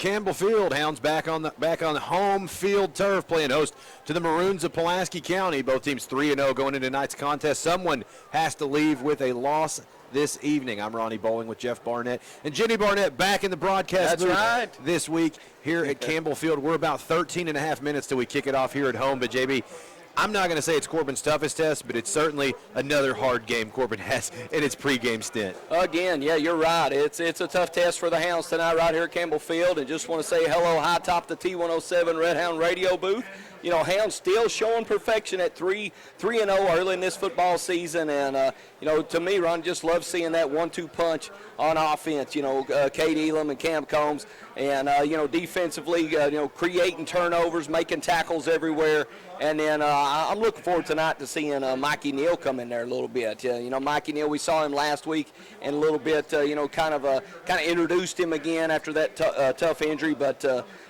Campbell Field, Hounds back on the home field turf, playing host to the Maroons of Pulaski County. Both teams 3-0 going into tonight's contest. Someone has to leave with a loss this evening. I'm Ronnie Bowling with Jeff Barnett and Jenny Barnett back in the broadcast booth this week here at Campbell Field. We're about 13 and a half minutes till we kick it off here at home. But JB, I'm not going to say it's Corbin's toughest test, but it's certainly another hard game Corbin has in its pregame stint. Again, yeah, you're right. It's a tough test for the Hounds tonight right here at Campbell Field. And just want to say hello high top the T107 Red Hound radio booth. You know, Hounds still showing perfection at 3-0 early in this football season. And, you know, to me, Ron, just love seeing that 1-2 punch on offense. You know, Cade Elam and Cam Combs. And, you know, defensively, you know, creating turnovers, making tackles everywhere. And then I'm looking forward tonight to seeing Mikey Neal come in there a little bit. You know, Mikey Neal, we saw him last week and a little bit, you know, kind of introduced him again after that tough injury. But,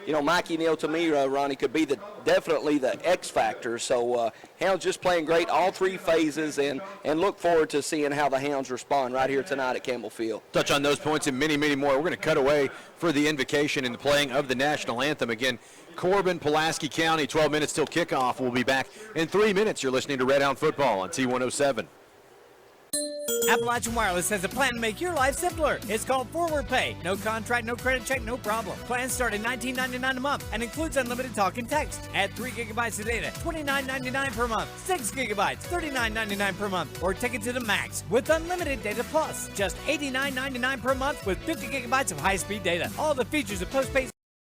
you know, Mikey Neal, to me, Ronnie, could be definitely the X factor. So Hounds just playing great all three phases, and look forward to seeing how the Hounds respond right here tonight at Campbell Field. Touch on those points and many, many more. We're going to cut away for the invocation and the playing of the national anthem. Again, Corbin, Pulaski County, 12 minutes till kickoff. We'll be back in 3 minutes. You're listening to Red Hound Football on T107. Appalachian Wireless has a plan to make your life simpler. It's called Forward Pay. No contract, no credit check, no problem. Plans start at $19.99 a month and includes unlimited talk and text. Add 3 gigabytes of data, $29.99 per month. 6 gigabytes, $39.99 per month. Or take it to the max with unlimited data plus. Just $89.99 per month with 50 gigabytes of high-speed data. All the features of postpaid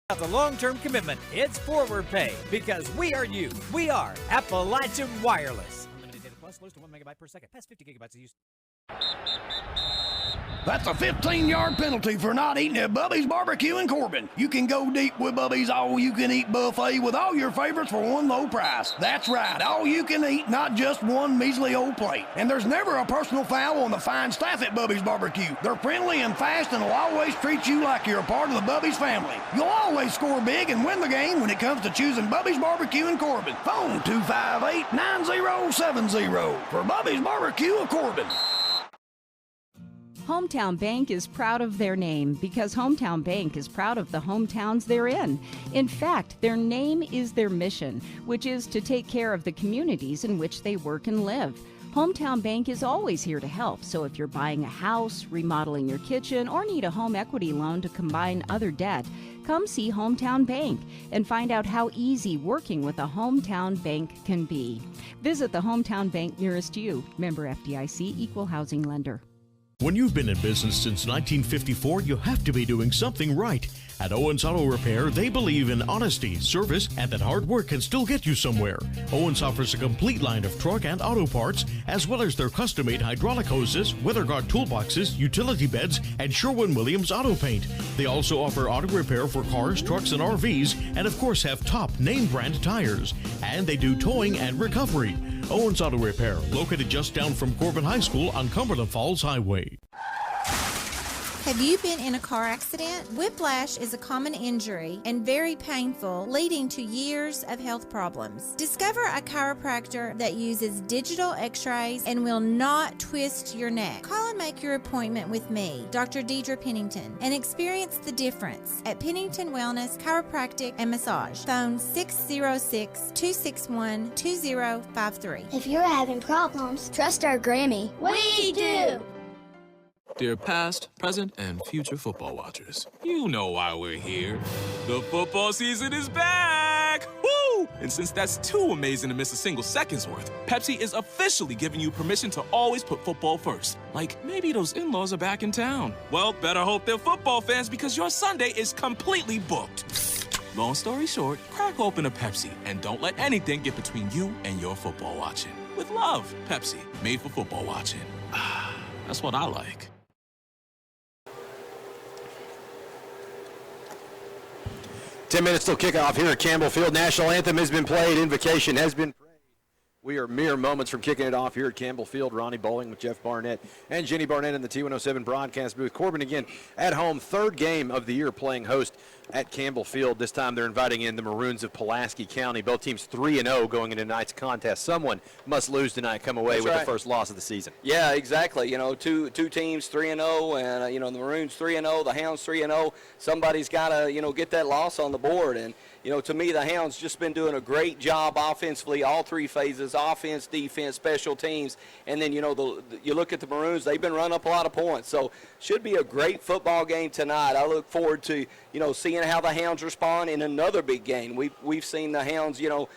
without the long-term commitment. It's Forward Pay because we are you. We are Appalachian Wireless. Unlimited data plus, slows to 1 megabyte per second. Past 50 gigabytes of use. That's a 15-yard penalty for not eating at Bubby's Barbecue in Corbin. You can go deep with Bubby's all-you-can-eat buffet with all your favorites for one low price. That's right, all-you-can-eat, not just one measly old plate. And there's never a personal foul on the fine staff at Bubby's Barbecue. They're friendly and fast and will always treat you like you're a part of the Bubby's family. You'll always score big and win the game when it comes to choosing Bubby's Barbecue in Corbin. Phone 258-9070 for Bubby's Barbecue of Corbin. Hometown Bank is proud of their name because Hometown Bank is proud of the hometowns they're in. In fact, their name is their mission, which is to take care of the communities in which they work and live. Hometown Bank is always here to help, so if you're buying a house, remodeling your kitchen, or need a home equity loan to combine other debt, come see Hometown Bank and find out how easy working with a Hometown Bank can be. Visit the Hometown Bank nearest you. Member FDIC, Equal Housing Lender. When you've been in business since 1954, you have to be doing something right. At Owens Auto Repair, they believe in honesty, service, and that hard work can still get you somewhere. Owens offers a complete line of truck and auto parts, as well as their custom-made hydraulic hoses, weather guard toolboxes, utility beds, and Sherwin-Williams auto paint. They also offer auto repair for cars, trucks, and RVs, and of course have top name brand tires. And they do towing and recovery. Owens Auto Repair, located just down from Corbin High School on Cumberland Falls Highway. Have you been in a car accident? Whiplash is a common injury and very painful, leading to years of health problems. Discover a chiropractor that uses digital x-rays and will not twist your neck. Call and make your appointment with me, Dr. Deidre Pennington, and experience the difference at Pennington Wellness Chiropractic and Massage. Phone 606-261-2053. If you're having problems, trust our Grammy. We do! Dear past, present, and future football watchers, you know why we're here. The football season is back! Woo! And since that's too amazing to miss a single second's worth, Pepsi is officially giving you permission to always put football first. Like, maybe those in-laws are back in town. Well, better hope they're football fans because your Sunday is completely booked. Long story short, crack open a Pepsi and don't let anything get between you and your football watching. With love, Pepsi, made for football watching. That's what I like. 10 minutes till kickoff here at Campbell Field. National anthem has been played. Invocation has been prayed. We are mere moments from kicking it off here at Campbell Field. Ronnie Bowling with Jeff Barnett and Jenny Barnett in the T107 broadcast booth. Corbin again at home, third game of the year playing host at Campbell Field. This time they're inviting in the Maroons of Pulaski County. Both teams 3-0 going into tonight's contest. Someone must lose tonight, come away with the first loss of the season. Yeah, exactly. Two teams 3-0, and the Maroons 3-0, the Hounds 3-0. Somebody's got to get that loss on the board. And to me, the Hounds just been doing a great job offensively, all three phases: offense, defense, special teams. And then you look at the Maroons; they've been running up a lot of points. So should be a great football game tonight. I look forward to seeing how the Hounds respond in another big game. We've seen the Hounds get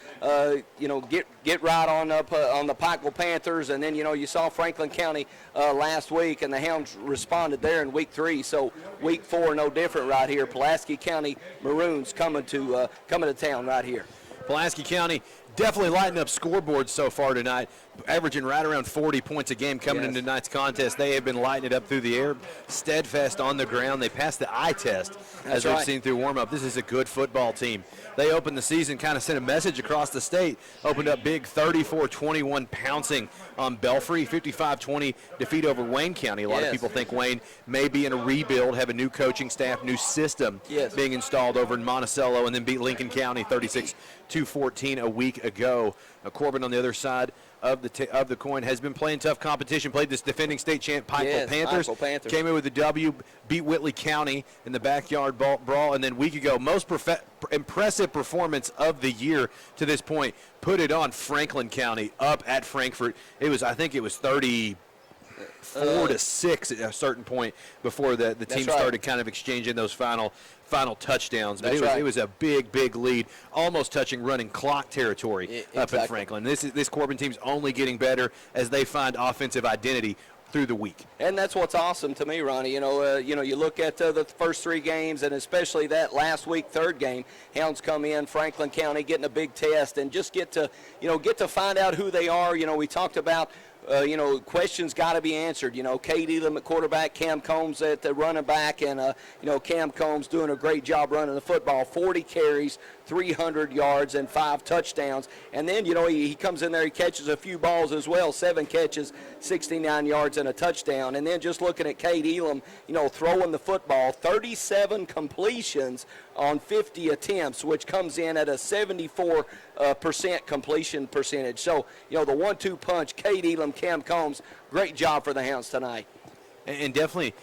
right on up on the Pikeville Panthers, and then you saw Franklin County last week, and the Hounds responded there in week 3. So week 4, no different right here. Pulaski County Maroons coming to town right here. Pulaski County definitely lighting up scoreboards so far tonight, averaging right around 40 points a game coming into tonight's contest. They have been lighting it up through the air, steadfast on the ground. They passed the eye test, as we've seen through warm-up. This is a good football team. They opened the season, kind of sent a message across the state, opened up big 34-21 pouncing on Belfry, 55-20 defeat over Wayne County. A lot of people think Wayne may be in a rebuild, have a new coaching staff, new system being installed over in Monticello, and then beat Lincoln County 36-14 a week ago. Corbin on the other side of the coin has been playing tough competition, played this defending state champ Pikeville Panthers, came in with a W, beat Whitley County in the backyard brawl, and then a week ago, most impressive performance of the year to this point, put it on Franklin County up at Frankfort. I think it was 34-6 at a certain point before the team started kind of exchanging those final touchdowns. But it was a big lead, almost touching running clock territory up in Franklin. This Corbin team's only getting better as they find offensive identity through the week. And that's what's awesome to me, Ronnie. You look at the first 3 games, and especially that last week, 3rd game, Hounds come in, Franklin County getting a big test, and just get to find out who they are. We talked about questions got to be answered. Kate Elam at quarterback, Cam Combs at the running back, and Cam Combs doing a great job running the football. 40 carries, 300 yards, and 5 touchdowns. And then he comes in there, he catches a few balls as well. 7 catches, 69 yards, and a touchdown. And then just looking at Kate Elam, throwing the football, 37 completions on 50 attempts, which comes in at a 74% completion percentage. So, the 1-2 punch, Kate Elam, Cam Combs, great job for the Hounds tonight. And definitely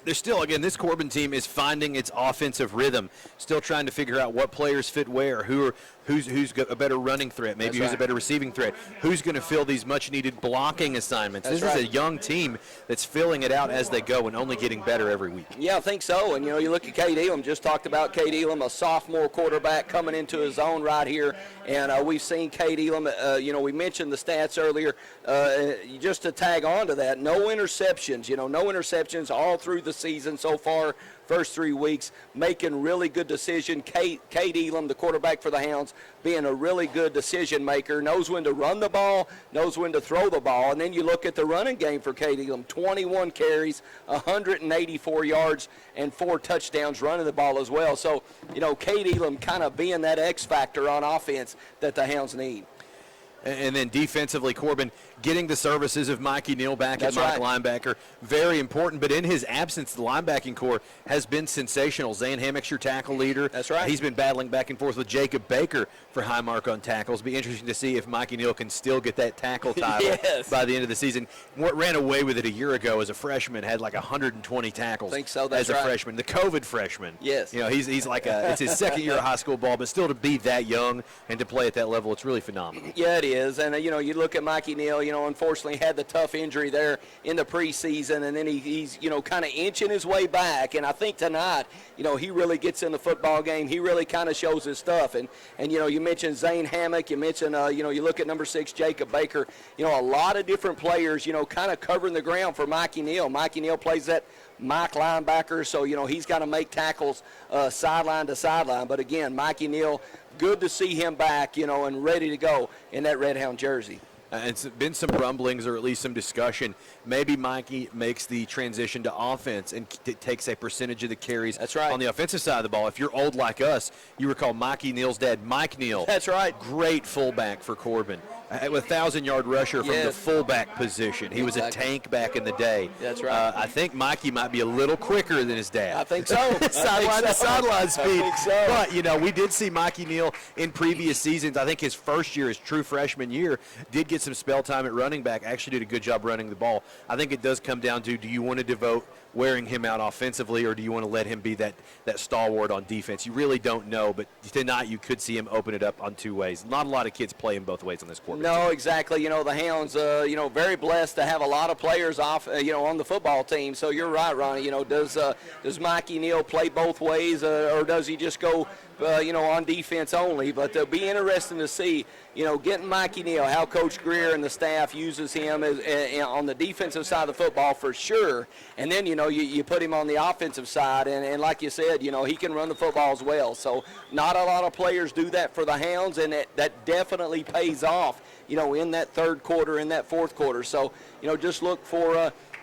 they're still, again, this Corbin team is finding its offensive rhythm, still trying to figure out what players fit where, who's got a better running threat, maybe who's a better receiving threat, who's going to fill these much-needed blocking assignments. This is a young team that's filling it out as they go and only getting better every week. Yeah, I think so. And, you look at Kate Elam, just talked about Kate Elam, a sophomore quarterback coming into his own right here. And we've seen Kate Elam, we mentioned the stats earlier. Just to tag on to that, no interceptions, no interceptions all through the season so far. First 3 weeks, making really good decision. Kate Elam, the quarterback for the Hounds, being a really good decision maker, knows when to run the ball, knows when to throw the ball. And then you look at the running game for Kate Elam, 21 carries, 184 yards, and 4 touchdowns running the ball as well. So, Kate Elam kind of being that X factor on offense that the Hounds need. And then defensively, Corbin getting the services of Mikey Neal back at linebacker. Very important, but in his absence, the linebacking core has been sensational. Zane Hammock's your tackle leader. That's right. He's been battling back and forth with Jacob Baker for high mark on tackles. Be interesting to see if Mikey Neal can still get that tackle title by the end of the season. Ran away with it a year ago as a freshman, had like 120 tackles as a freshman. The COVID freshman. Yes. He's like it's his second year of high school ball, but still to be that young and to play at that level, it's really phenomenal. Yeah, it is. And, you look at Mikey Neal, unfortunately had the tough injury there in the preseason, and then he's kind of inching his way back. And I think tonight, he really gets in the football game. He really kind of shows his stuff. And you mentioned Zane Hammock. You mentioned, you look at number 6, Jacob Baker. A lot of different players, kind of covering the ground for Mikey Neal. Mikey Neal plays that Mike linebacker, so, he's got to make tackles sideline to sideline. But, again, Mikey Neal, good to see him back, and ready to go in that Red Hound jersey. It's been some rumblings or at least some discussion. Maybe Mikey makes the transition to offense and takes a percentage of the carries on the offensive side of the ball. If you're old like us, you recall Mikey Neal's dad, Mike Neal. That's right. Great fullback for Corbin. A 1,000-yard rusher from the fullback position. He was a tank back in the day. That's right. I think Mikey might be a little quicker than his dad. I think so. Sideline speed. I think so. But, we did see Mikey Neal in previous seasons. I think his first year, his true freshman year, did get some spell time at running back. Actually did a good job running the ball. I think it does come down to, do you want to devote wearing him out offensively, or do you want to let him be that stalwart on defense? You really don't know, but tonight you could see him open it up on two ways. Not a lot of kids playing both ways on this quarterback. No, exactly. The Hounds, very blessed to have a lot of players off, on the football team. So you're right, Ronnie. Does Mikey Neal play both ways, or does he just go, on defense only? But it'll be interesting to see, getting Mikey Neal, how Coach Greer and the staff uses him as, on the defensive side of the football for sure. And then, you put him on the offensive side, and like you said, he can run the football as well. So not a lot of players do that for the Hounds, and that definitely pays off, in that third quarter, in that fourth quarter. So, just look for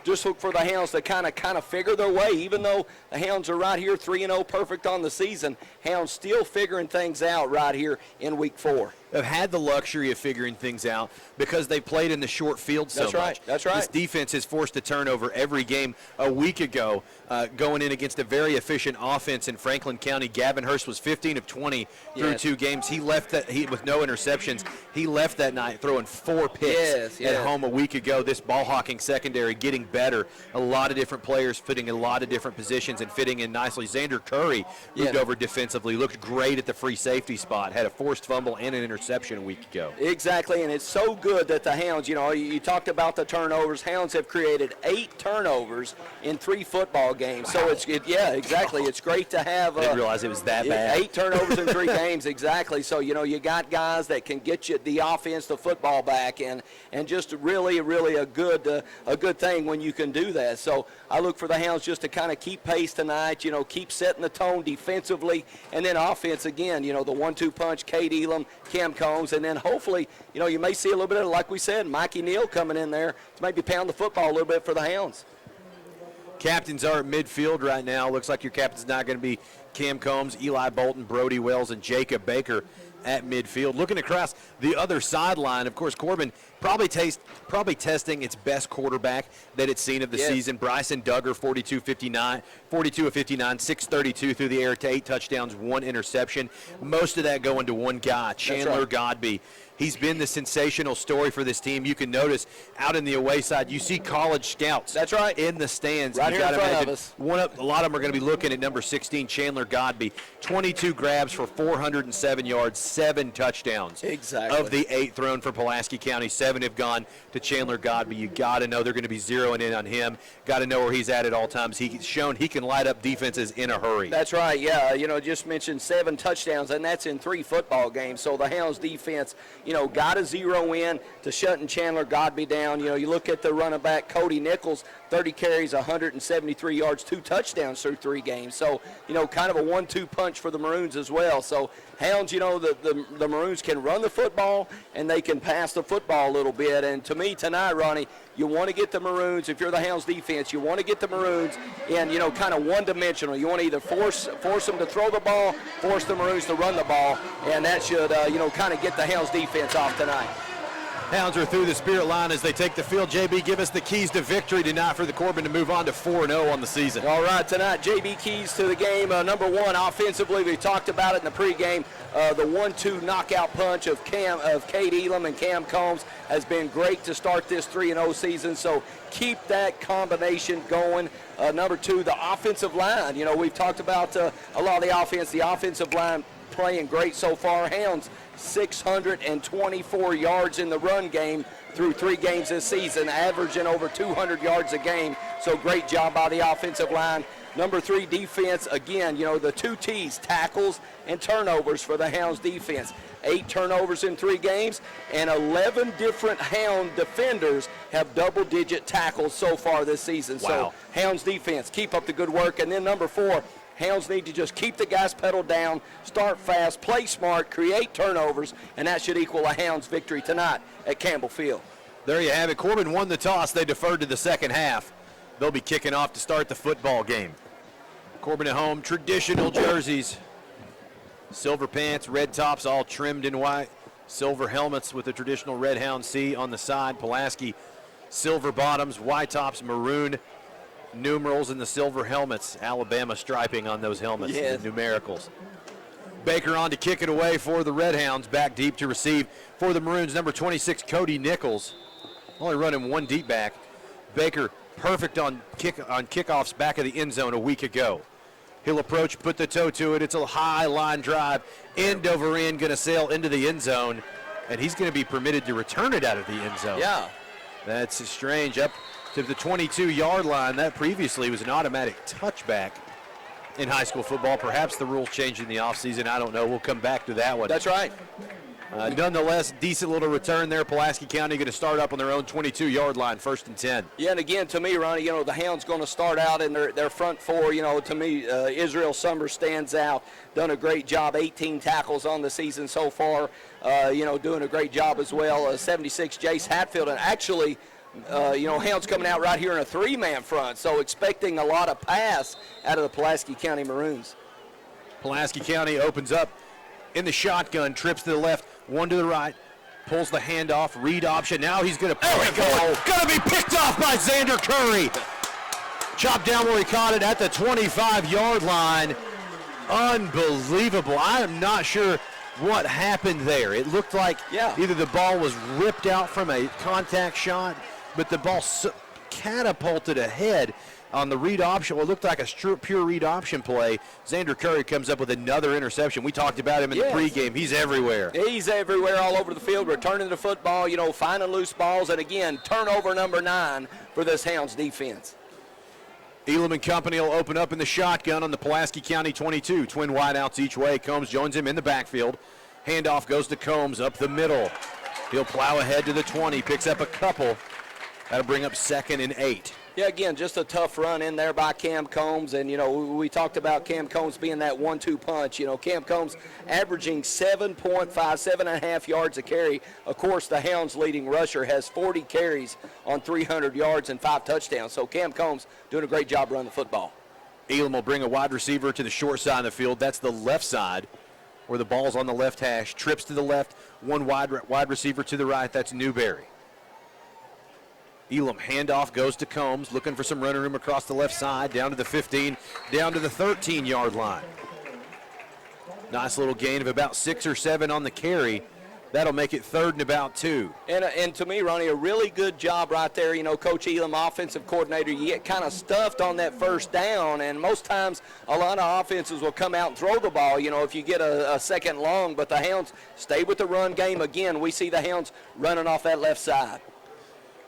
the Hounds to kind of figure their way. Even though the Hounds are right here 3-0 perfect on the season, Hounds still figuring things out right here in week 4. Have had the luxury of figuring things out because they played in the short field so much. That's right. This defense has forced a turnover every game. A week ago, going in against a very efficient offense in Franklin County, Gavin Hurst was 15 of 20 through 2 games. He left with no interceptions. He left that night throwing 4 picks at home a week ago. This ball hawking secondary getting better. A lot of different players fitting a lot of different positions and fitting in nicely. Xander Curry moved over defensively, looked great at the free safety spot, had a forced fumble and an interception a week ago. Exactly, and it's so good that the Hounds, you talked about the turnovers. Hounds have created 8 turnovers in 3 football games. Wow. So exactly. It's great to have. I didn't realize it was that bad. 8 turnovers in 3 games, exactly. So you got guys that can get you the offense, the football back, and just really a good thing when you can do that. So I look for the Hounds just to kind of keep pace tonight. Keep setting the tone defensively, and then offense again. The 1-2 punch, Cade Elam, Cam Combs, and then hopefully, you may see a little bit of, like we said, Mikey Neal coming in there to maybe pound the football a little bit for the Hounds. Captains are at midfield right now. Looks like your captain's not going to be Cam Combs, Eli Bolton, Brody Wells, and Jacob Baker at midfield. Looking across the other sideline, of course, Corbin probably testing its best quarterback that it's seen of the season. Bryson Duggar, 42 of 59, 632 through the air to 8 touchdowns, 1 interception. Most of that going to one guy, Chandler Godby. He's been the sensational story for this team. You can notice out in the away side, you see college scouts. That's right. In the stands. Right here in front of us. A lot of them are going to be looking at number 16, Chandler Godby. 22 grabs for 407 yards, 7 touchdowns. Exactly. Of the 8 thrown for Pulaski County, 7 have gone to Chandler Godby. You got to know they're going to be zeroing in on him. Got to know where he's at all times. He's shown he can light up defenses in a hurry. That's right, yeah. Just mentioned 7 touchdowns, and that's in 3 football games. So the Hounds defense, got to zero in to shutting Chandler Godby down. You look at the running back, Cody Nichols, 30 carries, 173 yards, 2 touchdowns through 3 games. So, kind of a 1-2 punch for the Maroons as well. So, Hounds, the Maroons can run the football and they can pass the football a little bit. And to me tonight, Ronnie, you want to get the Maroons, if you're the Hounds defense, you want to get the Maroons in, kind of one-dimensional. You want to either force them to throw the ball, force the Maroons to run the ball, and that should, kind of get the Hounds defense off tonight. Hounds are through the spirit line as they take the field. JB, give us the keys to victory tonight for the Corbin to move on to 4-0 on the season. All right, tonight, JB keys to the game. Number 1, offensively, we talked about it in the pregame. The 1-2 knockout punch of Cade Elam and Cam Combs has been great to start this 3-0 season. So keep that combination going. Number 2, the offensive line. We've talked about a lot of the offense. The offensive line playing great so far. Hounds 624 yards in the run game through 3 games this season, averaging over 200 yards a game. So great job by the offensive line. Number 3, defense. Again, the 2 T's, tackles and turnovers for the Hounds defense. 8 turnovers in 3 games, and 11 different Hound defenders have double-digit tackles so far this season. Wow. So Hounds defense, keep up the good work. And then number 4, Hounds need to just keep the gas pedal down, start fast, play smart, create turnovers, and that should equal a Hounds victory tonight at Campbell Field. There you have it. Corbin won the toss. They deferred to the second half. They'll be kicking off to start the football game. Corbin at home, traditional jerseys. Silver pants, red tops, all trimmed in white. Silver helmets with the traditional Red Hound C on the side. Pulaski, silver bottoms, white tops, maroon numerals in the silver helmets. Alabama striping on those helmets, yes. The numericals. Baker on to kick it away for the Red Hounds. Back deep to receive for the Maroons, number 26, Cody Nichols. Only running one deep back. Baker perfect on kickoffs back of the end zone a week ago. He'll approach, put the toe to it. It's a high line drive, end over end, going to sail into the end zone, and he's going to be permitted to return it out of the end zone. Yeah. That's strange. Up to the 22-yard line. That previously was an automatic touchback in high school football. Perhaps the rules changed in the offseason. I don't know. We'll come back to that one. That's right. Nonetheless, decent little return there. Pulaski County going to start up on their own 22-yard line, 1st and 10. Yeah, and again, to me, Ronnie, the Hounds going to start out in their front four. To me, Israel Summers stands out. Done a great job, 18 tackles on the season so far. Doing a great job as well. 76, Jace Hatfield. And actually, Hounds coming out right here in a three-man front, so expecting a lot of pass out of the Pulaski County Maroons. Pulaski County opens up in the shotgun, trips to the left, one to the right, pulls the handoff, read option. Now he's going to pull it forward. Going to be picked off by Xander Curry. Chopped down where he caught it at the 25-yard line. Unbelievable. I am not sure what happened there. It looked like either the ball was ripped out from a contact shot, but the ball catapulted ahead on the read option. What looked like a pure read option play. Xander Curry comes up with another interception. We talked about him in the pregame. He's everywhere. He's everywhere all over the field, returning the football, finding loose balls, and again, turnover number 9 for this Hounds defense. Elam and company will open up in the shotgun on the Pulaski County 22. Twin wideouts each way. Combs joins him in the backfield. Handoff goes to Combs up the middle. He'll plow ahead to the 20, picks up a couple. That'll bring up 2nd and 8. Yeah, again, just a tough run in there by Cam Combs. And, we talked about Cam Combs being that 1-2 punch. Cam Combs averaging 7.5 yards a carry. Of course, the Hounds' leading rusher has 40 carries on 300 yards and 5 touchdowns. So Cam Combs doing a great job running the football. Elam will bring a wide receiver to the short side of the field. That's the left side where the ball's on the left hash. Trips to the left, one wide receiver to the right. That's Newberry. Elam handoff goes to Combs, looking for some running room across the left side, down to the 15, down to the 13-yard line. Nice little gain of about 6 or 7 on the carry. That'll make it 3rd and about 2. And to me, Ronnie, a really good job right there. Coach Elam, offensive coordinator, you get kind of stuffed on that first down, and most times a lot of offenses will come out and throw the ball, if you get a second long, but the Hounds stay with the run game. Again, we see the Hounds running off that left side.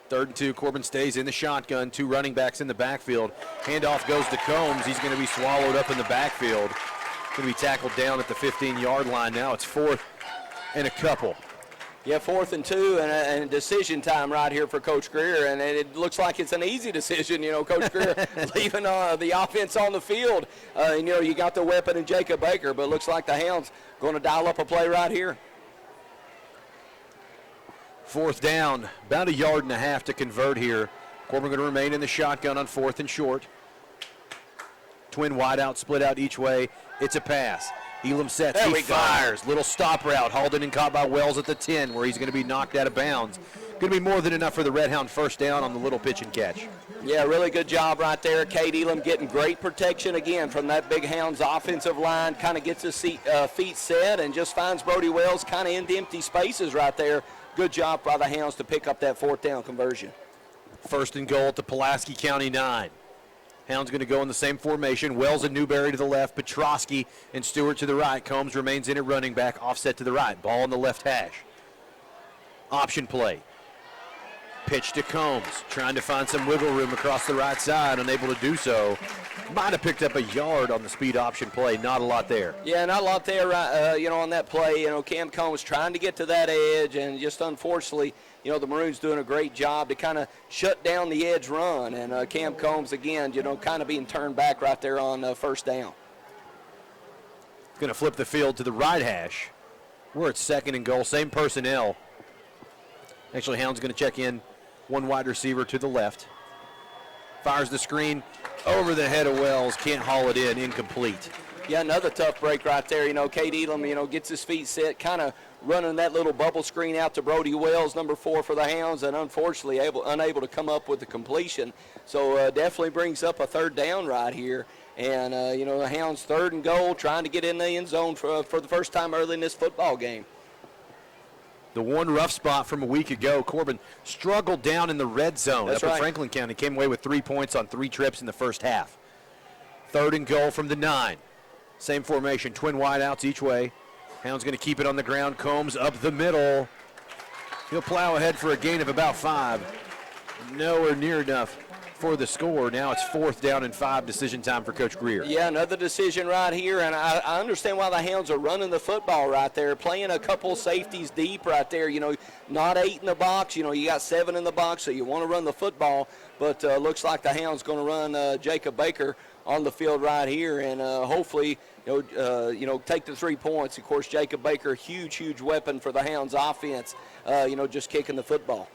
3rd and 2, Corbin stays in the shotgun, 2 running backs in the backfield. Handoff goes to Combs. He's going to be swallowed up in the backfield. Going to be tackled down at the 15-yard line. Now it's 4th and a couple. Yeah, 4th and 2 and decision time right here for Coach Greer, and it looks like it's an easy decision. Coach Greer leaving the offense on the field. You got the weapon in Jacob Baker, but it looks like the Hounds going to dial up a play right here. 4th down, about 1.5 yards to convert here. Corbin going to remain in the shotgun on 4th and short. Twin wideout, split out each way. It's a pass. Elam sets, he fires. Little stop route, hauled in and caught by Wells at the 10, where he's going to be knocked out of bounds. Going to be more than enough for the Red Hound 1st down on the little pitch and catch. Yeah, really good job right there. Cade Elam getting great protection again from that big Hounds offensive line. Kind of gets his feet set and just finds Brody Wells kind of in the empty spaces right there. Good job by the Hounds to pick up that 4th down conversion. 1st and goal at the Pulaski County 9. Hounds going to go in the same formation. Wells and Newberry to the left. Petrosky and Stewart to the right. Combs remains in at running back, offset to the right. Ball on the left hash. Option play. Pitch to Combs, trying to find some wiggle room across the right side, unable to do so. Might have picked up a yard on the speed option play, not a lot there. Yeah, not a lot there, on that play. Cam Combs trying to get to that edge, and just unfortunately, the Maroons doing a great job to kind of shut down the edge run. And Cam Combs, again, kind of being turned back right there on 1st down. Going to flip the field to the right hash. We're at 2nd and goal. Same personnel. Actually, Hound's going to check in one wide receiver to the left. Fires the screen over the head of Wells. Can't haul it in. Incomplete. Yeah, another tough break right there. Cade Elam, gets his feet set, kind of running that little bubble screen out to Brody Wells, number 4 for the Hounds, and unfortunately unable to come up with the completion. So definitely brings up a 3rd down right here. And, the Hounds 3rd and goal, trying to get in the end zone for the first time early in this football game. The one rough spot from a week ago, Corbin struggled down in the red zone. That's up right. in Franklin County, came away with 3 points on 3 trips in the first half. 3rd and goal from the 9. Same formation, twin wideouts each way. Hound's going to keep it on the ground. Combs up the middle. He'll plow ahead for a gain of about 5. Nowhere near enough for the score. Now it's 4th down and 5. Decision time for Coach Greer. Yeah, another decision right here, and I understand why the Hounds are running the football right there, playing a couple safeties deep right there. Not 8 in the box. You got 7 in the box, so you want to run the football, but looks like the Hounds going to run Jacob Baker on the field right here, and hopefully, take the 3 points. Of course, Jacob Baker, huge weapon for the Hounds offense, just kicking the football.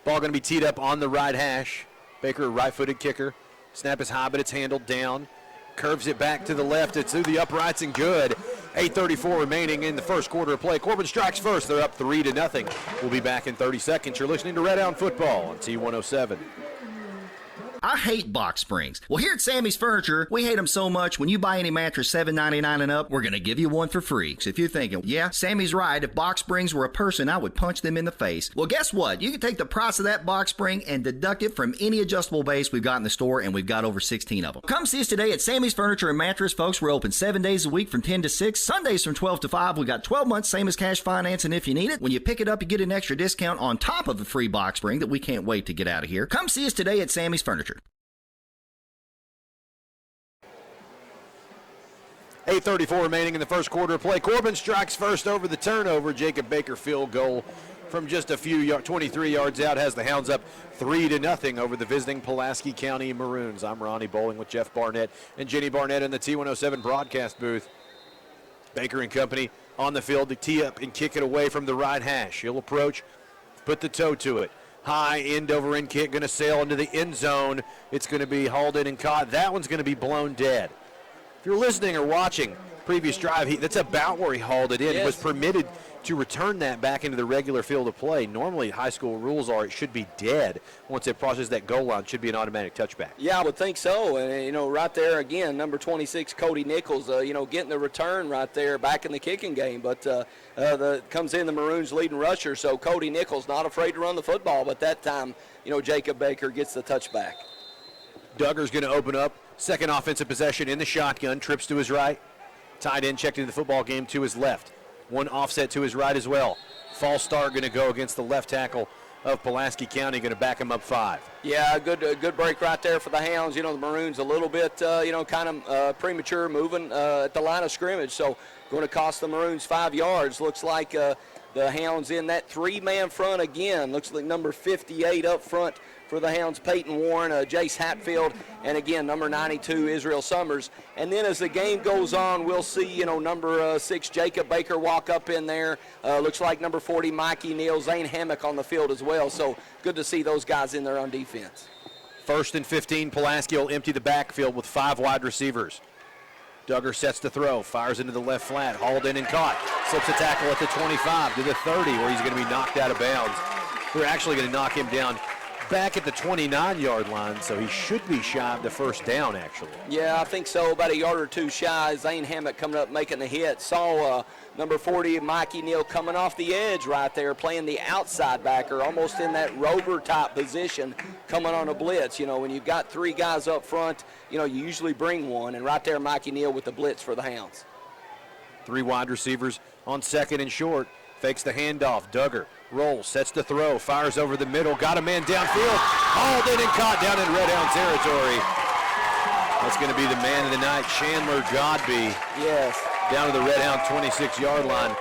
Ball going to be teed up on the right hash. Baker, a right-footed kicker. Snap is high, but it's handled down. Curves it back to the left. It's through the uprights and good. 8:34 remaining in the first quarter of play. Corbin strikes first. They're up 3-0. We'll be back in 30 seconds. You're listening to Red Hound Football on T107. I hate box springs. Well, here at Sammy's Furniture, we hate them so much, when you buy any mattress $7.99 and up, we're going to give you one for free. So if you're thinking, yeah, Sammy's right, if box springs were a person, I would punch them in the face. Well, guess what? You can take the price of that box spring and deduct it from any adjustable base we've got in the store, and we've got over 16 of them. Come see us today at Sammy's Furniture and Mattress, folks. We're open 7 days a week from 10 to 6, Sundays from 12 to 5. We got 12 months, same as cash financing if you need it. When you pick it up, you get an extra discount on top of a free box spring that we can't wait to get out of here. Come see us today at Sammy's Furniture. 8:34 remaining in the first quarter of play. Corbin strikes first over the turnover. Jacob Baker field goal from just a few 23 yards out has the Hounds up 3-0 over the visiting Pulaski County Maroons. I'm Ronnie Bowling with Jeff Barnett and Jenny Barnett in the T107 broadcast booth. Baker and company on the field to tee up and kick it away from the right hash. He'll approach, put the toe to it. High end over end kick, going to sail into the end zone. It's going to be hauled in and caught. That one's going to be blown dead. If you're listening or watching previous drive, that's about where he hauled it in. Yes. He was permitted to return that back into the regular field of play. Normally, high school rules are it should be dead. Once it crosses that goal line, it should be an automatic touchback. Yeah, I would think so. And, right there again, number 26, Cody Nichols, getting the return right there back in the kicking game. But comes in the Maroons leading rusher. So Cody Nichols not afraid to run the football. But that time, Jacob Baker gets the touchback. Duggar's going to open up. Second offensive possession in the shotgun. Trips to his right. Tight end checked into the football game to his left. One offset to his right as well. False start going to go against the left tackle of Pulaski County, going to back him up 5. Yeah, good break right there for the Hounds. The Maroons a little bit, kind of premature moving at the line of scrimmage. So going to cost the Maroons 5 yards. Looks like the Hounds in that 3-man front again. Looks like number 58 up front for the Hounds, Peyton Warren, Jace Hatfield, and again, number 92, Israel Summers. And then as the game goes on, we'll see, number 6, Jacob Baker walk up in there. Looks like number 40, Mikey Neal, Zane Hammock on the field as well. So good to see those guys in there on defense. 1st and 15, Pulaski will empty the backfield with 5 wide receivers. Duggar sets to throw, fires into the left flat, hauled in and caught. Slips a tackle at the 25 to the 30 where he's going to be knocked out of bounds. We're actually going to knock him down back at the 29-yard line, so he should be shy of the first down, actually. Yeah, I think so, about a yard or two shy. Zane Hammock coming up making the hit. Saw number 40, Mikey Neal, coming off the edge right there, playing the outside backer, almost in that rover-type position, coming on a blitz. When you've got 3 guys up front, you usually bring one, and right there, Mikey Neal with the blitz for the Hounds. 3 wide receivers on 2nd and short. Fakes the handoff. Duggar rolls, sets the throw, fires over the middle, got a man downfield, hauled in and caught down in Red Hound territory. That's going to be the man of the night, Chandler Godby. Yes. Down to the Red Hound 26-yard line.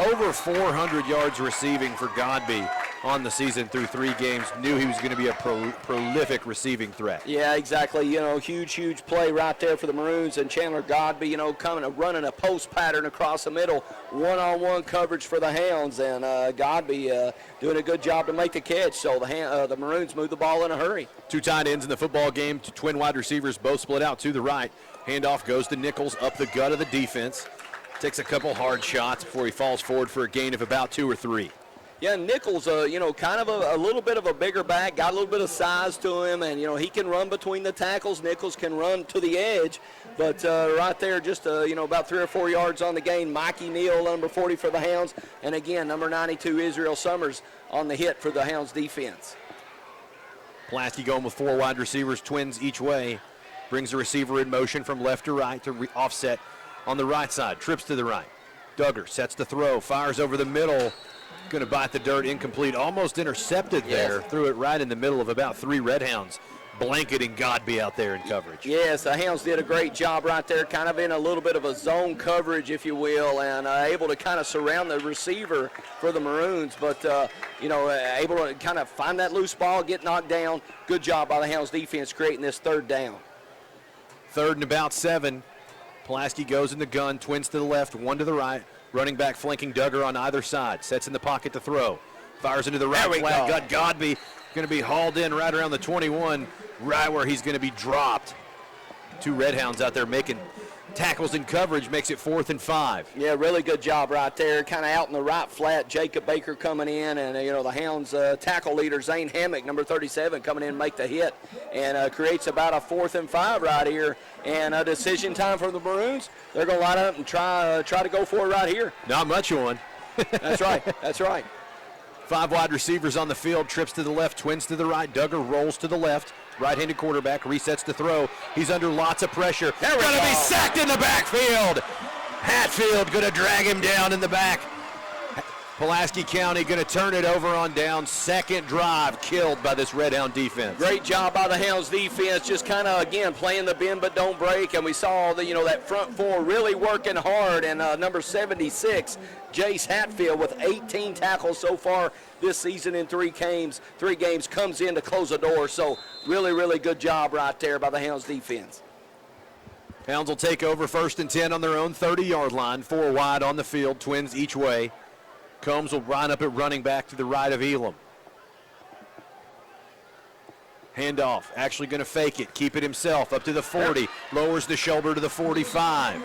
Over 400 yards receiving for Godby. on the season through 3 games. Knew he was going to be a prolific receiving threat. Yeah, exactly. Huge play right there for the Maroons, and Chandler Godby, coming and running a post pattern across the middle, one-on-one coverage for the Hounds, and Godby doing a good job to make the catch. So the Maroons move the ball in a hurry. 2 tight ends in the football game. Twin wide receivers both split out to the right. Handoff goes to Nichols up the gut of the defense. Takes a couple hard shots before he falls forward for a gain of about 2 or 3. Yeah, Nichols, kind of a little bit of a bigger back, got a little bit of size to him, and, he can run between the tackles. Nichols can run to the edge, but right there just, about 3 or 4 yards on the gain. Mikey Neal, number 40 for the Hounds, and again, number 92, Israel Summers on the hit for the Hounds defense. Pulaski going with 4 wide receivers, twins each way. Brings the receiver in motion from left to right to offset on the right side. Trips to the right. Duggar sets the throw, fires over the middle. Going to bite the dirt, incomplete, almost intercepted there. Yes. Threw it right in the middle of about 3 Red Hounds, blanketing Godby out there in coverage. Yes, the Hounds did a great job right there, kind of in a little bit of a zone coverage, if you will, and able to kind of surround the receiver for the Maroons, but, able to kind of find that loose ball, get knocked down. Good job by the Hounds defense creating this 3rd down. 3rd and about 7. Pulaski goes in the gun, twins to the left, 1 to the right. Running back flanking Duggar on either side. Sets in the pocket to throw. Fires into the right flat. Got Godby going to be hauled in right around the 21, right where he's going to be dropped. 2 Red Hounds out there making tackles in coverage, makes it 4th and 5. Yeah, really good job right there. Kind of out in the right flat. Jacob Baker coming in, and the Hounds tackle leader Zane Hammock, number 37, coming in and make the hit, and creates about a 4th and 5 right here. And a decision time for the Maroons. They're going to line up and try to go for it right here. Not much on. That's right. That's right. 5 wide receivers on the field. Trips to the left, twins to the right. Duggar rolls to the left. Right-handed quarterback resets the throw. He's under lots of pressure. Going to be sacked in the backfield. Hatfield going to drag him down in the back. Pulaski County going to turn it over on down. 2nd drive killed by this Red Hound defense. Great job by the Hounds defense, just kind of, again, playing the bend but don't break. And we saw that front 4 really working hard. And number 76, Jace Hatfield, with 18 tackles so far this season in 3 games, comes in to close the door. So really, really good job right there by the Hounds defense. Hounds will take over 1st and 10 on their own 30-yard line. 4 wide on the field, twins each way. Combs will line up at running back to the right of Elam. Handoff, actually going to fake it, keep it himself, up to the 40, lowers the shoulder to the 45.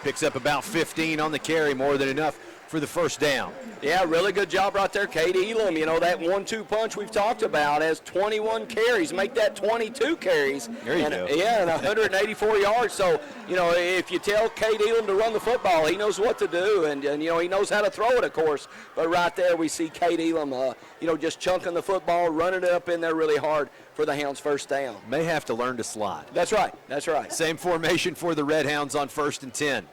Picks up about 15 on the carry, more than enough for the 1st down. Yeah, really good job right there, Cade Elam. That 1-2 punch we've talked about has 21 carries. Make that 22 carries. There you go. Yeah, and 184 yards. So, if you tell Cade Elam to run the football, he knows what to do, and he knows how to throw it, of course. But right there we see Cade Elam, just chunking the football, running it up in there really hard for the Hounds' 1st down. May have to learn to slide. That's right. That's right. Same formation for the Red Hounds on 1st and 10.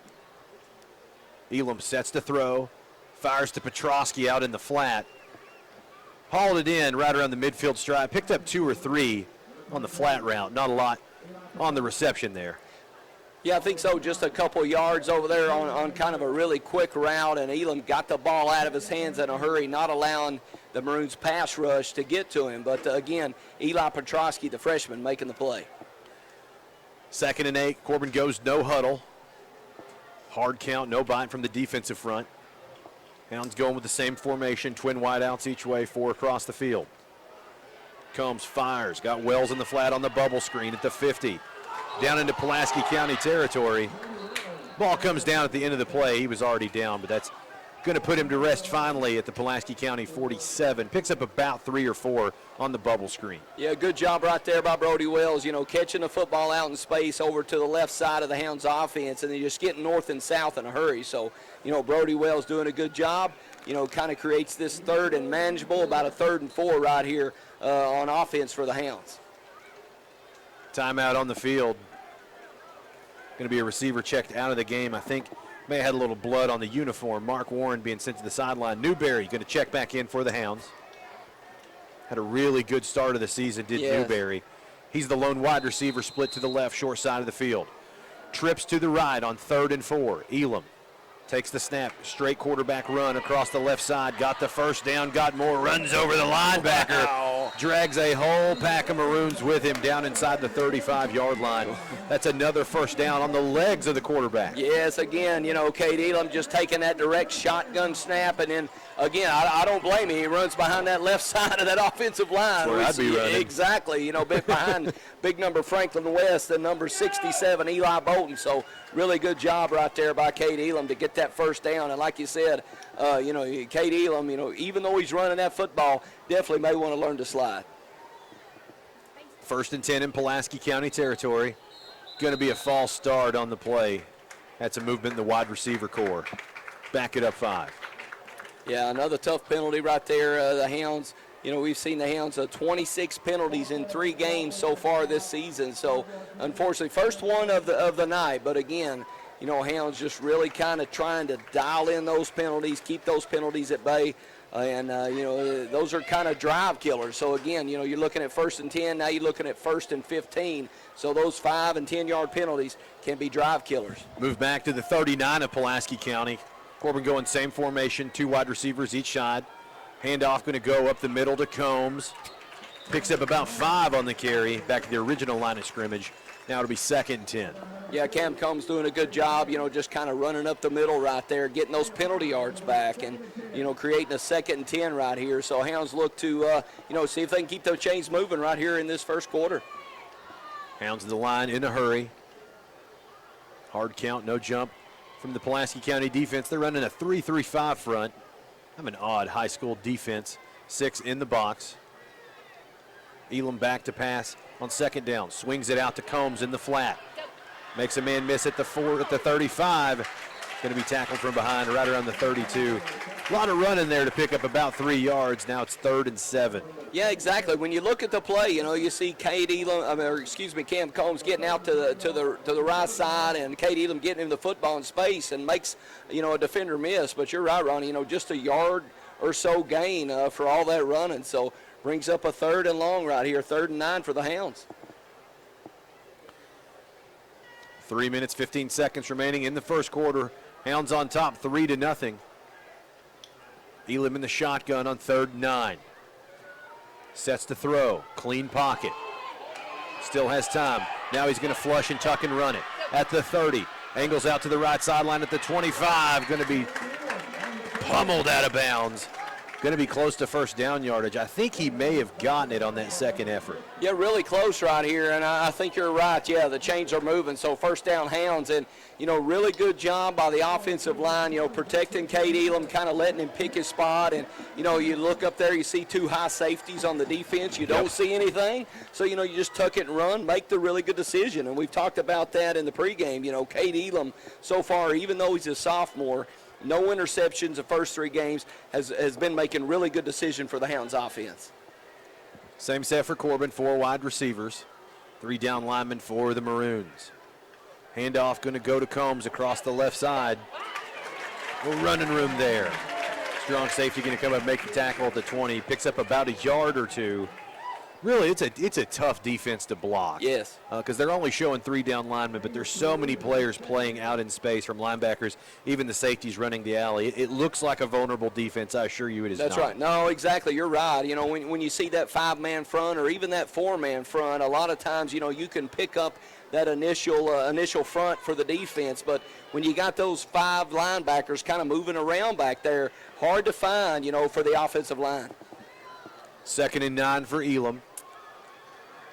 Elam sets the throw, fires to Petrosky out in the flat. Hauled it in right around the midfield stripe. Picked up 2 or 3 on the flat route. Not a lot on the reception there. Yeah, I think so. Just a couple yards over there on kind of a really quick route, and Elam got the ball out of his hands in a hurry, not allowing the Maroons pass rush to get to him. But, again, Eli Petrosky, the freshman, making the play. 2nd and 8. Corbin goes no huddle. Hard count, no bite from the defensive front. Hounds going with the same formation, twin wideouts each way, 4 across the field. Combs fires, got Wells in the flat on the bubble screen at the 50. Down into Pulaski County territory. Ball comes down at the end of the play. He was already down, but that's going to put him to rest finally at the Pulaski County 47. Picks up about 3 or 4 on the bubble screen. Yeah, good job right there by Brody Wells, catching the football out in space over to the left side of the Hounds offense, and then just getting north and south in a hurry. So, Brody Wells doing a good job, kind of creates this 3rd and manageable, about a 3rd and 4 right here on offense for the Hounds. Timeout on the field. Going to be a receiver checked out of the game. I think may have had a little blood on the uniform. Mark Warren being sent to the sideline. Newberry going to check back in for the Hounds. Had a really good start of the season, did Newberry. He's the lone wide receiver, split to the left, short side of the field. Trips to the right on 3rd and 4. Elam Takes the snap, straight quarterback run across the left side, got the first down, got more, runs over the linebacker, drags a whole pack of Maroons with him down inside the 35-yard line. That's another first down on the legs of the quarterback. Yes, again, Cade Elam just taking that direct shotgun snap, and then, again, I don't blame him. He runs behind that left side of that offensive line. That's where I'd be running. Exactly, bit behind big number Franklin West and number 67, Eli Bolton. So really good job right there by Cade Elam to get that first down. And like you said, Cade Elam, even though he's running that football, definitely may want to learn to slide. 1st and 10 in Pulaski County territory. Going to be a false start on the play. That's a movement in the wide receiver core. Back it up 5. Yeah, another tough penalty right there. The Hounds, we've seen the Hounds 26 penalties in 3 games so far this season. So, unfortunately, first one of the night. But again, Hounds just really kind of trying to dial in those penalties, keep those penalties at bay. And those are kind of drive killers. So, again, you're looking at 1st and 10. Now you're looking at 1st and 15. So those 5- and 10-yard penalties can be drive killers. Move back to the 39 of Pulaski County. Corbin going same formation, 2 wide receivers each side. Handoff going to go up the middle to Combs. Picks up about 5 on the carry, back to the original line of scrimmage. Now it'll be 2nd and 10. Yeah, Cam Combs doing a good job, just kind of running up the middle right there, getting those penalty yards back and, creating a 2nd and 10 right here. So Hounds look to, see if they can keep those chains moving right here in this first quarter. Hounds of the line in a hurry. Hard count, no jump from the Pulaski County defense. They're running a 3-3-5 front. I'm an odd high school defense. 6 in the box. Elam back to pass on 2nd down. Swings it out to Combs in the flat. Makes a man miss at the 35. Going to be tackled from behind right around the 32. A lot of running there to pick up about 3 yards. Now it's 3rd and 7. Yeah, exactly. When you look at the play, you see Cam Combs getting out to the right side, and Cade Elam getting him the football in space and makes a defender miss. But you're right, Ronnie. Just a yard or so gain for all that running. So brings up a 3rd and long right here, 3rd and 9 for the Hounds. 3 minutes, 15 seconds remaining in the first quarter. Hounds on top, 3-0. Elam in the shotgun on 3rd and 9. Sets to throw, clean pocket. Still has time. Now he's going to flush and tuck and run it. At the 30, angles out to the right sideline at the 25. Going to be pummeled out of bounds. Going to be close to first down yardage. I think he may have gotten it on that second effort. Yeah, really close right here, and I think you're right. Yeah, the chains are moving, so first down Hounds, and, really good job by the offensive line, protecting Cade Elam, kind of letting him pick his spot, and, you look up there, you see 2 high safeties on the defense. You don't see anything, so, you just tuck it and run, make the really good decision, and we've talked about that in the pregame. Cade Elam so far, even though he's a sophomore, no interceptions the first 3 games, has been making really good decision for the Hounds offense. Same set for Corbin, 4 wide receivers, 3 down linemen for the Maroons. Handoff going to go to Combs across the left side. No running room there. Strong safety going to come up and make the tackle at the 20. Picks up about a yard or 2. Really, it's a tough defense to block. Yes. Because they're only showing 3 down linemen, but there's so many players playing out in space from linebackers, even the safeties running the alley. It looks like a vulnerable defense. I assure you it is not. That's right. No, exactly. You're right. When you see that 5-man front or even that 4-man front, a lot of times, you can pick up that initial front for the defense. But when you got those 5 linebackers kind of moving around back there, hard to find, for the offensive line. 2nd and 9 for Elam.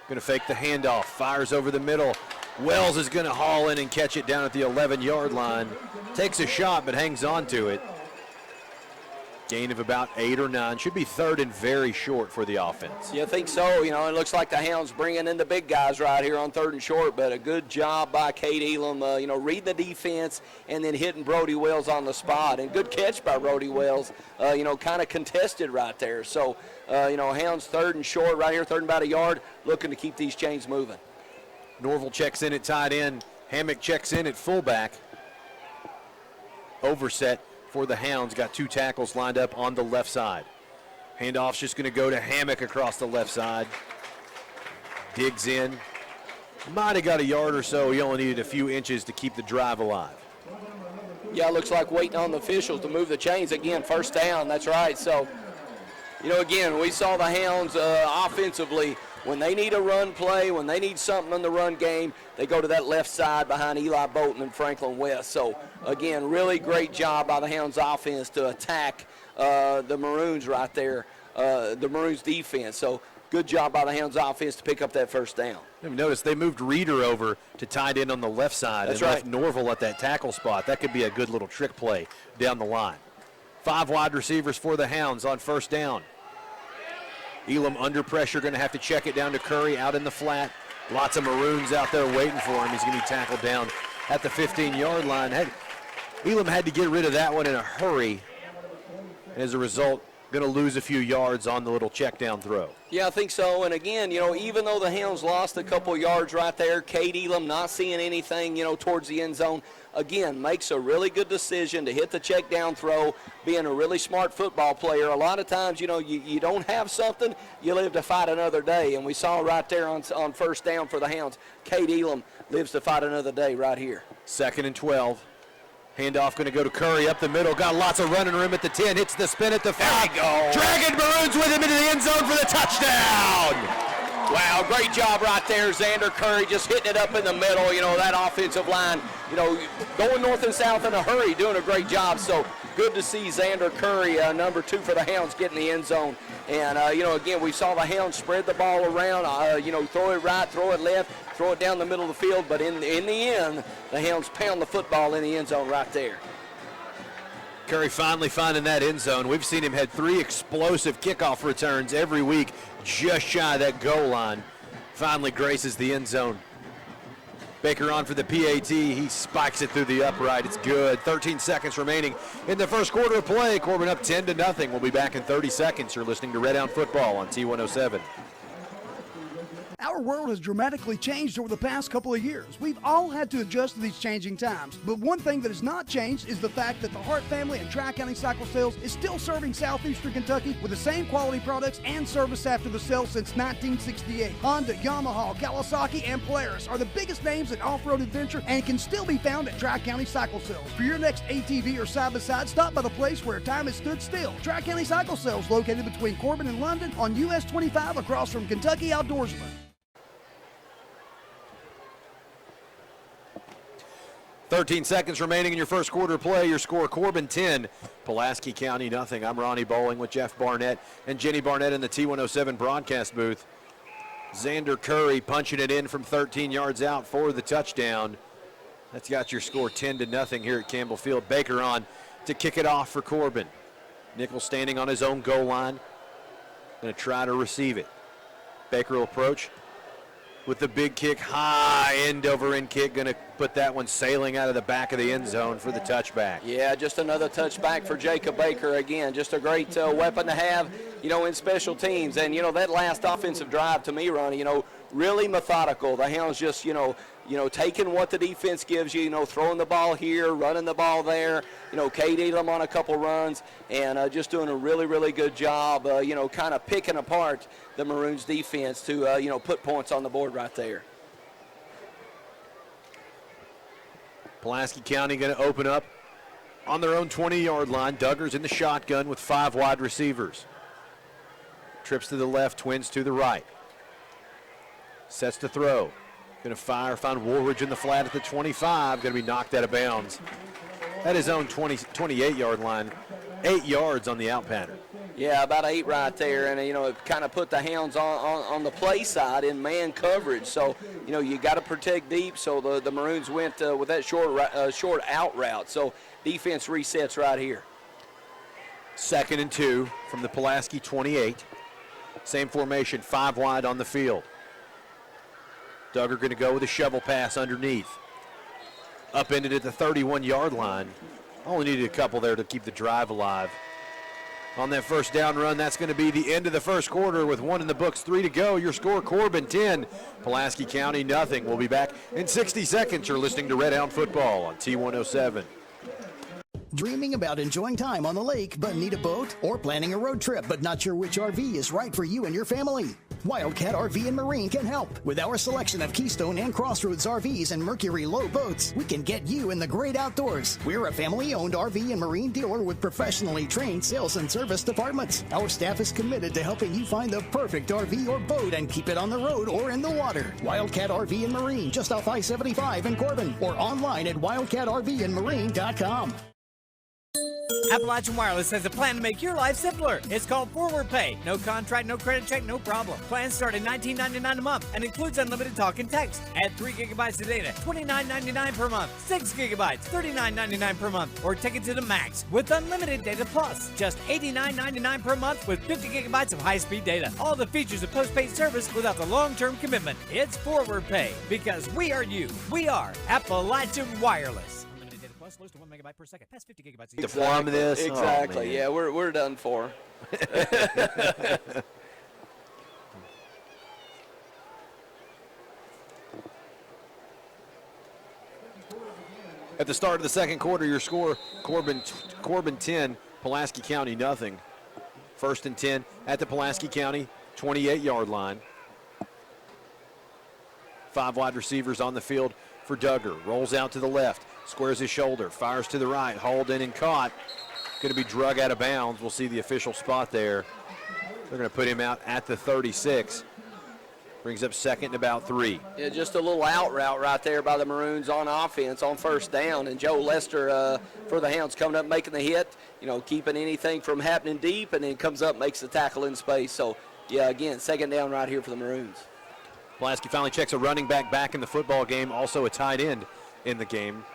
Going to fake the handoff, fires over the middle. Wells is going to haul in and catch it down at the 11-yard line. Takes a shot, but hangs on to it. Gain of about 8 or 9. Should be 3rd and very short for the offense. Yeah, I think so. It looks like the Hounds bringing in the big guys right here on 3rd and short, but a good job by Cade Elam, reading the defense and then hitting Brody Wells on the spot. And good catch by Brody Wells, kind of contested right there. So, Hounds 3rd and short right here, 3rd and about a yard, looking to keep these chains moving. Norville checks in at tight end. Hammock checks in at fullback. Overset for the Hounds. Got 2 tackles lined up on the left side. Handoff's just going to go to Hammock across the left side. Digs in. Might have got a yard or so. He only needed a few inches to keep the drive alive. Yeah, it looks like waiting on the officials to move the chains again. First down, that's right. So, again, we saw the Hounds offensively. When they need a run play, when they need something in the run game, they go to that left side behind Eli Bolton and Franklin West. So, again, really great job by the Hounds offense to attack the Maroons right there, the Maroons defense. So, good job by the Hounds offense to pick up that first down. Notice they moved Reeder over to tight end on the left side. That's and right. left Norville at that tackle spot. That could be a good little trick play down the line. 5 wide receivers for the Hounds on first down. Elam under pressure, going to have to check it down to Curry out in the flat. Lots of Maroons out there waiting for him. He's going to be tackled down at the 15-yard line. Elam had to get rid of that one in a hurry. As a result, going to lose a few yards on the little check down throw. Yeah, I think so. And again, even though the Hounds lost a couple yards right there, Cade Elam not seeing anything, towards the end zone, again, makes a really good decision to hit the check down throw, being a really smart football player. A lot of times, you don't have something, you live to fight another day. And we saw right there on first down for the Hounds, Cade Elam lives to fight another day right here. 2nd and 12. Handoff going to go to Curry up the middle. Got lots of running room at the 10. Hits the spin at the 5. Dragging Maroons with him into the end zone for the touchdown. Wow, great job right there. Xander Curry just hitting it up in the middle. That offensive line, going north and south in a hurry, doing a great job. So good to see Xander Curry, number 2 for the Hounds, get in the end zone. And, again, we saw the Hounds spread the ball around, throw it right, throw it left, throw it down the middle of the field. But in the end, the Hounds pound the football in the end zone right there. Curry finally finding that end zone. We've seen him had 3 explosive kickoff returns every week, just shy of that goal line. Finally graces the end zone. Baker on for the PAT. He spikes it through the upright. It's good. 13 seconds remaining in the first quarter of play. Corbin up 10-0. We'll be back in 30 seconds. You're listening to Red Hound Football on T107. Our world has dramatically changed over the past couple of years. We've all had to adjust to these changing times. But one thing that has not changed is the fact that the Hart family and Tri-County Cycle Sales is still serving southeastern Kentucky with the same quality products and service after the sale since 1968. Honda, Yamaha, Kawasaki, and Polaris are the biggest names in off-road adventure and can still be found at Tri-County Cycle Sales. For your next ATV or side-by-side, stop by the place where time has stood still. Tri-County Cycle Sales, located between Corbin and London on US 25 across from Kentucky Outdoorsman. 13 seconds remaining in your first quarter play. Your score, Corbin 10, Pulaski County nothing. I'm Ronnie Bowling with Jeff Barnett and Jenny Barnett in the T107 broadcast booth. Xander Curry punching it in from 13 yards out for the touchdown. That's got your score 10-0 here at Campbell Field. Baker on to kick it off for Corbin. Nichols standing on his own goal line. Going to try to receive it. Baker will approach with the big kick, high end over end kick, going to put that one sailing out of the back of the end zone for the touchback. Yeah, just another touchback for Jacob Baker. Again, just a great weapon to have, in special teams. And, that last offensive drive to me, Ronnie, really methodical. The Hounds just, taking what the defense gives you, throwing the ball here, running the ball there, Cade Elam on a couple runs, and just doing a really, really good job, kind of picking apart the Maroons defense to, put points on the board right there. Pulaski County going to open up on their own 20-yard line. Duggar's in the shotgun with 5 wide receivers. Trips to the left, twins to the right. Sets to throw. Going to fire, find Woolridge in the flat at the 25. Going to be knocked out of bounds at his own 28-yard line. 8 yards on the out pattern. Yeah, about 8 right there, and it kind of put the Hounds on the play side in man coverage. So you got to protect deep. So the Maroons went with that short out route. So defense resets right here. 2nd and 2 from the Pulaski 28. Same formation, 5 wide on the field. Duggar going to go with a shovel pass underneath. Upended at the 31-yard line. Only needed a couple there to keep the drive alive. On that first down run, that's going to be the end of the first quarter with 1 in the books, 3 to go. Your score, Corbin 10, Pulaski County nothing. We'll be back in 60 seconds. You're listening to Red Hound Football on T107. Dreaming about enjoying time on the lake but need a boat? Or planning a road trip but not sure which RV is right for you and your family? Wildcat RV and Marine can help. With our selection of Keystone and Crossroads RVs and Mercury Low boats, we can get you in the great outdoors. We're a family-owned RV and Marine dealer with professionally trained sales and service departments. Our staff is committed to helping you find the perfect RV or boat and keep it on the road or in the water. Wildcat RV and Marine, just off I-75 in Corbin, or online at wildcatrvandmarine.com. Appalachian Wireless has a plan to make your life simpler. It's called Forward Pay. No contract, no credit check, no problem. Plans start at $19.99 a month and includes unlimited talk and text. Add 3 gigabytes of data, $29.99 per month. 6 gigabytes, $39.99 per month. Or take it to the max with unlimited data plus. Just $89.99 per month with 50 gigabytes of high-speed data. All the features of postpaid service without the long-term commitment. It's Forward Pay because we are you. We are Appalachian Wireless. Slows to 1 megabyte per second. Past 50 gigabytes. The form of this. Exactly. Oh, yeah, we're done for. At the start of the second quarter, your score, Corbin 10, Pulaski County nothing. 1st and 10 at the Pulaski County 28-yard line. 5 wide receivers on the field for Duggar. Rolls out to the left. Squares his shoulder, fires to the right, hauled in and caught. Going to be drug out of bounds. We'll see the official spot there. They're going to put him out at the 36. Brings up 2nd and about 3. Yeah, just a little out route right there by the Maroons on offense on 1st down. And Joe Lester for the Hounds coming up, making the hit, keeping anything from happening deep, and then comes up, makes the tackle in space. So, yeah, again, 2nd down right here for the Maroons. Pulaski finally checks a running back in the football game, also a tight end in the game.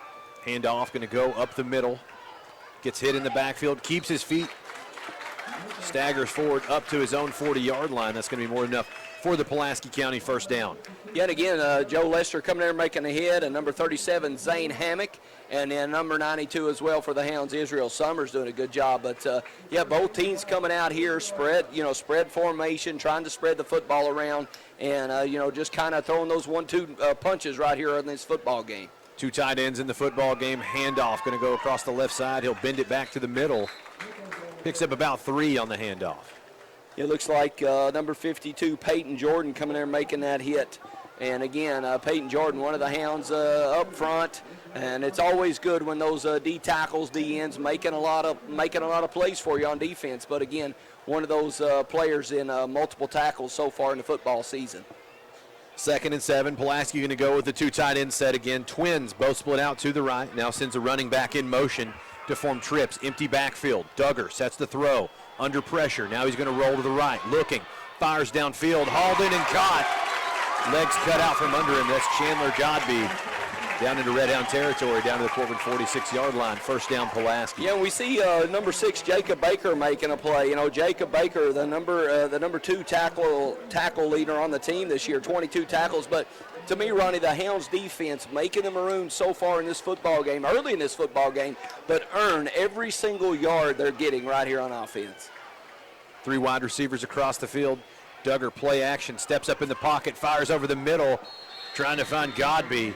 Handoff going to go up the middle. Gets hit in the backfield, keeps his feet, staggers forward up to his own 40-yard line. That's going to be more than enough for the Pulaski County 1st down. Yet again, Joe Lester coming there making a hit, and number 37, Zane Hammock, and then number 92 as well for the Hounds, Israel Summers doing a good job. But, yeah, both teams coming out here, spread formation, trying to spread the football around, and, just kind of throwing those 1-2 punches right here in this football game. 2 tight ends in the football game. Handoff going to go across the left side. He'll bend it back to the middle. Picks up about 3 on the handoff. It looks like number 52, Peyton Jordan, coming there making that hit. And again, Peyton Jordan, one of the Hounds up front. And it's always good when those D tackles, D ends, making a lot of plays for you on defense. But again, one of those players in multiple tackles so far in the football season. 2nd and 7. Pulaski going to go with the 2 tight end set again. Twins both split out to the right. Now sends a running back in motion to form trips. Empty backfield. Duggar sets the throw. Under pressure. Now he's going to roll to the right. Looking. Fires downfield. Hauled in and caught. Legs cut out from under him. That's Chandler Godby. Down into Red Hound territory, down to the Corbin 46-yard line. 1st down, Pulaski. Yeah, we see number 6, Jacob Baker, making a play. Jacob Baker, the number 2 tackle leader on the team this year, 22 tackles. But to me, Ronnie, the Hounds defense making the Maroons so far in this football game, early in this football game, but earn every single yard they're getting right here on offense. 3 wide receivers across the field. Duggar play action, steps up in the pocket, fires over the middle, trying to find Godby.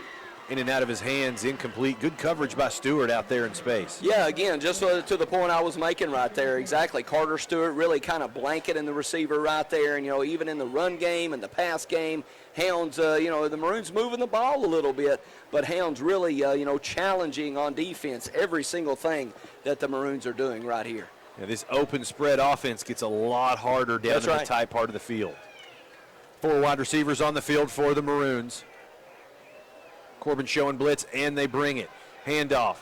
In and out of his hands, incomplete. Good coverage by Stewart out there in space. Yeah, again, just to the point I was making right there, exactly. Carter Stewart really kind of blanketing the receiver right there, and, even in the run game and the pass game, Hounds, the Maroons moving the ball a little bit, but Hounds really, challenging on defense every single thing that the Maroons are doing right here. Yeah, this open spread offense gets a lot harder down in the tight part of the field. 4 wide receivers on the field for the Maroons. Corbin showing blitz, and they bring it. Handoff.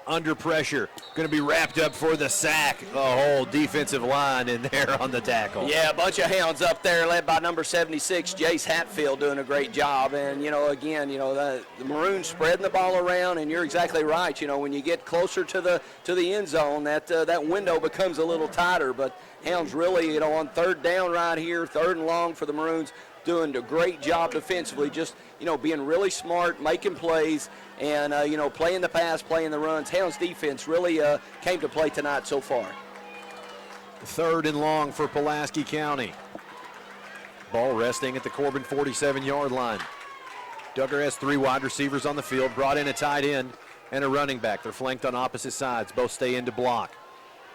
Under pressure. Going to be wrapped up for the sack. The whole defensive line in there on the tackle. Yeah, a bunch of Hounds up there led by number 76, Jace Hatfield, doing a great job. And, again, the Maroons spreading the ball around, and you're exactly right. When you get closer to the end zone, that window becomes a little tighter. But Hounds really, on 3rd down right here, 3rd and long for the Maroons, doing a great job defensively, just, being really smart, making plays, and, playing the pass, playing the runs. Hounds defense really came to play tonight so far. 3rd and long for Pulaski County. Ball resting at the Corbin 47-yard line. Duggar has 3 wide receivers on the field, brought in a tight end and a running back. They're flanked on opposite sides. Both stay in to block.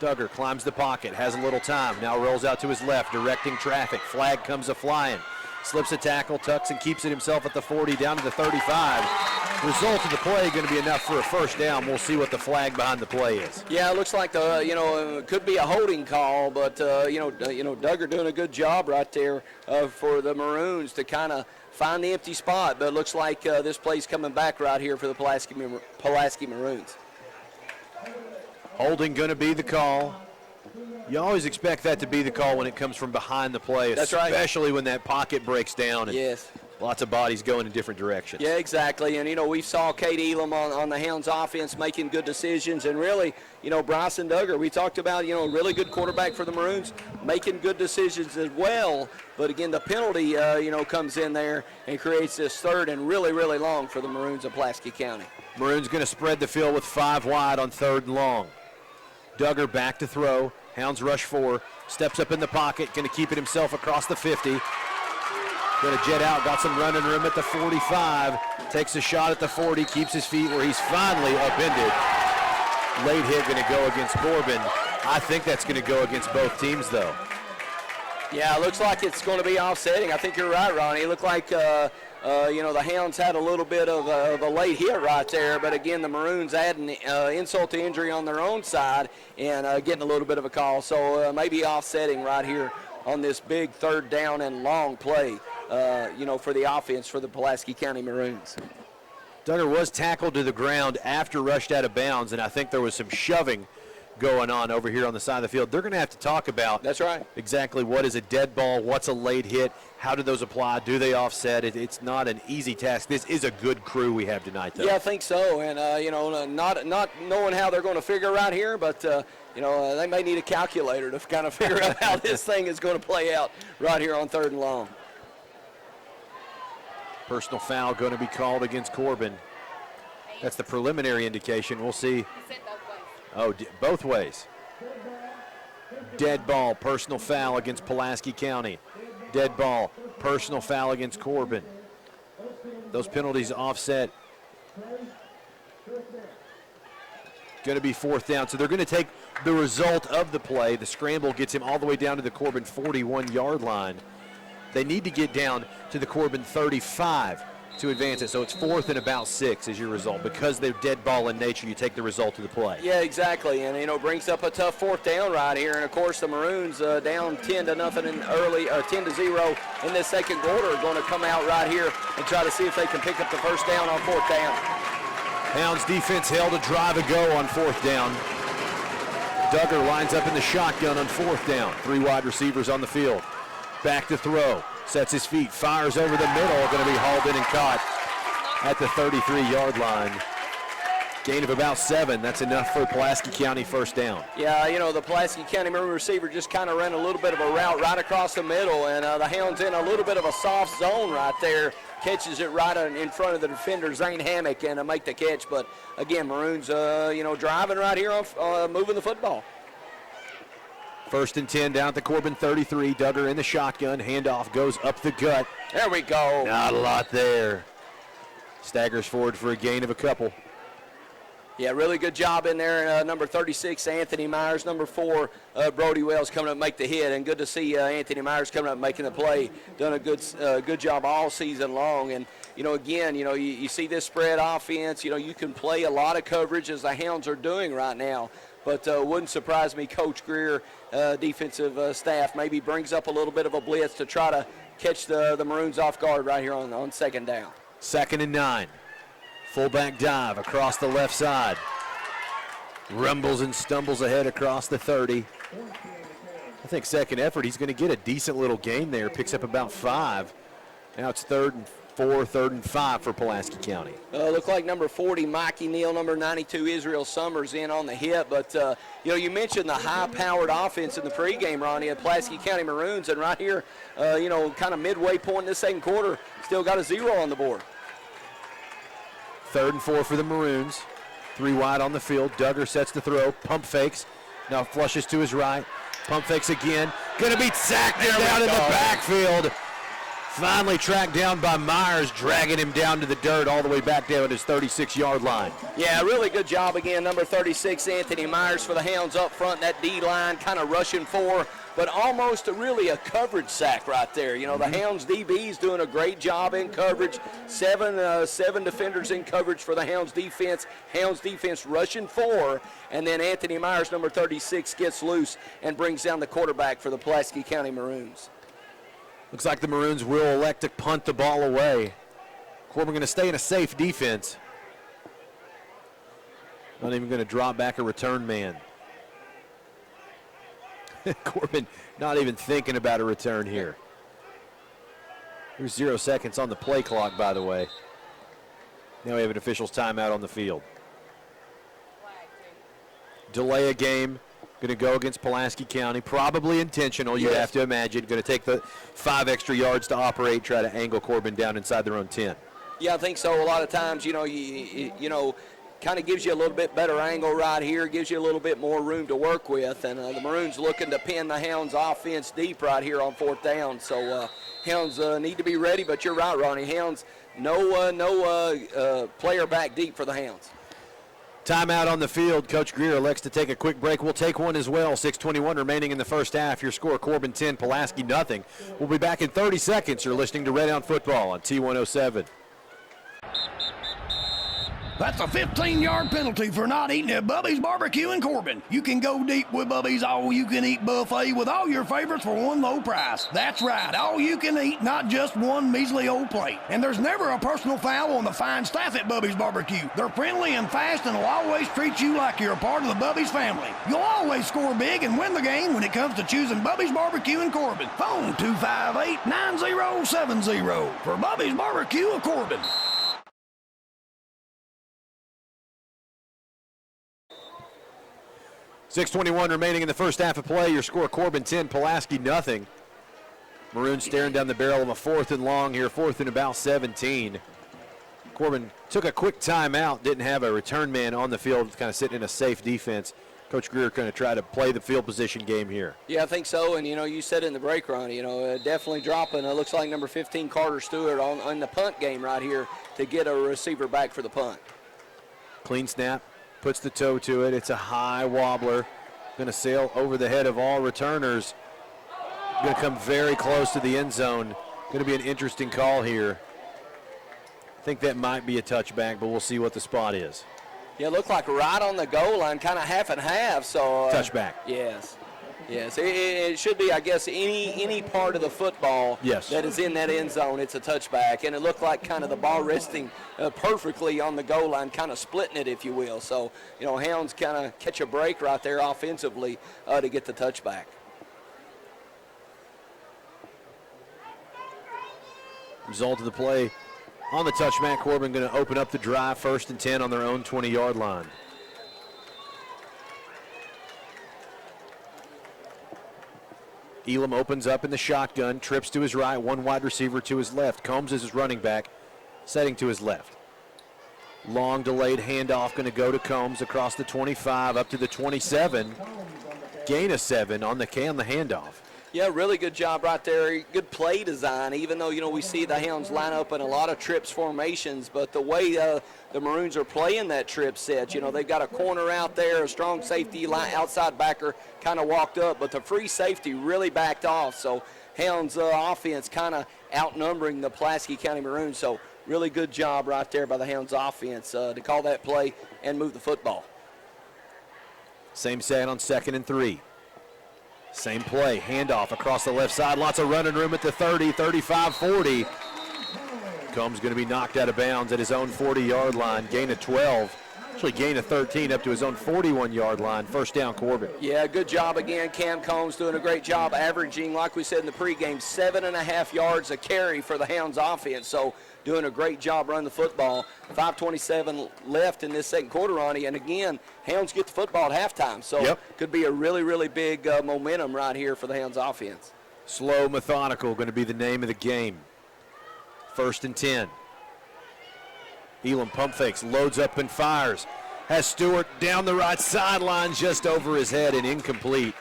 Duggar climbs the pocket, has a little time, now rolls out to his left, directing traffic. Flag comes a-flying. Slips a tackle, tucks and keeps it himself at the 40, down to the 35. Result of the play going to be enough for a first down. We'll see what the flag behind the play is. Yeah, it looks like could be a holding call, but Duggar doing a good job right there for the Maroons to kind of find the empty spot. But it looks like this play's coming back right here for the Pulaski Maroons. Holding going to be the call. You always expect that to be the call when it comes from behind the play, That's right. Especially when that pocket breaks down and yes. Lots of bodies going in different directions. Yeah, exactly. And, we saw Cade Elam on the Hounds offense making good decisions. And really, Bryson Duggar, we talked about, really good quarterback for the Maroons, making good decisions as well. But, again, the penalty, comes in there and creates this third and really, really long for the Maroons of Pulaski County. Maroons going to spread the field with 5 wide on 3rd and long. Duggar back to throw. Hounds rush 4. Steps up in the pocket. Going to keep it himself across the 50. Going to jet out. Got some running room at the 45. Takes a shot at the 40. Keeps his feet where he's finally upended. Late hit going to go against Corbin. I think that's going to go against both teams, though. Yeah, it looks like it's going to be offsetting. I think you're right, Ronnie. It looked like, the Hounds had a little bit of a late hit right there. But, again, the Maroons adding insult to injury on their own side and getting a little bit of a call. So maybe offsetting right here on this big 3rd down and long play, for the offense for the Pulaski County Maroons. Duggar was tackled to the ground after rushed out of bounds, and I think there was some shoving going on over here on the side of the field. They're going to have to talk about That's right. exactly what is a dead ball, what's a late hit, how do those apply, do they offset it? It's not an easy task. This is a good crew we have tonight, though. Yeah, I think so, and, not knowing how they're going to figure out here, but, they may need a calculator to kind of figure out how this thing is going to play out right here on 3rd and long. Personal foul going to be called against Corbin. That's the preliminary indication. We'll see. Oh, both ways. Dead ball, personal foul against Pulaski County. Dead ball, personal foul against Corbin. Those penalties offset. Going to be 4th down. So they're going to take the result of the play. The scramble gets him all the way down to the Corbin 41-yard line. They need to get down to the Corbin 35 to advance it. So it's 4th and about 6 as your result. Because they're dead ball in nature, you take the result of the play. Yeah, exactly. And, brings up a tough 4th down right here. And, of course, the Maroons down 10-0 10-0 in this 2nd quarter are going to come out right here and try to see if they can pick up the first down on 4th down. Hounds defense held a drive ago on 4th down. Duggar lines up in the shotgun on 4th down. 3 wide receivers on the field. Back to throw. Sets his feet. Fires over the middle. Going to be hauled in and caught at the 33-yard line. Gain of about 7. That's enough for Pulaski County first down. Yeah, the Pulaski County Maroon receiver just kind of ran a little bit of a route right across the middle, and the Hounds in a little bit of a soft zone right there. Catches it right in front of the defender, Zane Hammock, and make the catch. But, again, Maroons, driving right here on moving the football. 1st and 10 down at the Corbin 33. Duggar in the shotgun. Handoff goes up the gut. There we go. Not a lot there. Staggers forward for a gain of a couple. Yeah, really good job in there. Number 36, Anthony Myers. Number 4, Brody Wells coming up to make the hit. And good to see Anthony Myers coming up making the play. Done a good job all season long. And, again, you see this spread offense. You can play a lot of coverage as the Hounds are doing right now. But wouldn't surprise me, Coach Greer, defensive staff, maybe brings up a little bit of a blitz to try to catch the Maroons off guard right here on 2nd down. 2nd and 9. Fullback dive across the left side. Rumbles and stumbles ahead across the 30. I think 2nd effort, he's going to get a decent little gain there. Picks up about 5. Now it's 3rd and 4, 3rd and 5 for Pulaski County. Look like number 40, Mikey Neal, number 92, Israel Summers in on the hit. But, you mentioned the high-powered offense in the pregame, Ronnie, at Pulaski County Maroons. And right here, kind of midway point in the 2nd quarter, still got a 0 on the board. 3rd and 4 for the Maroons. 3 wide on the field. Duggar sets the throw. Pump fakes. Now flushes to his right. Pump fakes again. Going to be sacked down in the backfield. Finally tracked down by Myers, dragging him down to the dirt all the way back down at his 36-yard line. Yeah, really good job again, number 36, Anthony Myers for the Hounds up front, that D-line kind of rushing for, but almost really a coverage sack right there. You know, the Hounds DB's doing a great job in coverage. Seven defenders in coverage for the Hounds defense. Hounds defense rushing 4, and then Anthony Myers, number 36, gets loose and brings down the quarterback for the Pulaski County Maroons. Looks like the Maroons will elect to punt the ball away. Corbin going to stay in a safe defense. Not even going to drop back a return man. Corbin not even thinking about a return here. There's 0 seconds on the play clock, by the way. Now we have an official's timeout on the field. Delay a game. Going to go against Pulaski County. Probably intentional, you'd have to imagine. Going to take the 5 extra yards to operate, try to angle Corbin down inside their own 10. Yeah, I think so. A lot of times, you know, kind of gives you a little bit better angle right here, gives you a little bit more room to work with. And the Maroons looking to pin the Hounds offense deep right here on 4th down. So Hounds need to be ready, but you're right, Ronnie. Hounds, no player back deep for the Hounds. Timeout on the field. Coach Greer elects to take a quick break. We'll take one as well. 6:21 remaining in the first half. Your score, Corbin 10, Pulaski nothing. We'll be back in 30 seconds. You're listening to Red Hound Football on T107. That's a 15-yard penalty for not eating at Bubby's Barbecue in Corbin. You can go deep with Bubby's all-you-can-eat buffet with all your favorites for one low price. That's right, all-you-can-eat, not just one measly old plate. And there's never a personal foul on the fine staff at Bubby's Barbecue. They're friendly and fast and will always treat you like you're a part of the Bubby's family. You'll always score big and win the game when it comes to choosing Bubby's Barbecue in Corbin. Phone 258-9070 for Bubby's Barbecue of Corbin. .621 remaining in the first half of play. Your score, Corbin 10, Pulaski nothing. Maroons staring down the barrel of a 4th and long here, 4th and about 17. Corbin took a quick timeout, didn't have a return man on the field, kind of sitting in a safe defense. Coach Greer going to try to play the field position game here. Yeah, I think so. And, you said in the break, Ronnie, definitely dropping. It looks like number 15, Carter Stewart, on the punt game right here to get a receiver back for the punt. Clean snap. Puts the toe to it. It's a high wobbler. Going to sail over the head of all returners. Going to come very close to the end zone. Going to be an interesting call here. I think that might be a touchback, but we'll see what the spot is. Yeah, it looked like right on the goal line, kind of half and half. So touchback. Yes. It should be, I guess, any part of the football that is in that end zone, it's a touchback. And it looked like kind of the ball resting perfectly on the goal line, kind of splitting it, if you will. So, Hounds kind of catch a break right there offensively to get the touchback. Result of the play on the touchback. Corbin going to open up the drive, 1st and 10 on their own 20-yard line. Elam opens up in the shotgun, trips to his right, one wide receiver to his left. Combs is his running back, setting to his left. Long delayed handoff going to go to Combs across the 25 up to the 27. Gain of 7 on the handoff. Yeah, really good job right there. Good play design, even though, we see the Hounds line up in a lot of trips formations, but the way the Maroons are playing that trip set, they've got a corner out there, a strong safety outside backer kind of walked up, but the free safety really backed off. So Hounds offense kind of outnumbering the Pulaski County Maroons. So really good job right there by the Hounds offense to call that play and move the football. Same set on 2nd and 3. Same play, handoff across the left side. Lots of running room at the 30, 35, 40. Combs going to be knocked out of bounds at his own 40-yard line. Gain of 12. Actually gain of 13 up to his own 41-yard line. 1st down, Corbin. Yeah, good job again. Cam Combs doing a great job averaging, like we said in the pregame, 7.5 yards a carry for the Hounds offense. So doing a great job running the football. 5:27 left in this second quarter, Ronnie. And again, Hounds get the football at halftime. So could be a really, really big momentum right here for the Hounds offense. Slow, methodical going to be the name of the game. 1st and 10. Elam pump fakes, loads up and fires. Has Stewart down the right sideline just over his head and incomplete.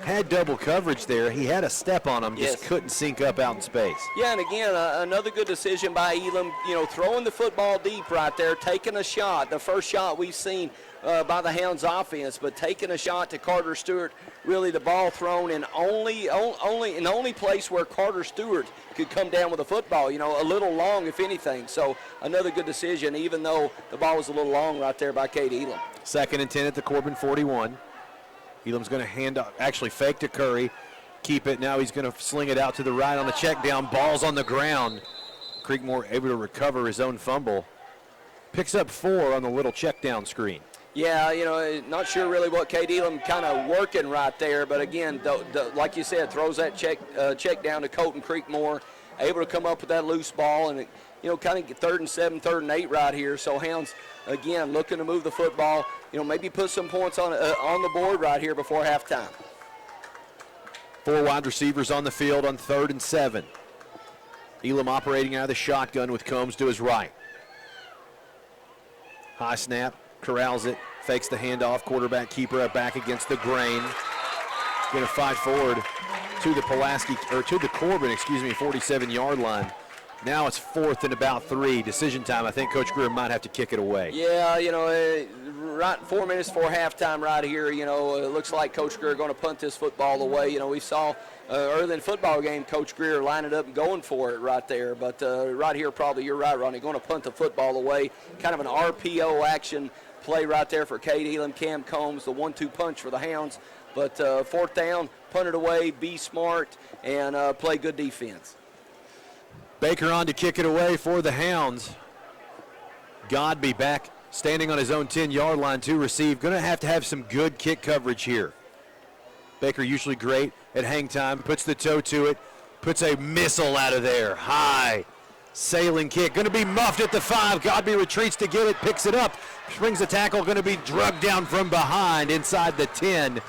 had double coverage there. He had a step on him, just couldn't sync up out in space. Yeah, and again, another good decision by Elam, throwing the football deep right there, taking a shot, the first shot we've seen by the Hounds offense, but taking a shot to Carter Stewart, really the ball thrown in only place where Carter Stewart could come down with a football, a little long if anything. So another good decision, even though the ball was a little long right there by Cade Elam. 2nd and 10 at the Corbin 41. Elam's going to hand up, actually fake to Curry, keep it. Now he's going to sling it out to the right on the check down. Ball's on the ground. Creekmore able to recover his own fumble. Picks up 4 on the little check down screen. Yeah, not sure really what Cade Elam kind of working right there, but again, like you said, throws that check down to Colton Creekmore, able to come up with that loose ball, and kind of get 3rd and 7, 3rd and 8 right here. So Hounds again looking to move the football, maybe put some points on the board right here before halftime. 4 wide receivers on the field on 3rd and 7. Elam operating out of the shotgun with Combs to his right. High snap. Corrals it, fakes the handoff, quarterback keeper back against the grain. Going to fight forward to the Corbin, 47-yard line. Now it's 4th and about 3. Decision time. I think Coach Greer might have to kick it away. Yeah, right 4 minutes before halftime right here, it looks like Coach Greer going to punt this football away. We saw early in the football game Coach Greer line it up and going for it right there. But right here, probably you're right, Ronnie, going to punt the football away. Kind of an RPO action play right there for Cade Elam, Cam Combs, the 1-2 punch for the Hounds. But 4th down, punt it away, be smart, and play good defense. Baker on to kick it away for the Hounds. Godby back standing on his own 10-yard line to receive. Going to have some good kick coverage here. Baker usually great at hang time, puts the toe to it, puts a missile out of there. High sailing kick, going to be muffed at the 5. Godby retreats to get it, picks it up, springs the tackle, going to be drugged down from behind inside the 10.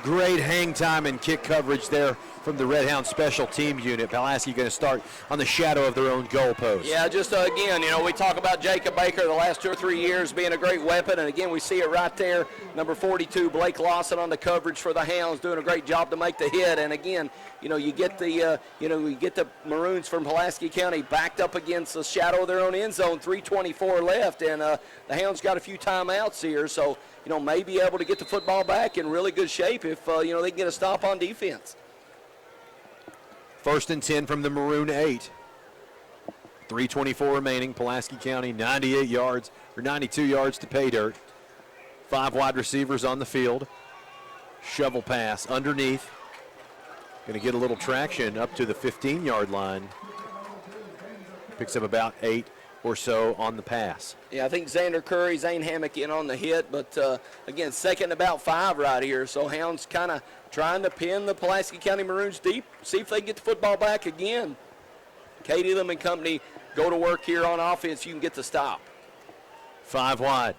Great hang time and kick coverage there from the Red Hound special team unit. Pulaski going to start on the shadow of their own goalpost. Yeah, just again, we talk about Jacob Baker the last 2 or 3 years being a great weapon, and again, we see it right there. Number 42, Blake Lawson on the coverage for the Hounds, doing a great job to make the hit. And again, you get the Maroons from Pulaski County backed up against the shadow of their own end zone, 3:24 left, and the Hounds got a few timeouts here, so may be able to get the football back in really good shape if they can get a stop on defense. 1st and 10 from the Maroon 8. 3:24 remaining. Pulaski County 92 yards to pay dirt. 5 wide receivers on the field. Shovel pass underneath. Going to get a little traction up to the 15-yard line. Picks up about 8 or so on the pass. Yeah, I think Xander Curry, Zane Hammock in on the hit, but again, 2nd and about 5 right here. So Hounds kind of trying to pin the Pulaski County Maroons deep, see if they can get the football back again. Cade Elam and company go to work here on offense. You can get the stop. 5 wide.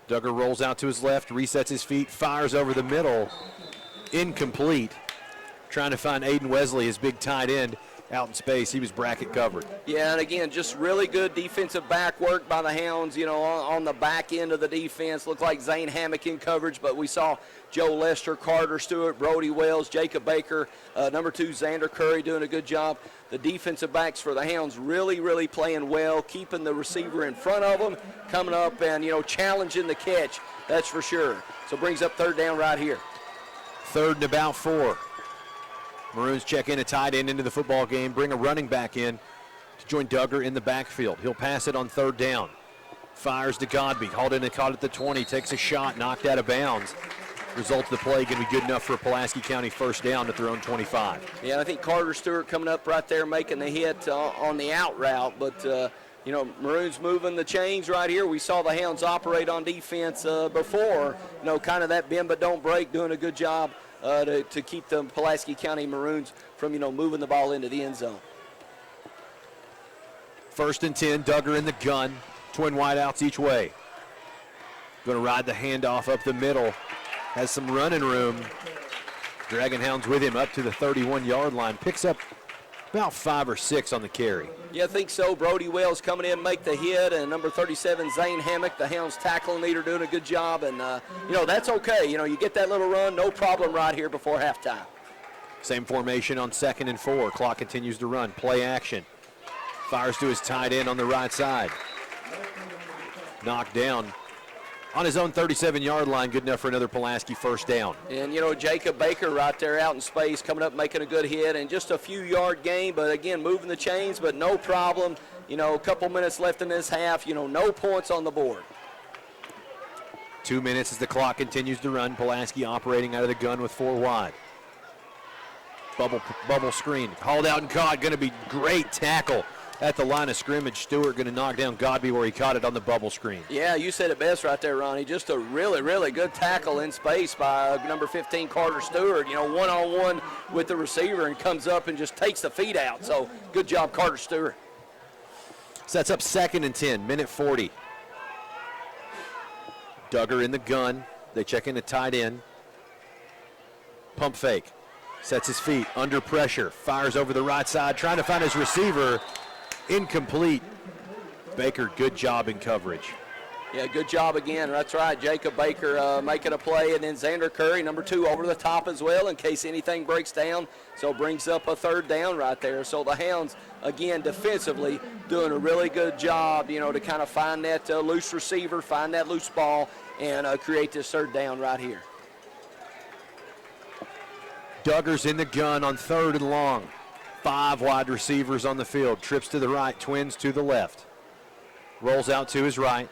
Duggar rolls out to his left, resets his feet, fires over the middle. Incomplete. Trying to find Aiden Wesley, his big tight end, out in space. He was bracket covered. Yeah, and again, just really good defensive back work by the Hounds, on the back end of the defense. Looked like Zane Hammock in coverage, but we saw Joe Lester, Carter Stewart, Brody Wells, Jacob Baker, number 2, Xander Curry doing a good job. The defensive backs for the Hounds really playing well, keeping the receiver in front of them, coming up and, challenging the catch, that's for sure. So brings up 3rd down right here. 3rd and about 4. Maroons check in a tight end into the football game, bring a running back in to join Duggar in the backfield. He'll pass it on 3rd down. Fires to Godby, hauled in and caught at the 20, takes a shot, knocked out of bounds. Result of the play going to be good enough for a Pulaski County 1st down at their own 25. Yeah, I think Carter Stewart coming up right there making the hit on the out route, but Maroons moving the chains right here. We saw the Hounds operate on defense before, kind of that bend but don't break, doing a good job to keep the Pulaski County Maroons from, moving the ball into the end zone. 1st and 10, Duggar in the gun. Twin wideouts each way. Going to ride the handoff up the middle. Has some running room. Dragon Hounds with him up to the 31-yard line. Picks up About 5 or 6 on the carry. Yeah, I think so. Brody Wells coming in, make the hit, and number 37, Zane Hammock, the Hounds tackling leader, doing a good job. And, that's okay. You get that little run, no problem right here before halftime. Same formation on 2nd and 4. Clock continues to run. Play action. Fires to his tight end on the right side. Knocked down on his own 37-yard line, good enough for another Pulaski first down. And, Jacob Baker right there out in space, coming up, making a good hit, and just a few-yard gain, but, again, moving the chains, but no problem. A couple minutes left in this half, no points on the board. 2 minutes as the clock continues to run. Pulaski operating out of the gun with 4 wide. Bubble screen. Hauled out and caught. Going to be great tackle at the line of scrimmage. Stewart going to knock down Godby where he caught it on the bubble screen. Yeah, you said it best right there, Ronnie. Just a really, really good tackle in space by number 15, Carter Stewart. One-on-one with the receiver and comes up and just takes the feet out. So good job, Carter Stewart. Sets up 2nd and 10, minute 40. Duggar in the gun. They check in the tight end. Pump fake. Sets his feet under pressure. Fires over the right side, trying to find his receiver. Incomplete. Baker, good job in coverage. Yeah, good job again. That's right. Jacob Baker making a play, and then Xander Curry, number 2, over the top as well in case anything breaks down. So brings up a 3rd down right there. So the Hounds, again, defensively doing a really good job, to kind of find that loose receiver, find that loose ball, and create this 3rd down right here. Duggar's in the gun on 3rd and long. 5 wide receivers on the field. Trips to the right, twins to the left. Rolls out to his right.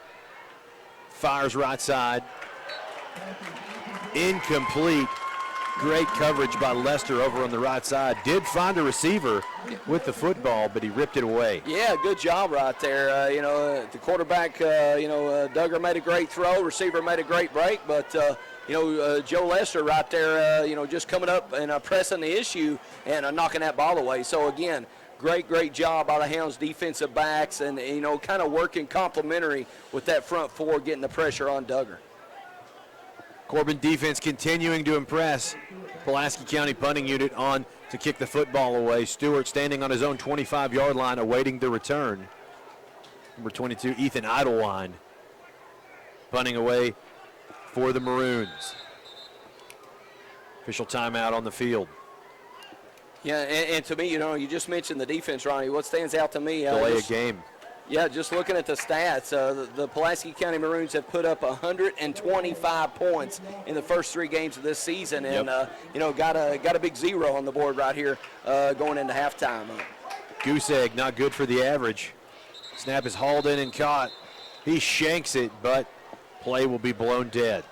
Fires right side. Incomplete. Great coverage by Lester over on the right side. Did find a receiver with the football, but he ripped it away. Yeah, good job right there. The quarterback, Duggar made a great throw. Receiver made a great break, but Joe Lester right there, just coming up and pressing the issue and knocking that ball away. So, again, great job by the Hounds defensive backs and, kind of working complementary with that front 4, getting the pressure on Duggar. Corbin defense continuing to impress. Pulaski County punting unit on to kick the football away. Stewart standing on his own 25-yard line awaiting the return. Number 22, Ethan Idlewind, punting away for the Maroons. Official timeout on the field. Yeah, and to me, you just mentioned the defense, Ronnie. What stands out to me? Delay a game. Yeah, just looking at the stats, the Pulaski County Maroons have put up 125 points in the first 3 games of this season, and got a big 0 on the board right here going into halftime. Goose egg, not good for the average. Snap is hauled in and caught. He shanks it, but play will be blown dead.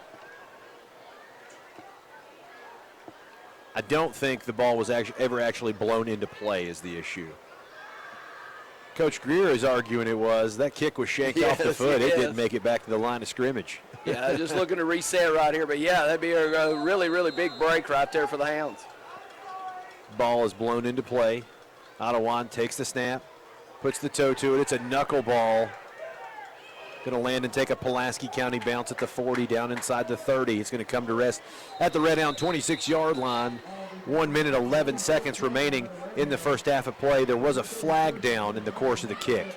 I don't think the ball was ever actually blown into play is the issue. Coach Greer is arguing it was. That kick was shanked off the foot. It didn't make it back to the line of scrimmage. Yeah, just looking to reset right here. But, yeah, that'd be a really, really big break right there for the Hounds. Ball is blown into play. Ottawa takes the snap, puts the toe to it. It's a knuckleball. Going to land and take a Pulaski County bounce at the 40, down inside the 30. It's going to come to rest at the Red Hound 26-yard line. 1 minute, 11 seconds remaining in the first half of play. There was a flag down in the course of the kick.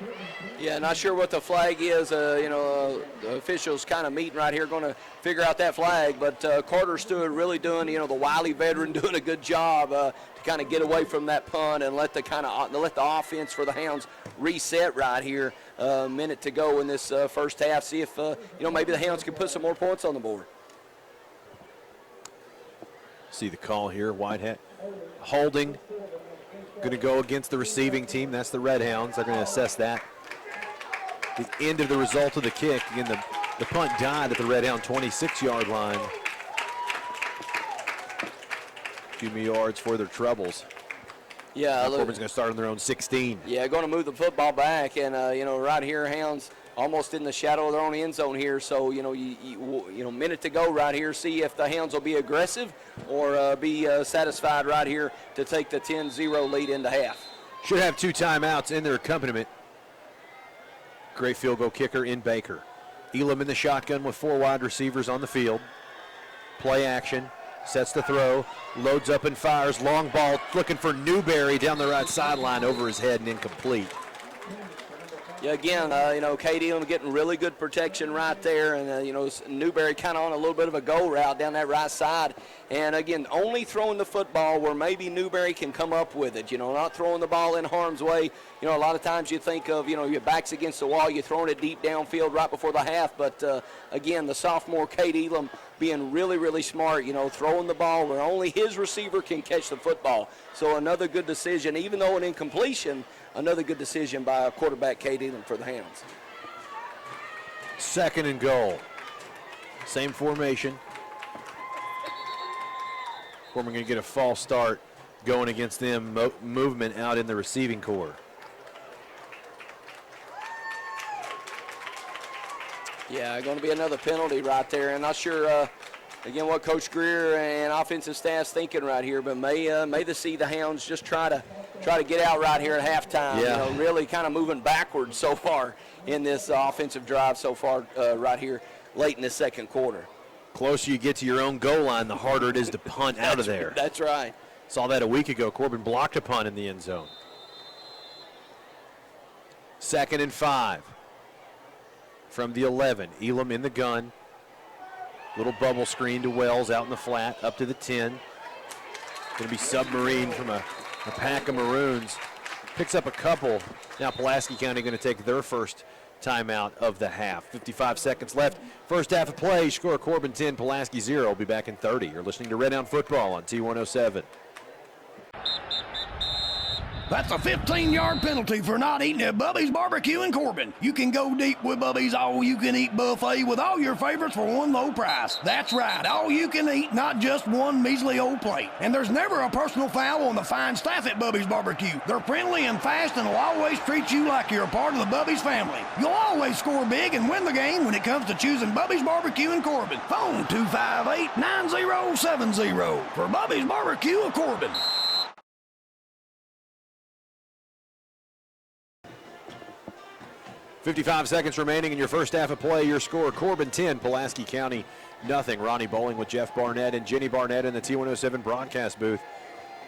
Yeah, not sure what the flag is. The officials kind of meeting right here, going to figure out that flag. But Carter Stewart really doing, the wily veteran doing a good job to kind of get away from that punt and let the offense for the Hounds reset right here. A minute to go in this first half. See if maybe the Hounds can put some more points on the board. See the call here, Whitehead. Holding, going to go against the receiving team. That's the Red Hounds. They're going to assess that. The end of the result of the kick. Again, the punt died at the Red Hound 26-yard line. A few more yards for their troubles. Yeah, Corbin's going to start on their own 16. Yeah, going to move the football back, and right here, Hounds almost in the shadow of their own end zone here. So minute to go right here. See if the Hounds will be aggressive or be satisfied right here to take the 10-0 lead into half. Should have 2 timeouts in their accompaniment. Great field goal kicker in Baker. Elam in the shotgun with 4 wide receivers on the field. Play action. Sets the throw, loads up and fires. Long ball looking for Newberry down the right sideline, over his head and incomplete. Yeah, again, Katie Elam getting really good protection right there, and, Newberry kind of on a little bit of a go route down that right side. And, again, only throwing the football where maybe Newberry can come up with it, not throwing the ball in harm's way. A lot of times you think of, your back's against the wall, you're throwing it deep downfield right before the half. But, again, the sophomore Katie Elam being really, really smart, throwing the ball where only his receiver can catch the football. So another good decision, even though an incompletion, another good decision by quarterback Kate Elam for the Hounds. 2nd and goal. Same formation. Corbin going to get a false start going against them. Movement out in the receiving corps. Yeah, going to be another penalty right there. And not sure, again, what Coach Greer and offensive staff's thinking right here, but may see the Hounds just try to get out right here at halftime. Yeah. Really kind of moving backwards so far in this offensive drive so far right here late in the second quarter. Closer you get to your own goal line, the harder it is to punt out of there. That's right. Saw that a week ago. Corbin blocked a punt in the end zone. 2nd and 5. From the 11, Elam in the gun. Little bubble screen to Wells out in the flat, up to the 10. Going to be submarine from a pack of Maroons. Picks up a couple. Now Pulaski County going to take their first timeout of the half. 55 seconds left. First half of play. Score Corbin 10, Pulaski 0. We'll be back in 30. You're listening to Red Hound Football on T107. That's a 15-yard penalty for not eating at Bubby's Barbecue in Corbin. You can go deep with Bubby's all-you-can-eat buffet with all your favorites for one low price. That's right, all you can eat, not just one measly old plate. And there's never a personal foul on the fine staff at Bubby's Barbecue. They're friendly and fast and will always treat you like you're a part of the Bubby's family. You'll always score big and win the game when it comes to choosing Bubby's Barbecue in Corbin. Phone 258-9070 for Bubby's Barbecue of Corbin. 55 seconds remaining in your first half of play. Your score, Corbin 10, Pulaski County nothing. Ronnie Bowling with Jeff Barnett and Jenny Barnett in the T107 broadcast booth.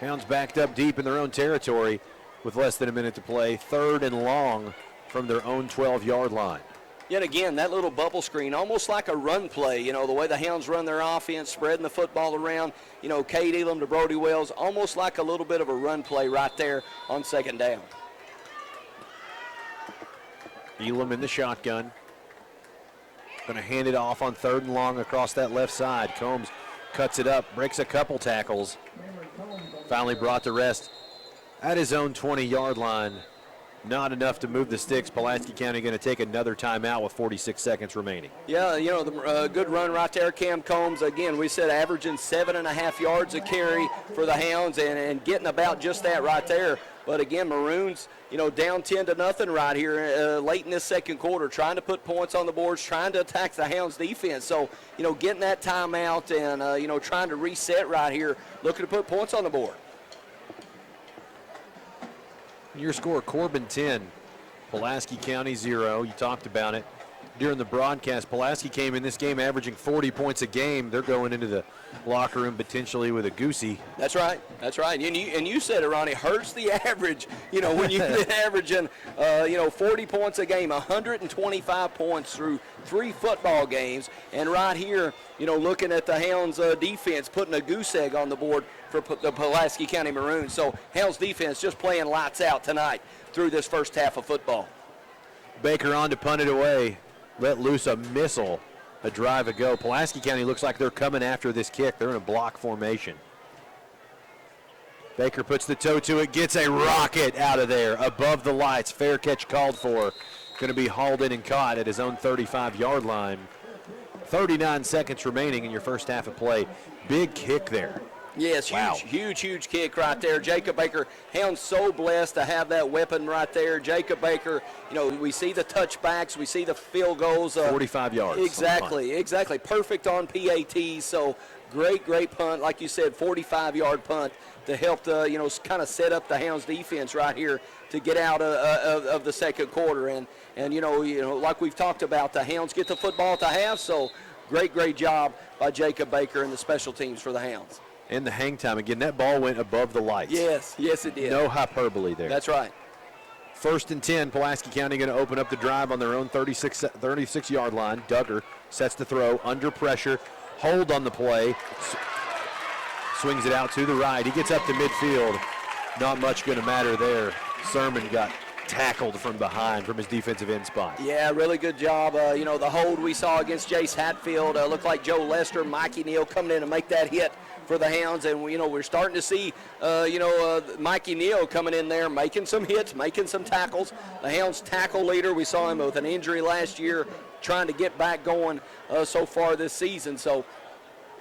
Hounds backed up deep in their own territory with less than a minute to play. 3rd and long from their own 12-yard line. Yet again, that little bubble screen, almost like a run play, the way the Hounds run their offense, spreading the football around, Kate Elam to Brody Wells, almost like a little bit of a run play right there on 2nd down. Elam in the shotgun. Going to hand it off on 3rd and long across that left side. Combs cuts it up, breaks a couple tackles. Finally brought the rest at his own 20-yard line. Not enough to move the sticks. Pulaski County going to take another timeout with 46 seconds remaining. Yeah, the good run right there, Cam Combs. Again, we said averaging 7.5 yards a carry for the Hounds and getting about just that right there. But again, Maroons, down 10-0 right here late in this second quarter, trying to put points on the boards, trying to attack the Hounds defense. So, getting that timeout and, trying to reset right here, looking to put points on the board. Your score, Corbin 10, Pulaski County 0. You talked about it during the broadcast. Pulaski came in this game averaging 40 points a game. They're going into the locker room potentially with a goosey. That's right. And you said it, Ronnie, hurts the average, when you've been averaging, 40 points a game, 125 points through 3 football games. And right here, looking at the Hounds defense, putting a goose egg on the board for the Pulaski County Maroons. So Hounds defense just playing lights out tonight through this first half of football. Baker on to punt it away. Let loose a missile, a drive ago. Pulaski County looks like they're coming after this kick. They're in a block formation. Baker puts the toe to it, gets a rocket out of there, above the lights. Fair catch called for. Going to be hauled in and caught at his own 35-yard line. 39 seconds remaining in your first half of play. Big kick there. Yes, huge kick right there. Jacob Baker, Hounds so blessed to have that weapon right there. Jacob Baker, we see the touchbacks, we see the field goals. 45 yards. Exactly. Perfect on PAT. So great punt. Like you said, 45-yard punt to help the, kind of set up the Hounds defense right here to get out of the second quarter. And like we've talked about, the Hounds get the football at the half, so great job by Jacob Baker and the special teams for the Hounds. And the hang time. Again, that ball went above the lights. Yes, it did. No hyperbole there. That's right. 1st and 10, Pulaski County going to open up the drive on their own 36-yard line. Duggar sets the throw, under pressure, hold on the play, swings it out to the right. He gets up to midfield. Not much going to matter there. Sermon got tackled from behind from his defensive end spot. Yeah, really good job. The hold we saw against Jace Hatfield looked like Joe Lester, Mikey Neal coming in to make that hit for the Hounds, and we're starting to see Mikey Neal coming in there, making some hits, making some tackles. The Hounds tackle leader, we saw him with an injury last year, trying to get back going so far this season. So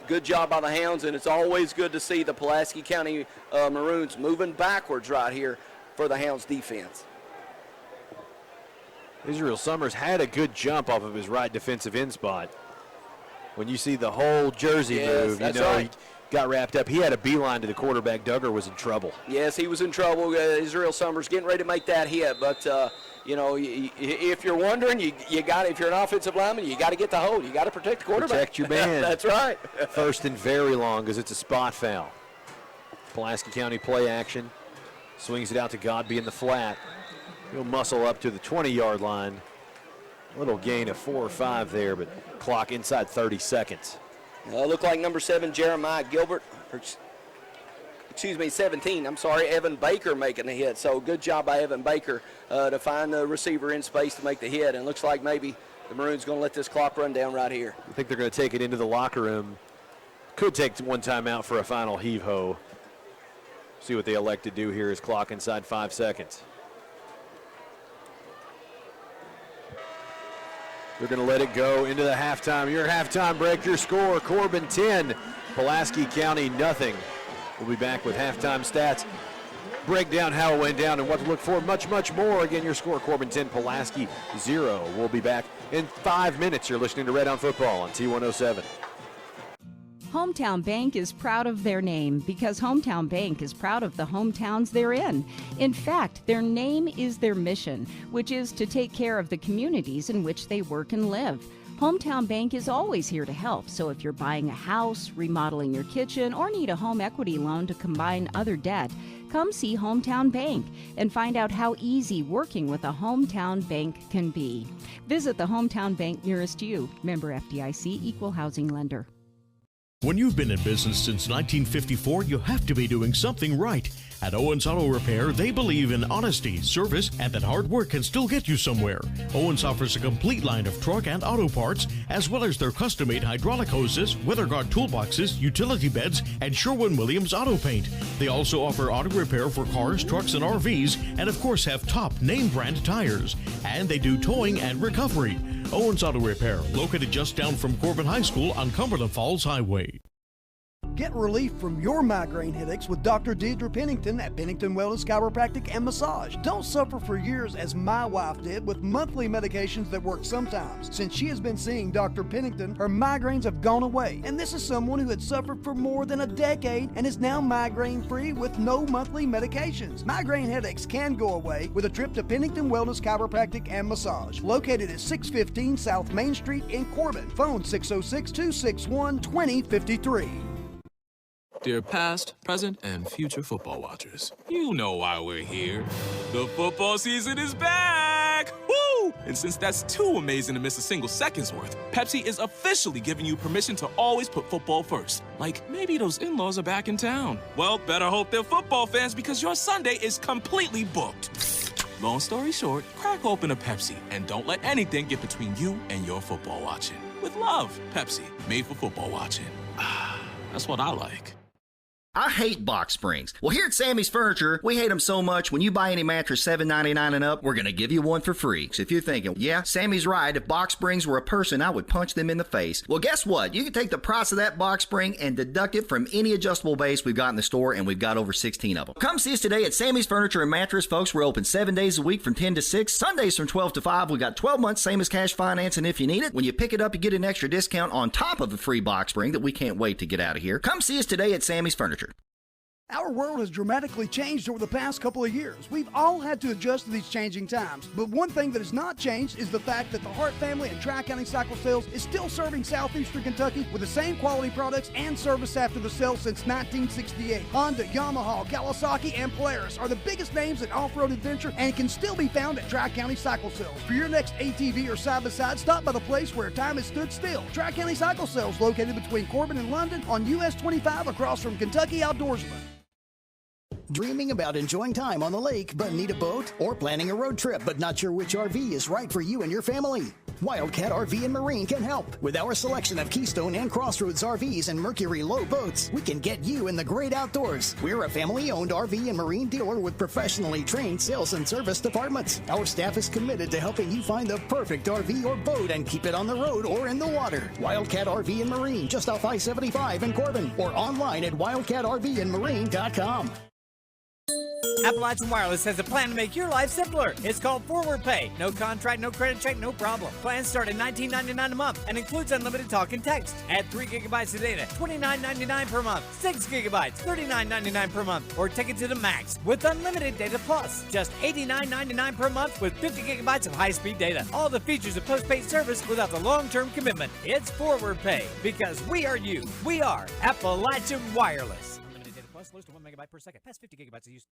good job by the Hounds, and it's always good to see the Pulaski County Maroons moving backwards right here for the Hounds defense. Israel Summers had a good jump off of his right defensive end spot. When you see the whole jersey move, right. He got wrapped up. He had a beeline to the quarterback. Duggar was in trouble. Yes, he was in trouble. Israel Summers getting ready to make that hit, but if you're wondering, if you're an offensive lineman, you got to get the hold. You got to protect the quarterback. Protect your man. That's right. 1st and very long because it's a spot foul. Pulaski County play action. Swings it out to Godby in the flat. He'll muscle up to the 20-yard line. A little gain of 4 or 5 there, but clock inside 30 seconds. Look like number 7, Jeremiah Gilbert. 17, Evan Baker making the hit. So good job by Evan Baker to find the receiver in space to make the hit. And looks like maybe the Maroons going to let this clock run down right here. I think they're going to take it into the locker room. Could take one timeout for a final heave-ho. See what they elect to do here is clock inside 5 seconds. They're going to let it go into the halftime. Your halftime break, your score, Corbin 10, Pulaski County nothing. We'll be back with halftime stats, break down how it went down and what to look for, much, much more. Again, your score, Corbin 10, Pulaski 0. We'll be back in 5 minutes. You're listening to Red on Football on T107. Hometown Bank is proud of their name because Hometown Bank is proud of the hometowns they're in. In fact, their name is their mission, which is to take care of the communities in which they work and live. Hometown Bank is always here to help, so if you're buying a house, remodeling your kitchen, or need a home equity loan to combine other debt, come see Hometown Bank and find out how easy working with a Hometown Bank can be. Visit the Hometown Bank nearest you. Member FDIC, Equal Housing Lender. When you've been in business since 1954, you have to be doing something right. At Owens Auto Repair, they believe in honesty, service, and that hard work can still get you somewhere. Owens offers a complete line of truck and auto parts, as well as their custom-made hydraulic hoses, weather guard toolboxes, utility beds, and Sherwin-Williams auto paint. They also offer auto repair for cars, trucks, and RVs, and of course have top name brand tires. And they do towing and recovery. Owens Auto Repair, located just down from Corbin High School on Cumberland Falls Highway. Get relief from your migraine headaches with Dr. Deidre Pennington at Pennington Wellness Chiropractic and Massage. Don't suffer for years as my wife did with monthly medications that work sometimes. Since she has been seeing Dr. Pennington, her migraines have gone away. And this is someone who had suffered for more than a decade and is now migraine-free with no monthly medications. Migraine headaches can go away with a trip to Pennington Wellness Chiropractic and Massage, located at 615 South Main Street in Corbin. Phone 606-261-2053. Dear past, present, and future football watchers, you know why we're here. The football season is back! Woo! And since that's too amazing to miss a single second's worth, Pepsi is officially giving you permission to always put football first. Like, maybe those in-laws are back in town. Well, better hope they're football fans because your Sunday is completely booked. Long story short, crack open a Pepsi and don't let anything get between you and your football watching. With love, Pepsi, made for football watching. That's what I like. I hate box springs. Well, here at Sammy's Furniture, we hate them so much when you buy any mattress $7.99 and up, we're going to give you one for free. So if you're thinking, yeah, Sammy's right, if box springs were a person, I would punch them in the face. Well, guess what? You can take the price of that box spring and deduct it from any adjustable base we've got in the store, and we've got over 16 of them. Come see us today at Sammy's Furniture and Mattress, folks. We're open 7 days a week from 10 to 6, Sundays from 12 to 5. We got 12 months, same as cash financing if you need it. When you pick it up, you get an extra discount on top of the free box spring that we can't wait to get out of here. Come see us today at Sammy's Furniture. Our world has dramatically changed over the past couple of years. We've all had to adjust to these changing times. But one thing that has not changed is the fact that the Hart family and Tri-County Cycle Sales is still serving southeastern Kentucky with the same quality products and service after the sale since 1968. Honda, Yamaha, Kawasaki, and Polaris are the biggest names in off-road adventure and can still be found at Tri-County Cycle Sales. For your next ATV or side-by-side, stop by the place where time has stood still. Tri-County Cycle Sales, located between Corbin and London on US 25 across from Kentucky Outdoorsman. Dreaming about enjoying time on the lake but need a boat? Or planning a road trip but not sure which RV is right for you and your family? Wildcat RV and Marine can help. With our selection of Keystone and Crossroads RVs and Mercury Low boats, we can get you in the great outdoors. We're a family-owned RV and Marine dealer with professionally trained sales and service departments. Our staff is committed to helping you find the perfect RV or boat and keep it on the road or in the water. Wildcat RV and Marine, just off I-75 in Corbin, or online at wildcatrvandmarine.com. Appalachian Wireless has a plan to make your life simpler. It's called Forward Pay. No contract, no credit check, no problem. Plans start at $19.99 a month and includes unlimited talk and text. Add 3 gigabytes of data, $29.99 per month. 6 gigabytes, $39.99 per month. Or take it to the max with unlimited data plus. Just $89.99 per month with 50 gigabytes of high-speed data. All the features of postpaid service without the long-term commitment. It's Forward Pay because we are you. We are Appalachian Wireless. Unlimited data plus, slows to 1 megabyte per second. Past 50 gigabytes of use.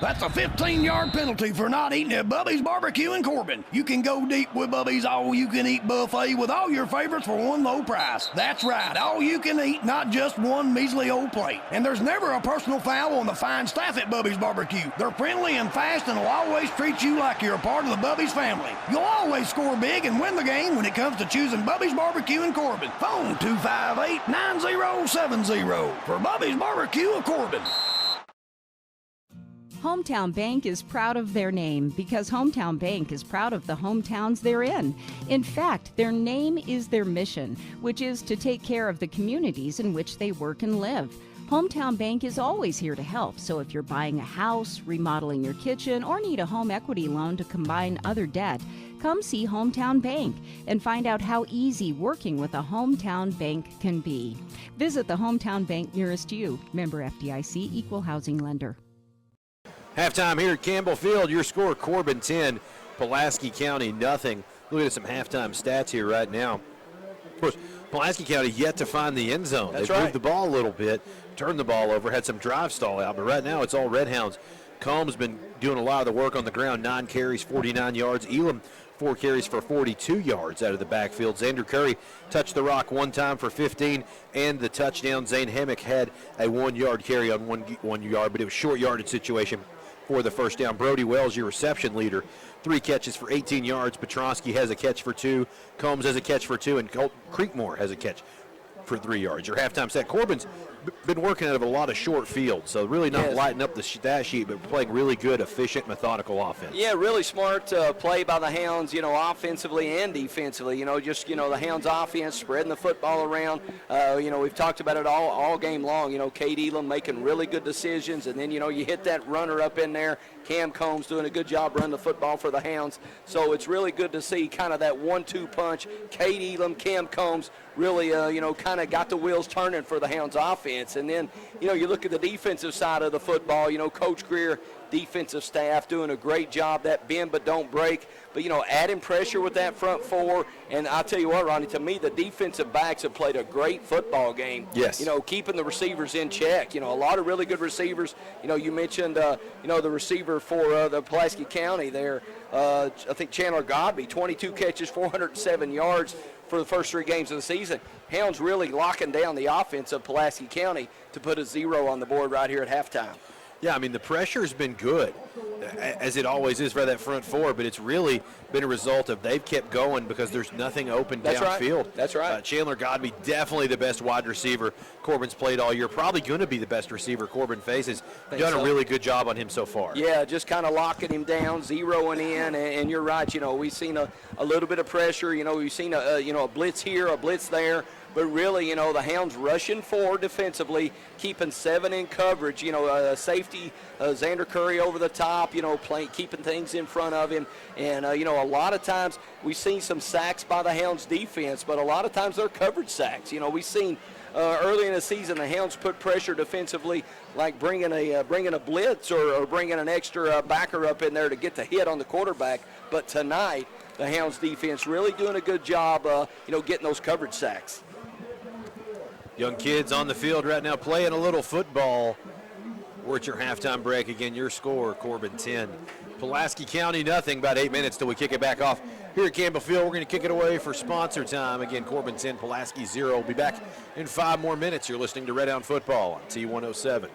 That's a 15-yard penalty for not eating at Bubby's Barbecue in Corbin. You can go deep with Bubby's all-you-can-eat buffet with all your favorites for one low price. That's right, all-you-can-eat, not just one measly old plate. And there's never a personal foul on the fine staff at Bubby's Barbecue. They're friendly and fast and will always treat you like you're a part of the Bubby's family. You'll always score big and win the game when it comes to choosing Bubby's Barbecue in Corbin. Phone 258-9070 for Bubby's Barbecue of Corbin. Hometown Bank is proud of their name because Hometown Bank is proud of the hometowns they're in. In fact, their name is their mission, which is to take care of the communities in which they work and live. Hometown Bank is always here to help, so if you're buying a house, remodeling your kitchen, or need a home equity loan to combine other debt, come see Hometown Bank and find out how easy working with a Hometown Bank can be. Visit the Hometown Bank nearest you. Member FDIC, Equal Housing Lender. Halftime here at Campbell Field. Your score, Corbin 10, Pulaski County nothing. Look at some halftime stats here right now. Of course, Pulaski County yet to find the end zone. They've moved the ball a little bit, turned the ball over, had some drive stall out, but right now it's all Redhounds. Combs been doing a lot of the work on the ground, 9 carries, 49 yards. Elam, 4 carries for 42 yards out of the backfield. Xander Curry touched the rock one time for 15, and the touchdown. Zane Hemick had a 1-yard carry on one yard, but it was short yardage situation for the first down. Brody Wells, your reception leader, 3 catches for 18 yards. Petrosky has a catch for 2. Combs has a catch for 2, and Colt Creekmore has a catch for 3 yards. Your halftime stat. Corbin's been working out of a lot of short fields, so really not lighting up the stat sheet, but playing really good, efficient, methodical offense. Yeah, really smart play by the Hounds, offensively and defensively. The Hounds' offense, spreading the football around. We've talked about it all game long. Kate Elam making really good decisions, and then, you hit that runner up in there. Cam Combs doing a good job running the football for the Hounds. So it's really good to see kind of that 1-2 punch. Kate Elam, Cam Combs really, kind of got the wheels turning for the Hounds' offense. And then, you look at the defensive side of the football, Coach Greer, defensive staff doing a great job, that bend but don't break. But, adding pressure with that front four. And I'll tell you what, Ronnie, to me, the defensive backs have played a great football game. Yes. Keeping the receivers in check. A lot of really good receivers. You mentioned, the receiver for the Pulaski County there. I think Chandler Godby, 22 catches, 407 yards for the first 3 games of the season. Hounds really locking down the offense of Pulaski County to put a 0 on the board right here at halftime. Yeah, the pressure's been good, as it always is for that front four, but it's really been a result of they've kept going because there's nothing open downfield. That's right. Chandler Godby, definitely the best wide receiver Corbin's played all year. Probably going to be the best receiver Corbin faces. Done a really good job on him so far. Yeah, just kind of locking him down, zeroing in, and you're right. We've seen a little bit of pressure. We've seen a blitz here, a blitz there. but really, the Hounds rushing forward defensively, keeping 7 in coverage, safety, Xander Curry over the top, keeping things in front of him. And, a lot of times we've seen some sacks by the Hounds defense, but a lot of times they're coverage sacks. We've seen early in the season the Hounds put pressure defensively, like bringing a blitz or bringing an extra backer up in there to get the hit on the quarterback. But tonight, the Hounds defense really doing a good job, getting those coverage sacks. Young kids on the field right now playing a little football. We're at your halftime break. Again, your score, Corbin 10. Pulaski County nothing, about 8 minutes till we kick it back off here at Campbell Field. We're going to kick it away for sponsor time. Again, Corbin 10, Pulaski 0. We'll be back in 5 more minutes. You're listening to Red Hound Football on T107.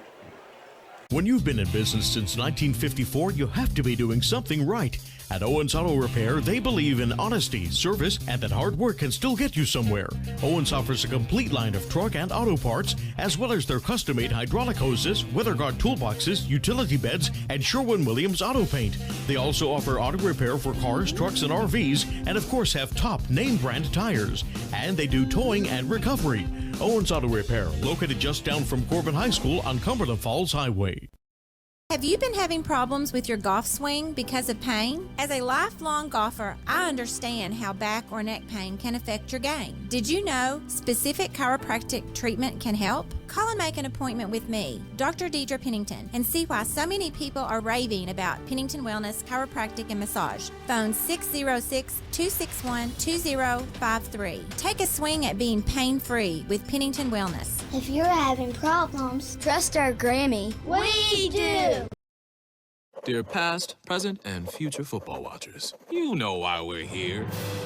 When you've been in business since 1954, you have to be doing something right. At Owens Auto Repair, they believe in honesty, service, and that hard work can still get you somewhere. Owens offers a complete line of truck and auto parts, as well as their custom-made hydraulic hoses, weather guard toolboxes, utility beds, and Sherwin-Williams auto paint. They also offer auto repair for cars, trucks, and RVs, and of course have top name brand tires. And they do towing and recovery. Owens Auto Repair, located just down from Corbin High School on Cumberland Falls Highway. Have you been having problems with your golf swing because of pain? As a lifelong golfer, I understand how back or neck pain can affect your game. Did you know specific chiropractic treatment can help? Call and make an appointment with me, Dr. Deidre Pennington, and see why so many people are raving about Pennington Wellness Chiropractic and Massage. Phone 606-261-2053. Take a swing at being pain-free with Pennington Wellness. If you're having problems, trust our Grammy. We do! Dear past, present, and future football watchers, you know why we're here.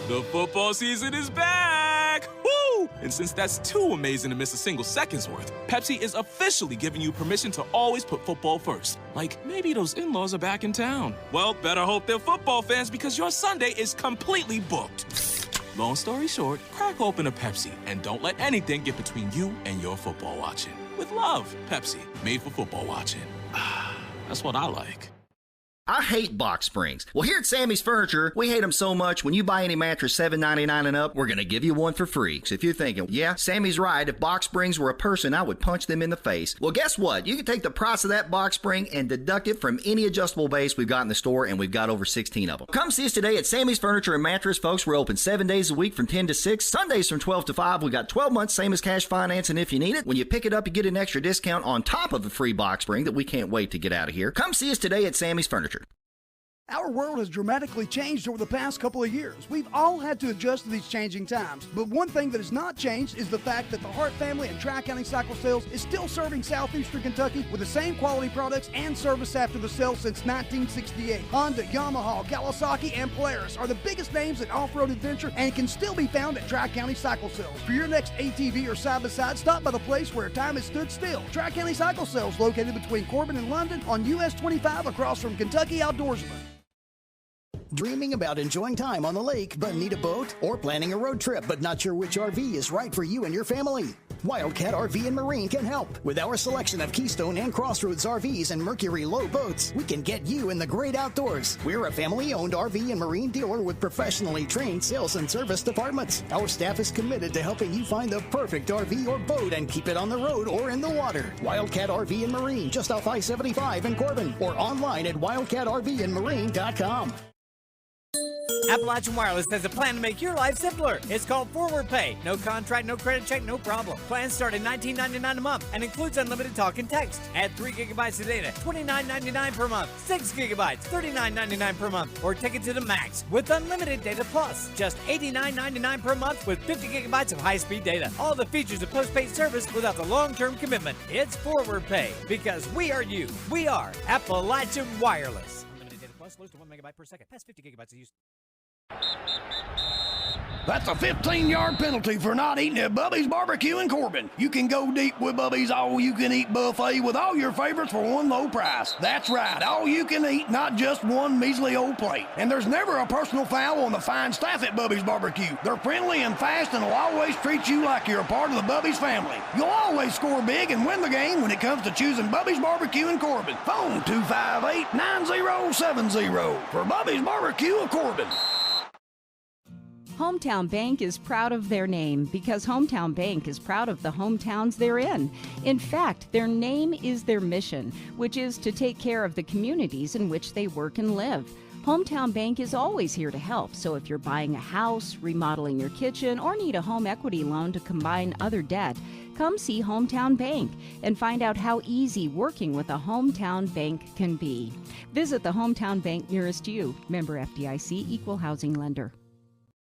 The football season is back! Woo! And since that's too amazing to miss a single second's worth, Pepsi is officially giving you permission to always put football first. Like, maybe those in-laws are back in town. Well, better hope they're football fans because your Sunday is completely booked. Long story short, crack open a Pepsi and don't let anything get between you and your football watching. With love, Pepsi, made for football watching. That's what I like. I hate box springs. Well, here at Sammy's Furniture, we hate them so much when you buy any mattress $7.99 and up, we're going to give you one for free. So if you're thinking, yeah, Sammy's right, if box springs were a person, I would punch them in the face. Well, guess what? You can take the price of that box spring and deduct it from any adjustable base we've got in the store, and we've got over 16 of them. Come see us today at Sammy's Furniture and Mattress, folks. We're open 7 days a week from 10 to 6, Sundays from 12 to 5. We got 12 months, same as cash financing if you need it. When you pick it up, you get an extra discount on top of a free box spring that we can't wait to get out of here. Come see us today at Sammy's Furniture. Our world has dramatically changed over the past couple of years. We've all had to adjust to these changing times. But one thing that has not changed is the fact that the Hart family and Tri-County Cycle Sales is still serving southeastern Kentucky with the same quality products and service after the sale since 1968. Honda, Yamaha, Kawasaki, and Polaris are the biggest names in off-road adventure and can still be found at Tri-County Cycle Sales. For your next ATV or side-by-side, stop by the place where time has stood still. Tri-County Cycle Sales, located between Corbin and London on US 25 across from Kentucky Outdoorsman. Dreaming about enjoying time on the lake but need a boat? Or planning a road trip but not sure which RV is right for you and your family? Wildcat RV and Marine can help. With our selection of Keystone and Crossroads RVs and Mercury Low boats, we can get you in the great outdoors. We're a family-owned RV and Marine dealer with professionally trained sales and service departments. Our staff is committed to helping you find the perfect RV or boat and keep it on the road or in the water. Wildcat RV and Marine, just off I-75 in Corbin, or online at wildcatrvandmarine.com. Appalachian Wireless has a plan to make your life simpler. It's called Forward Pay. No contract, no credit check, no problem. Plans start at $19.99 a month and includes unlimited talk and text. Add 3 gigabytes of data, $29.99 per month. 6 gigabytes, $39.99 per month. Or take it to the max with unlimited data plus. Just $89.99 per month with 50 gigabytes of high-speed data. All the features of postpaid service without the long-term commitment. It's Forward Pay because we are you. We are Appalachian Wireless. Unlimited data plus, slows to 1 megabyte per second. Past 50 gigabytes of use. That's a 15-yard penalty for not eating at Bubby's Barbecue in Corbin. You can go deep with Bubby's all-you-can-eat buffet with all your favorites for one low price. That's right, all-you-can-eat, not just one measly old plate. And there's never a personal foul on the fine staff at Bubby's Barbecue. They're friendly and fast and will always treat you like you're a part of the Bubby's family. You'll always score big and win the game when it comes to choosing Bubby's Barbecue in Corbin. Phone 258-9070 for Bubby's Barbecue of Corbin. Hometown Bank is proud of their name because Hometown Bank is proud of the hometowns they're in. In fact, their name is their mission, which is to take care of the communities in which they work and live. Hometown Bank is always here to help, so if you're buying a house, remodeling your kitchen, or need a home equity loan to combine other debt, come see Hometown Bank and find out how easy working with a Hometown Bank can be. Visit the Hometown Bank nearest you. Member FDIC, Equal Housing Lender.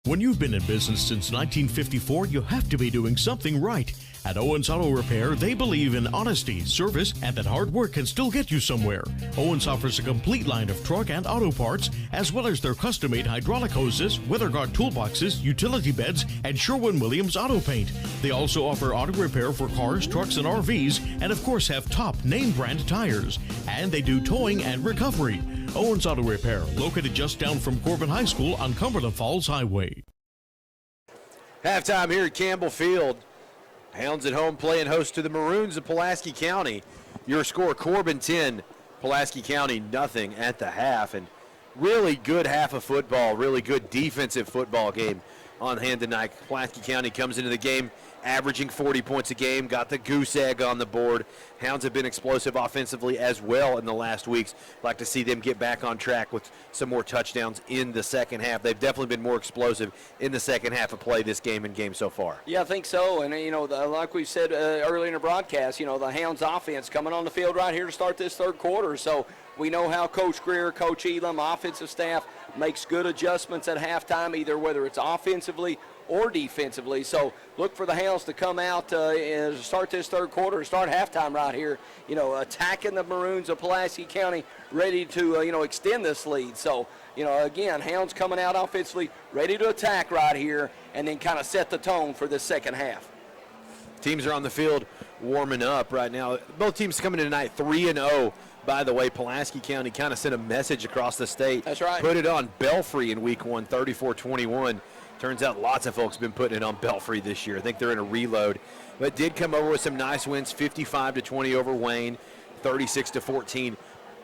When you've been in business since 1954, you have to be doing something right. At Owens Auto Repair, they believe in honesty, service, and that hard work can still get you somewhere. Owens offers a complete line of truck and auto parts, as well as their custom-made hydraulic hoses, weather guard toolboxes, utility beds, and Sherwin-Williams auto paint. They also offer auto repair for cars, trucks, and RVs, and of course have top name brand tires. And they do towing and recovery. Owens Auto Repair, located just down from Corbin High School on Cumberland Falls Highway. Halftime here at Campbell Field. Hounds at home playing host to the Maroons of Pulaski County. Your score, Corbin 10, Pulaski County nothing at the half. And really good half of football, really good defensive football game on hand tonight. Pulaski County comes into the game averaging 40 points a game, got the goose egg on the board. Hounds have been explosive offensively as well in the last weeks. Like to see them get back on track with some more touchdowns in the second half. They've definitely been more explosive in the second half of play this game and game so far. Yeah, I think so. And, like we said earlier in the broadcast, the Hounds offense coming on the field right here to start this third quarter. So we know how Coach Greer, Coach Elam, offensive staff makes good adjustments at halftime, either whether it's offensively or defensively. So look for the Hounds to come out and start this third quarter, start halftime right here, attacking the Maroons of Pulaski County, ready to, extend this lead. So, again, Hounds coming out offensively, ready to attack right here, and then kind of set the tone for the second half. Teams are on the field warming up right now. Both teams coming in tonight 3-0. By the way, Pulaski County kind of sent a message across the state. That's right. Put it on Belfry in week 1, 34-21. Turns out lots of folks have been putting it on Belfry this year. I think they're in a reload. But did come over with some nice wins, 55-20 over Wayne, 36-14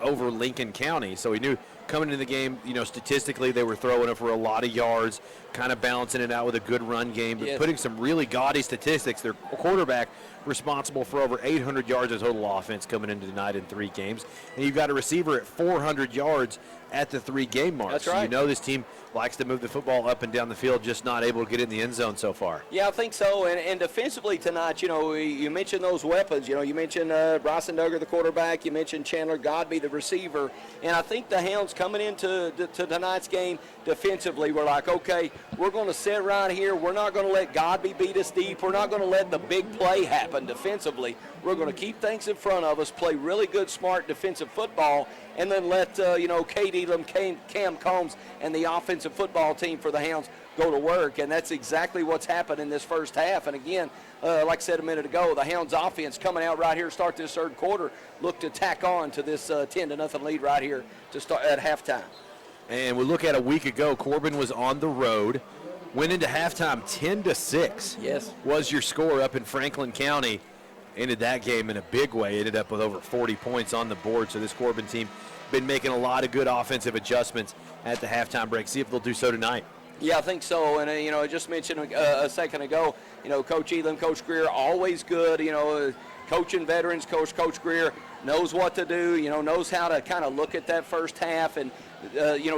over Lincoln County. So we knew coming into the game, statistically they were throwing it for a lot of yards, kind of balancing it out with a good run game, but putting some really gaudy statistics. Their quarterback responsible for over 800 yards of total offense coming into tonight in 3 games. And you've got a receiver at 400 yards at the 3-game mark. That's right. So this team likes to move the football up and down the field, just not able to get in the end zone so far. Yeah, I think so. And defensively tonight, you mentioned those weapons. You mentioned Bryson Duggar, the quarterback. You mentioned Chandler Godby, the receiver. And I think the Hounds coming into tonight's game defensively, we're like, okay, we're going to sit right here. We're not going to let Godby beat us deep. We're not going to let the big play happen defensively. We're going to keep things in front of us, play really good, smart defensive football, and then let, Kate Elam, Cam Combs, and the offensive football team for the Hounds go to work. And that's exactly what's happened in this first half. And again, like I said a minute ago, the Hounds offense coming out right here to start this third quarter, look to tack on to this 10-0 lead right here to start at halftime. And we look at a week ago, Corbin was on the road, went into halftime 10-6. Yes. Was your score up in Franklin County. Ended that game in a big way, ended up with over 40 points on the board. So this Corbin team been making a lot of good offensive adjustments at the halftime break. See if they'll do so tonight. Yeah, I think so. And, I just mentioned a second ago, Coach Elam, Coach Greer, always good, coaching veterans. Coach Greer knows what to do, knows how to kind of look at that first half and,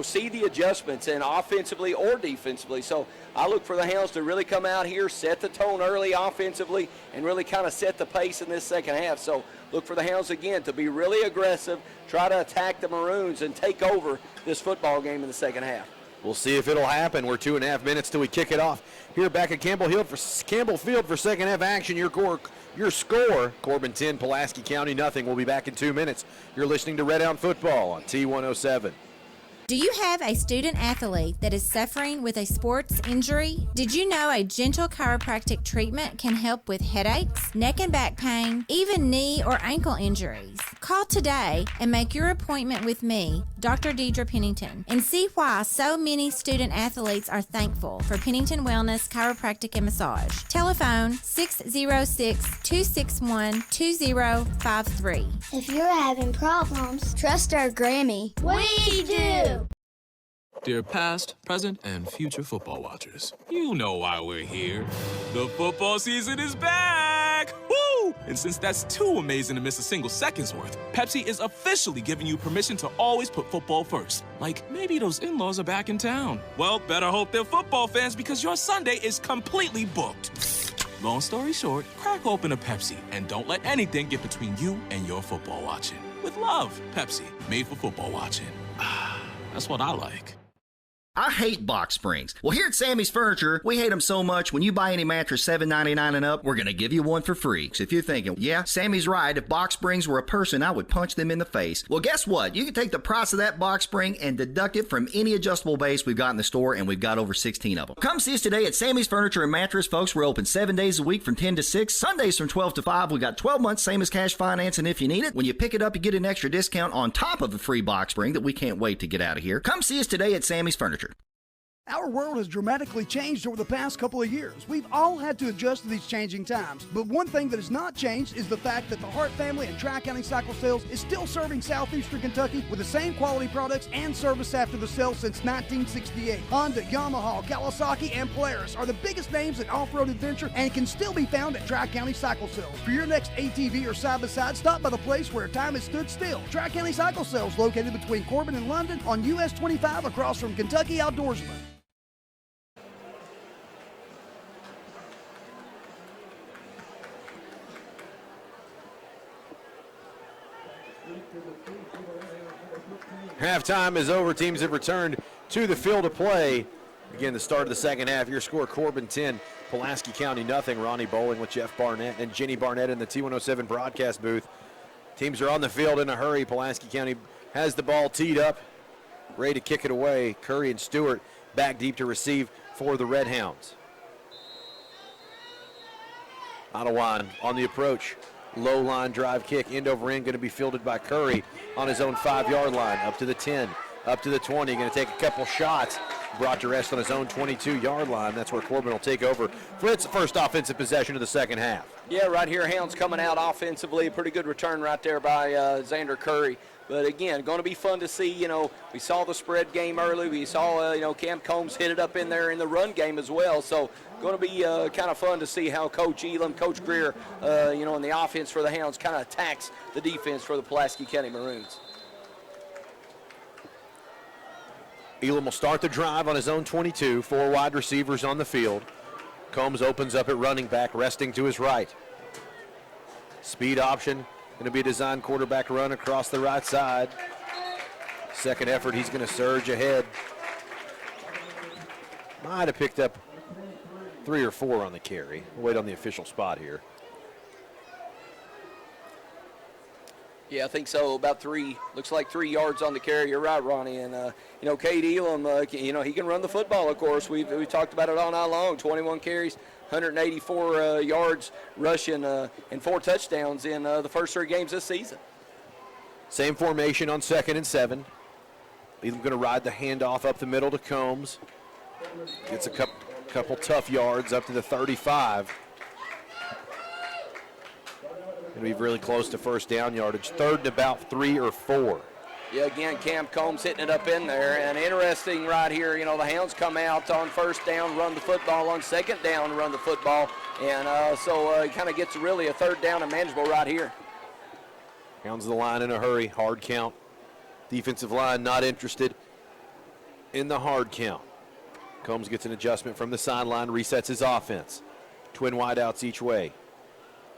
see the adjustments and offensively or defensively. So I look for the Hounds to really come out here, set the tone early offensively, and really kind of set the pace in this second half. So look for the Hounds again to be really aggressive, try to attack the Maroons and take over this football game in the second half. We'll see if it'll happen. We're 2.5 minutes till we kick it off here back at Campbell Field for second half action. Your score, Corbin 10, Pulaski County nothing. We'll be back in 2 minutes. You're listening to Red Hound Football on T107. Do you have a student athlete that is suffering with a sports injury? Did you know a gentle chiropractic treatment can help with headaches, neck and back pain, even knee or ankle injuries? Call today and make your appointment with me, Dr. Deidre Pennington, and see why so many student athletes are thankful for Pennington Wellness Chiropractic and Massage. Telephone Dear past, present, and future football watchers, you know why we're here. The football season is back! Woo! And since that's too amazing to miss a single second's worth, Pepsi is officially giving you permission to always put football first. Like, maybe those in-laws are back in town. Well, better hope they're football fans because your Sunday is completely booked. Long story short, crack open a Pepsi and don't let anything get between you and your football watching. With love, Pepsi, made for football watching. That's what I like. I hate box springs. Well, here at Sammy's Furniture, we hate them so much when you buy any mattress $7.99 and up, we're going to give you one for free. So if you're thinking, yeah, Sammy's right, if box springs were a person, I would punch them in the face. Well, guess what? You can take the price of that box spring and deduct it from any adjustable base we've got in the store, and we've got over 16 of them. Come see us today at Sammy's Furniture and Mattress, folks. We're open 7 days a week from 10 to 6, Sundays from 12 to 5. We got 12 months, same as cash financing if you need it. When you pick it up, you get an extra discount on top of a free box spring that we can't wait to get out of here. Come see us today at Sammy's Furniture. Our world has dramatically changed over the past couple of years. We've all had to adjust to these changing times. But one thing that has not changed is the fact that the Hart family and Tri-County Cycle Sales is still serving southeastern Kentucky with the same quality products and service after the sale since 1968. Honda, Yamaha, Kawasaki, and Polaris are the biggest names in off-road adventure and can still be found at Tri-County Cycle Sales. For your next ATV or side-by-side, stop by the place where time has stood still. Tri-County Cycle Sales, located between Corbin and London on US 25 across from Kentucky Outdoorsman. Halftime is over. Teams have returned to the field of play. Again, the start of the second half. Your score, Corbin 10, Pulaski County nothing. Ronnie Bowling with Jeff Barnett and Jenny Barnett in the T107 broadcast booth. Teams are on the field in a hurry. Pulaski County has the ball teed up, ready to kick it away. Curry and Stewart back deep to receive for the Red Hounds. Ottawa on the approach. Low line drive kick, end over end, going to be fielded by Curry on his own 5-yard line, up to the 10, up to the 20, going to take a couple shots, brought to rest on his own 22-yard line. That's where Corbin will take over for its first offensive possession of the second half. Yeah, right here, Hounds coming out offensively. Pretty good return right there by Xander Curry. But again, going to be fun to see. You know, we saw the spread game early. We saw, Cam Combs hit it up in there in the run game as well. So going to be kind of fun to see how Coach Elam, Coach Greer, in the offense for the Hounds kind of attacks the defense for the Pulaski County Maroons. Elam will start the drive on his own 22, 4 wide receivers on the field. Combs opens up at running back, resting to his right. Speed option. Going to be a design quarterback run across the right side. Second effort, he's going to surge ahead. Might have picked up 3 or 4 on the carry. We'll wait on the official spot here. Yeah, I think so. About 3, looks like 3 yards on the carry. You're right, Ronnie. And, Cade Elam, he can run the football, of course. We've talked about it all night long. 21 carries, 184 yards rushing, and 4 touchdowns in the first 3 games this season. Same formation on 2nd and 7. Elam going to ride the handoff up the middle to Combs. Gets a couple tough yards up to the 35. Going to be really close to first down yardage. 3rd and about 3 or 4. Yeah, again, Cam Combs hitting it up in there. And interesting right here, the Hounds come out on first down, run the football, on second down, run the football. And so it kind of gets really a 3rd down and manageable right here. Hounds the line in a hurry, hard count. Defensive line not interested in the hard count. Combs gets an adjustment from the sideline, resets his offense. Twin wideouts each way.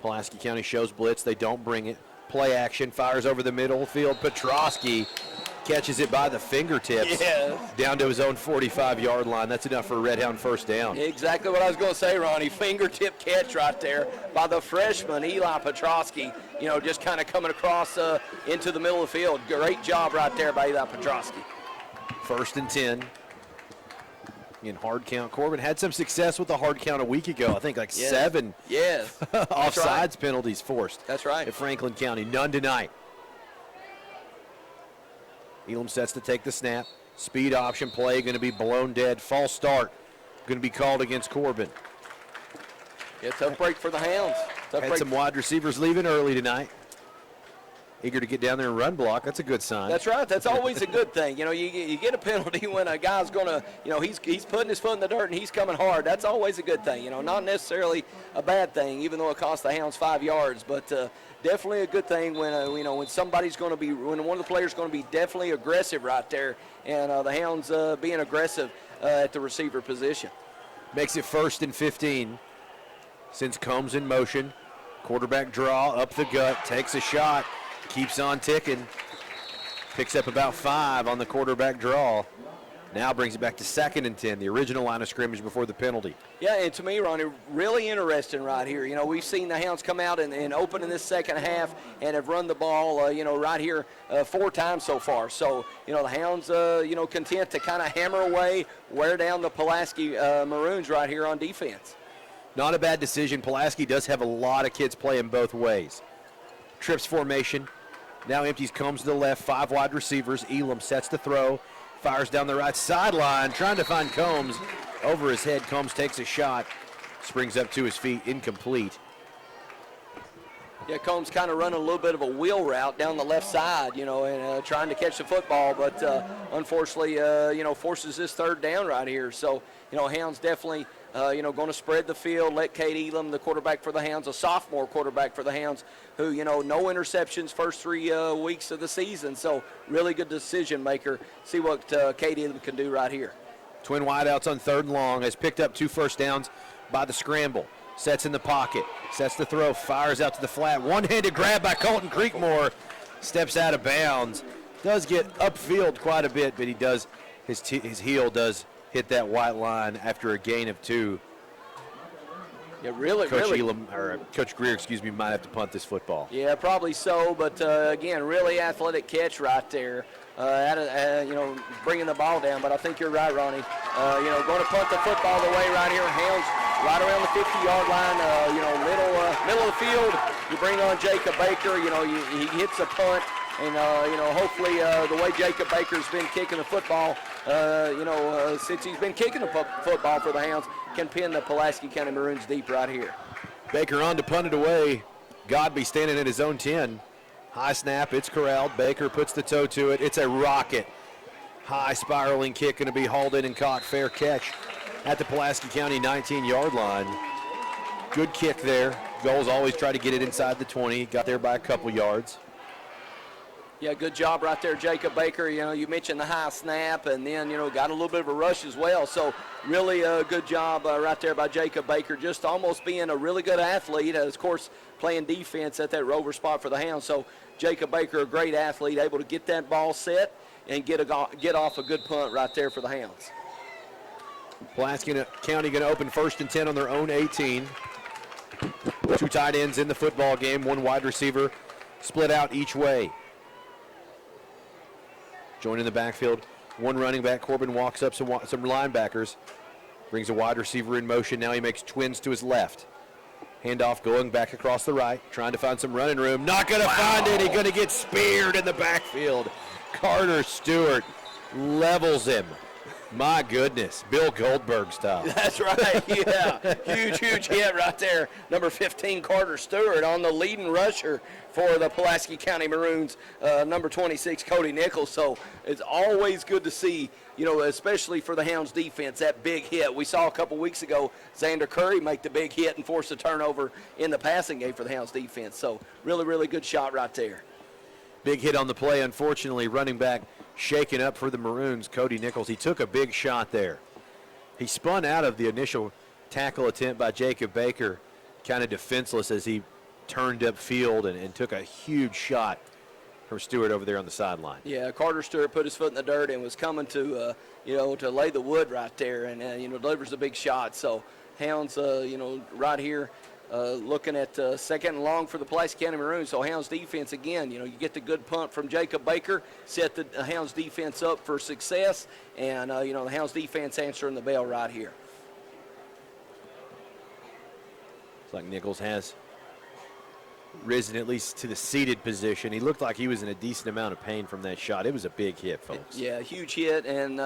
Pulaski County shows blitz. They don't bring it. Play action, fires over the middle field. Pulaski catches it by the fingertips down to his own 45-yard line. That's enough for a Red Hound first down. Exactly what I was going to say, Ronnie. Fingertip catch right there by the freshman, Eli Pulaski. Just kind of coming across into the middle of the field. Great job right there by Eli Pulaski. 1st and 10. In hard count. Corbin had some success with the hard count a week ago. I think 7 offsides penalties forced. That's right. At Franklin County. None tonight. Elam sets to take the snap. Speed option play going to be blown dead. False start going to be called against Corbin. Yeah, tough break for the Hounds. Had some wide receivers leaving early tonight. eager to get down there and run block. That's a good sign. That's right. That's always a good thing. You get a penalty when a guy's going to, he's putting his foot in the dirt and he's coming hard. That's always a good thing. Not necessarily a bad thing, even though it cost the Hounds 5 yards. But definitely a good thing when, when somebody's going to be, when one of the players is going to be definitely aggressive right there. And the Hounds being aggressive at the receiver position. Makes it 1st and 15. Sends Combs in motion. Quarterback draw up the gut. Takes a shot. Keeps on ticking. Picks up about 5 on the quarterback draw. Now brings it back to 2nd and 10, the original line of scrimmage before the penalty. Yeah, and to me, Ronnie, really interesting right here. We've seen the Hounds come out and open in this second half and have run the ball, right here 4 times so far. So, the Hounds, content to kind of hammer away, wear down the Pulaski Maroons right here on defense. Not a bad decision. Pulaski does have a lot of kids playing both ways. Trips formation. Now empties Combs to the left. 5 wide receivers. Elam sets the throw. Fires down the right sideline. Trying to find Combs. Over his head. Combs takes a shot. Springs up to his feet. Incomplete. Yeah, Combs kind of running a little bit of a wheel route down the left side, and trying to catch the football, but unfortunately, forces this 3rd down right here. So, Hounds definitely, going to spread the field, let Cade Elam, the quarterback for the Hounds, a sophomore quarterback for the Hounds, who, no interceptions first 3 weeks of the season. So, really good decision maker. See what Cade Elam can do right here. Twin wideouts on 3rd and long. Has picked up 2 first downs by the scramble. Sets in the pocket, sets the throw, fires out to the flat. One-handed grab by Colton Creekmore. Steps out of bounds. Does get upfield quite a bit, but he does, his heel does hit that white line after a gain of 2. Yeah, really. Coach Greer, might have to punt this football. Yeah, probably so, but again, really athletic catch right there. Bringing the ball down, but I think you're right, Ronnie. Going to punt the football away right here. Hounds right around the 50-yard line, middle of the field. You bring on Jacob Baker, he hits a punt, and, hopefully the way Jacob Baker's been kicking the football, since he's been kicking the football for the Hounds, can pin the Pulaski County Maroons deep right here. Baker on to punt it away. Godby standing at his own 10. High snap, it's corralled. Baker puts the toe to it. It's a rocket. High spiraling kick going to be hauled in and caught. Fair catch at the Pulaski County 19-yard line. Good kick there. Goals always try to get it inside the 20. Got there by a couple yards. Yeah, good job right there, Jacob Baker. You mentioned the high snap, and then, got a little bit of a rush as well. So really a good job right there by Jacob Baker, just almost being a really good athlete, of course, playing defense at that rover spot for the Hounds. So Jacob Baker, a great athlete, able to get that ball set and get off a good punt right there for the Hounds. Pulaski County going to open 1st and 10 on their own 18. 2 tight ends in the football game, 1 wide receiver split out each way. Joining the backfield, 1 running back. Corbin walks up some linebackers. Brings a wide receiver in motion. Now he makes twins to his left. Handoff going back across the right. Trying to find some running room. Not going to find it. He's going to get speared in the backfield. Carter Stewart levels him. My goodness, Bill Goldberg style. That's right, yeah. Huge hit right there. Number 15, Carter Stewart, on the leading rusher for the Pulaski County Maroons, number 26, Cody Nichols. So it's always good to see, especially for the Hounds defense, that big hit. We saw a couple weeks ago Xander Curry make the big hit and force a turnover in the passing game for the Hounds defense. So really good shot right there. Big hit on the play, unfortunately, running back shaken up for the Maroons, Cody Nichols. He took a big shot there. He spun out of the initial tackle attempt by Jacob Baker, kind of defenseless as he turned upfield and took a huge shot from Stewart over there on the sideline. Yeah, Carter Stewart put his foot in the dirt and was coming to, to lay the wood right there, and, delivers a big shot. So Hounds, right here, looking at 2nd and long for the Pulaski County Maroons. So Hounds defense again, you get the good punt from Jacob Baker, set the Hounds defense up for success, and the Hounds defense answering the bell right here. It's like Nichols has risen at least to the seated position. He looked like he was in a decent amount of pain from that shot. It was a big hit, folks. Yeah, huge hit, and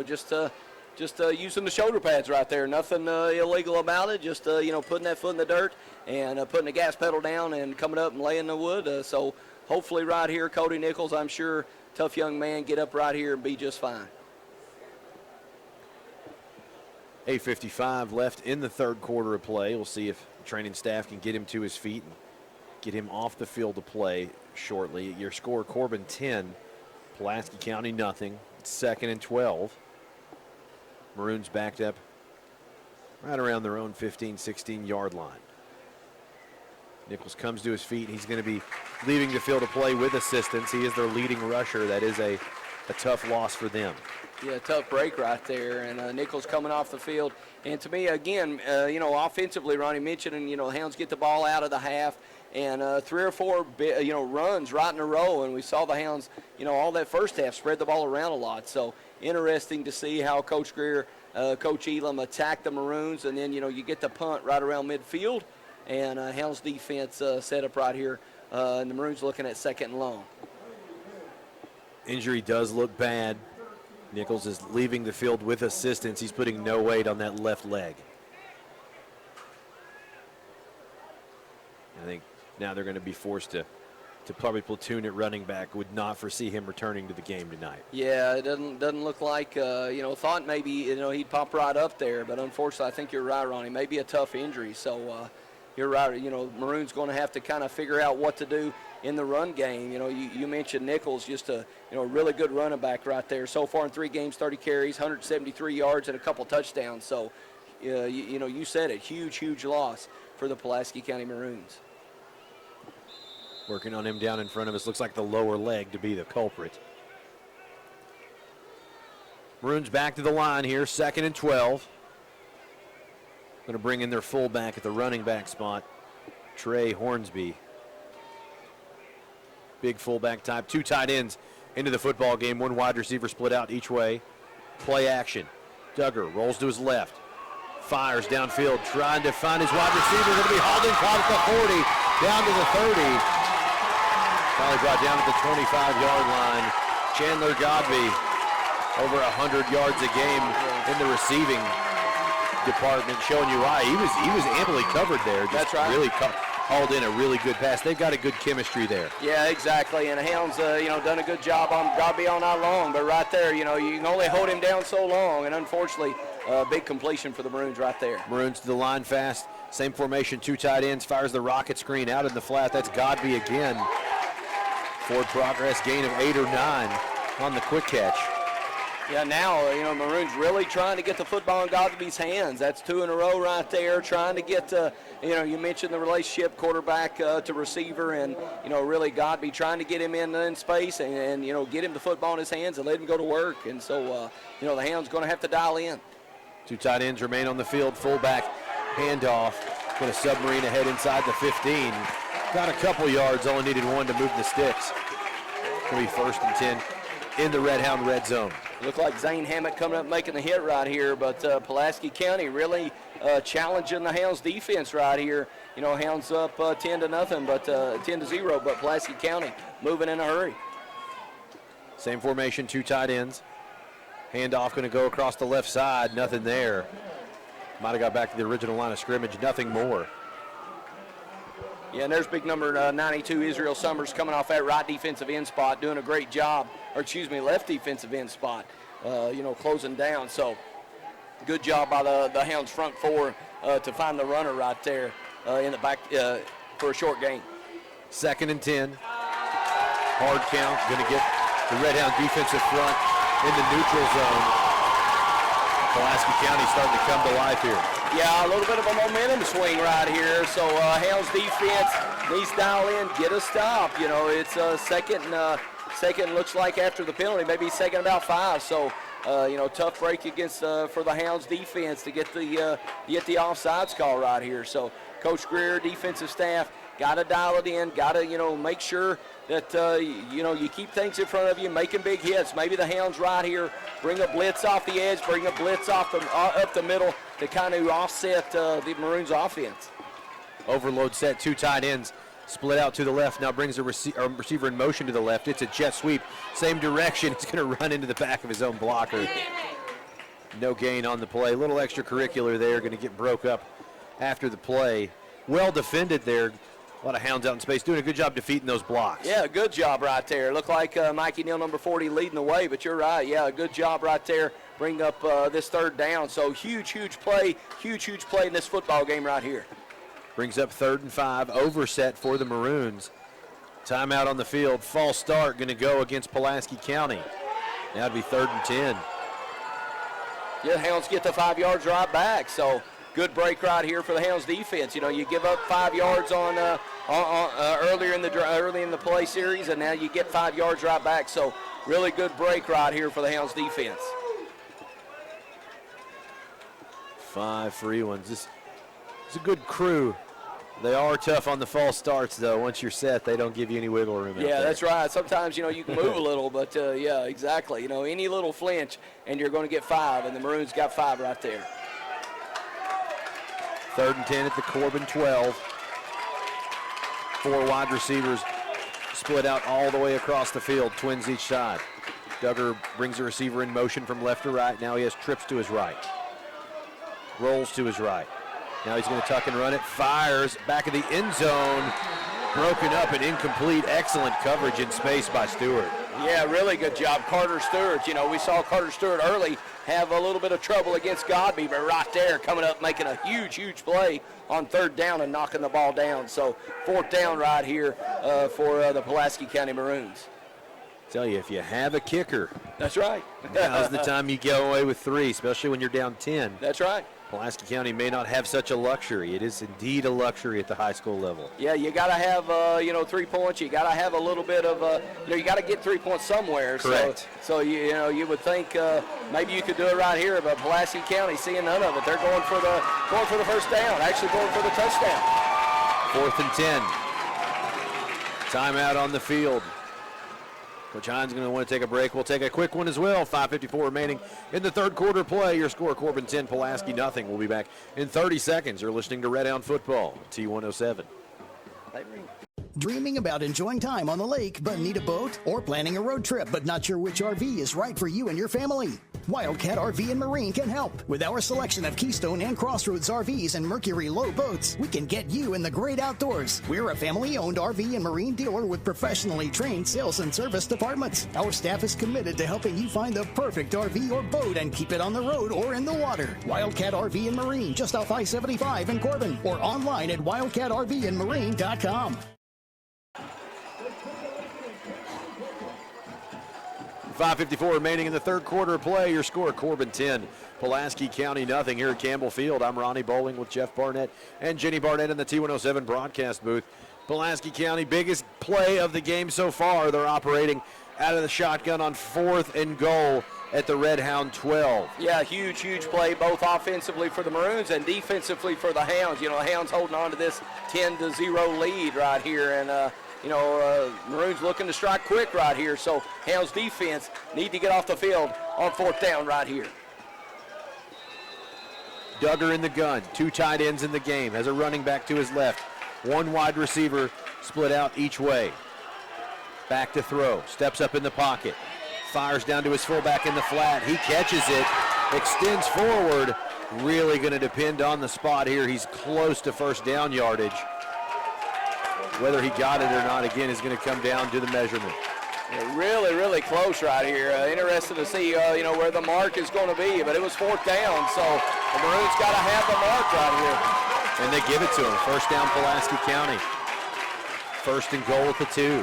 just using the shoulder pads right there. Nothing illegal about it. Just, putting that foot in the dirt and putting the gas pedal down and coming up and laying the wood. So hopefully right here, Cody Nichols, I'm sure, tough young man, get up right here and be just fine. 8:55 left in the third quarter of play. We'll see if the training staff can get him to his feet and get him off the field to play shortly. Your score, Corbin 10, Pulaski County nothing. It's 2nd and 12. Maroons backed up right around their own 15, 16-yard line. Nichols comes to his feet. He's going to be leaving the field to play with assistance. He is their leading rusher. That is a tough loss for them. Yeah, tough break right there, and Nichols coming off the field. And to me, again, offensively, Ronnie mentioned, and the Hounds get the ball out of the half, and 3 or 4, runs right in a row, and we saw the Hounds, all that first half spread the ball around a lot. So interesting to see how Coach Greer, Coach Elam attacked the Maroons, and then you get the punt right around midfield, and Hounds defense set up right here, and the Maroons looking at 2nd and long. Injury does look bad. Nichols is leaving the field with assistance. He's putting no weight on that left leg. I think now they're going to be forced to probably platoon at running back. Would not foresee him returning to the game tonight. Yeah, it doesn't look like, thought maybe, he'd pop right up there, but unfortunately I think you're right, Ronnie. Maybe a tough injury, so you're right. Maroon's going to have to kind of figure out what to do in the run game. You mentioned Nichols, just a really good running back right there. So far in 3 games, 30 carries, 173 yards, and a couple touchdowns. So, you said it, huge loss for the Pulaski County Maroons. Working on him down in front of us. Looks like the lower leg to be the culprit. Maroons back to the line here, 2nd and 12. Going to bring in their fullback at the running back spot, Trey Hornsby. Big fullback type. 2 tight ends into the football game. 1 wide receiver split out each way. Play action. Duggar rolls to his left. Fires downfield, trying to find his wide receiver. Going to be hauled in, caught at the 40, down to the 30. Finally brought down at the 25-yard line. Chandler Godby, over 100 yards a game in the receiving department, showing you why. He was amply covered there. Just That's right. Really hauled in a really good pass. They've got a good chemistry there. Yeah, exactly. And the Hounds, done a good job on Godby all night long. But right there, you can only hold him down so long. And unfortunately, big completion for the Maroons right there. Maroons to the line fast. Same formation, 2 tight ends. Fires the rocket screen out in the flat. That's Godby again. Forward progress, gain of 8 or 9 on the quick catch. Yeah, now, Maroons really trying to get the football in Godby's hands. That's 2 in a row right there, trying to get, you mentioned the relationship quarterback to receiver, and, really Godby trying to get him in space and get him the football in his hands and let him go to work. And so, the Hounds going to have to dial in. 2 tight ends remain on the field. Fullback handoff. Going to submarine ahead inside the 15. Got a couple yards, only needed 1 to move the sticks. Going to be 1st and 10 in the Red Hound red zone. Look like Zane Hammett coming up making the hit right here, but Pulaski County really challenging the Hounds defense right here. Hounds up 10-0, but 10-0, but Pulaski County moving in a hurry. Same formation, 2 tight ends. Handoff going to go across the left side, nothing there. Might have got back to the original line of scrimmage, nothing more. Yeah, and there's big number 92, Israel Summers, coming off that right defensive end spot, doing a great job, left defensive end spot, closing down. So good job by the Hounds front 4 to find the runner right there in the back for a short gain. 2nd and 10. Hard count, going to get the Red Hound defensive front in the neutral zone. Pulaski County starting to come to life here. Yeah, a little bit of a momentum swing right here. So Hounds defense needs to dial in, get a stop. It's second looks like after the penalty, maybe second about 5. So tough break against for the Hounds defense to get the offsides call right here. So Coach Greer, defensive staff, got to dial it in, got to make sure that you keep things in front of you, making big hits. Maybe the Hounds right here bring a blitz off the edge, bring a blitz off up the middle to kind of offset the Maroons offense. Overload set, 2 tight ends. Split out to the left, now brings a receiver in motion to the left. It's a jet sweep, same direction. He's going to run into the back of his own blocker. No gain on the play. A little extracurricular there, going to get broke up after the play. Well defended there. A lot of Hounds out in space, doing a good job defeating those blocks. Yeah, good job right there. Looked like Mikey Neal, number 40, leading the way, but you're right. Yeah, good job right there. Bring up this third down. So huge play in this football game right here. Brings up 3rd and 5, overset for the Maroons. Timeout on the field, false start, going to go against Pulaski County. Now it'd be 3rd and 10. Yeah, Hounds get the 5 yards right back, so good break right here for the Hounds defense. You know, you give up 5 yards on early in the play series, and now you get 5 yards right back. So really good break right here for the Hounds defense. 5 free ones. This is a good crew. They are tough on the false starts, though. Once you're set, they don't give you any wiggle room. Yeah, that's right. Sometimes, you know, you can move a little, but, yeah, exactly. You know, any little flinch, and you're going to get 5, and the Maroons got 5 right there. 3rd and 10 at the Corbin 12. 4 wide receivers split out all the way across the field, twins each side. Duggar brings the receiver in motion from left to right. Now he has trips to his right. Rolls to his right. Now he's going to tuck and run it. Fires back of the end zone. Broken up and incomplete. Excellent coverage in space by Stewart. Yeah, really good job, Carter Stewart. You know, we saw Carter Stewart early have a little bit of trouble against Godby, but right there coming up making a huge play on 3rd down and knocking the ball down. So 4th down right here for the Pulaski County Maroons. Tell you, if you have a kicker, that's right. Now's the time you go away with 3, especially when you're down 10. That's right. Pulaski County may not have such a luxury. It is indeed a luxury at the high school level. Yeah, you got to have, 3 points. You got to have a little bit of, you got to get 3 points somewhere. Correct. So you would think maybe you could do it right here, but Pulaski County seeing none of it. They're going for the first down, actually going for the touchdown. 4th and 10. Timeout on the field. Coach Hines going to want to take a break. We'll take a quick one as well. 5:54 remaining in the 3rd quarter play. Your score, Corbin 10, Pulaski nothing. We'll be back in 30 seconds. You're listening to Red Hound Football, T107. Dreaming about enjoying time on the lake but need a boat? Or planning a road trip but not sure which RV is right for you and your family? Wildcat RV and Marine can help. With our selection of Keystone and Crossroads RVs and Mercury Low boats, we can get you in the great outdoors. We're a family-owned RV and Marine dealer with professionally trained sales and service departments. Our staff is committed to helping you find the perfect RV or boat and keep it on the road or in the water. Wildcat RV and Marine, just off I-75 in Corbin, or online at wildcatrvandmarine.com. 5:54 remaining in the 3rd quarter play. Your score, Corbin 10, Pulaski County nothing here at Campbell Field. I'm Ronnie Bowling with Jeff Barnett and Jenny Barnett in the T107 broadcast booth. Pulaski County, biggest play of the game so far. They're operating out of the shotgun on 4th and goal at the Red Hound 12. Yeah, huge play, both offensively for the Maroons and defensively for the Hounds. You know, the Hounds holding on to this 10-0 lead right here, and Maroons looking to strike quick right here, so Hounds defense need to get off the field on 4th down right here. Duggar in the gun, 2 tight ends in the game, has a running back to his left, 1 wide receiver split out each way. Back to throw, steps up in the pocket, fires down to his fullback in the flat. He catches it, extends forward, really going to depend on the spot here. He's close to first down yardage. Whether he got it or not, again, is going to come down to the measurement. Yeah, really close right here. Interested to see, where the mark is going to be, but it was 4th down, so the Maroons got to have the mark right here. And they give it to him. First down, Pulaski County. 1st and goal at the 2.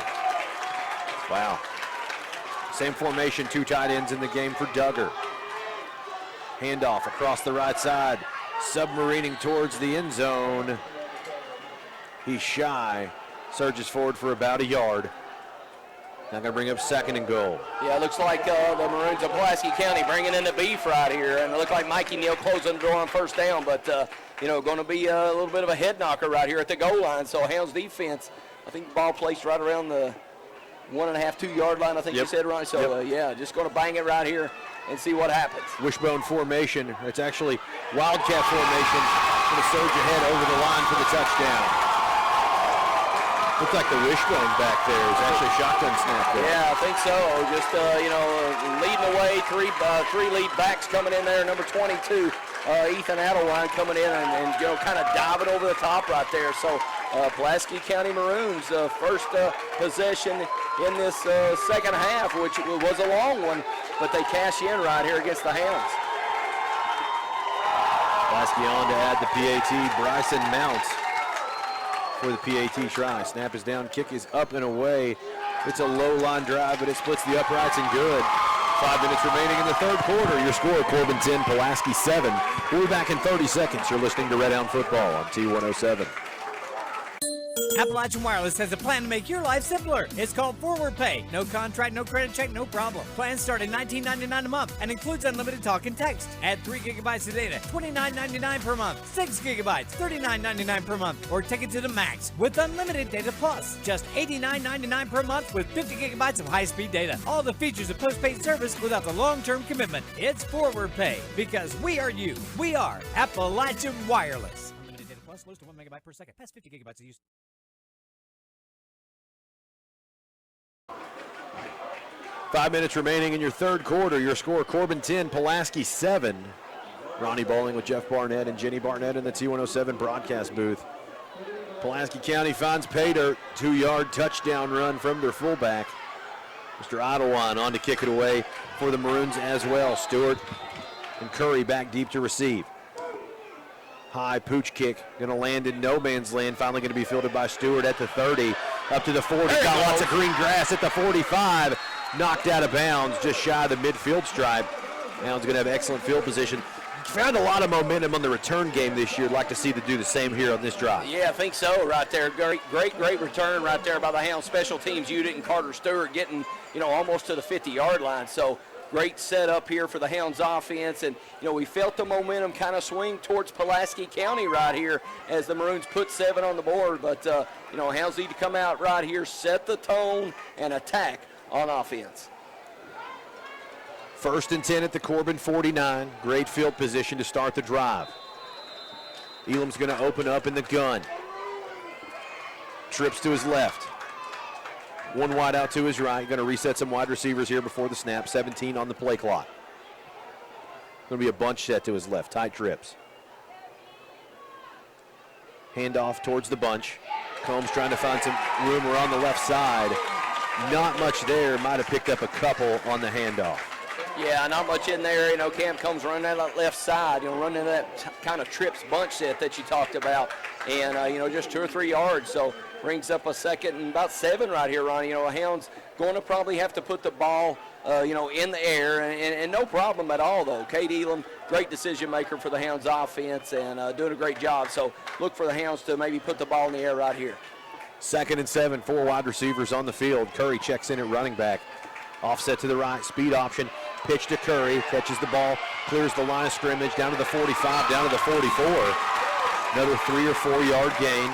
Wow. Same formation, 2 tight ends in the game for Duggar. Handoff across the right side, submarining towards the end zone. He's shy, surges forward for about a yard. Now going to bring up 2nd and goal. Yeah, it looks like the Maroons of Pulaski County bringing in the beef right here, and it looked like Mikey Neal closing the door on 1st down, but, going to be a little bit of a head knocker right here at the goal line. So Hounds defense, I think the ball placed right around the 1.5, 2 yard line, I think you said, Ronnie. So, just going to bang it right here and see what happens. Wishbone formation. It's actually Wildcat formation. Going to surge ahead over the line for the touchdown. Looks like the wishbone back there is actually a shotgun snap there. Yeah, I think so. Just, leading the way, three lead backs coming in there. Number 22, Ethan Adelwine coming in and kind of diving over the top right there. So Pulaski County Maroons' first possession in this second half, which was a long one, but they cash in right here against the Hounds. Pulaski on to add the PAT. Bryson Mounts for the PAT try. Snap is down, kick is up and away. It's a low line drive, but it splits the uprights and good. 5 minutes remaining in the third quarter. Your score, Corbin 10, Pulaski 7. We'll be back in 30 seconds. You're listening to Red Hound Football on T107. Appalachian Wireless has a plan to make your life simpler. It's called Forward Pay. No contract, no credit check, no problem. Plans start at $19.99 a month and includes unlimited talk and text. Add 3 gigabytes of data, $29.99 per month. 6 gigabytes, $39.99 per month. Or take it to the max with unlimited data plus. Just $89.99 per month with 50 gigabytes of high-speed data. All the features of postpaid service without the long-term commitment. It's Forward Pay because we are you. We are Appalachian Wireless. Unlimited data plus, slows to 1 megabyte per second. Past 50 gigabytes of use. 5 minutes remaining in your third quarter. Your score, Corbin 10, Pulaski 7. Ronnie Bowling with Jeff Barnett and Jenny Barnett in the T107 broadcast booth. Pulaski County finds pay dirt. 2-yard touchdown run from their fullback. Mr. Idlewan on to kick it away for the Maroons as well. Stewart and Curry back deep to receive. High pooch kick, going to land in no man's land. Finally going to be fielded by Stewart at the 30. Up to the 40, got lots of green grass at the 45. Knocked out of bounds, just shy of the midfield stripe. Hounds going to have excellent field position. Found a lot of momentum on the return game this year. I'd like to see them do the same here on this drive. Yeah, I think so right there. Great return right there by the Hounds. Special teams unit and Carter Stewart getting, almost to the 50-yard line. So great setup here for the Hounds offense. And, we felt the momentum kind of swing towards Pulaski County right here as the Maroons put 7 on the board. But, Hounds need to come out right here, set the tone, and attack on offense. 1st and 10 at the Corbin 49. Great field position to start the drive. Elam's going to open up in the gun. Trips to his left. One wide out to his right. Going to reset some wide receivers here before the snap. 17 on the play clock. Going to be a bunch set to his left. Tight trips. Handoff towards the bunch. Combs trying to find some room around the left side. Not much there. Might have picked up a couple on the handoff. Yeah, not much in there. Cam Combs running that left side, running that kind of trips bunch set that you talked about. And, just 2 or 3 yards. So brings up a 2nd and about 7 right here, Ronnie. Hounds going to probably have to put the ball, in the air. And no problem at all, though. Cade Elam, great decision maker for the Hounds offense and doing a great job. So look for the Hounds to maybe put the ball in the air right here. 2nd and 7, 4 wide receivers on the field. Curry checks in at running back. Offset to the right, speed option. Pitch to Curry, catches the ball, clears the line of scrimmage, down to the 45, down to the 44. Another 3 or 4 yard gain.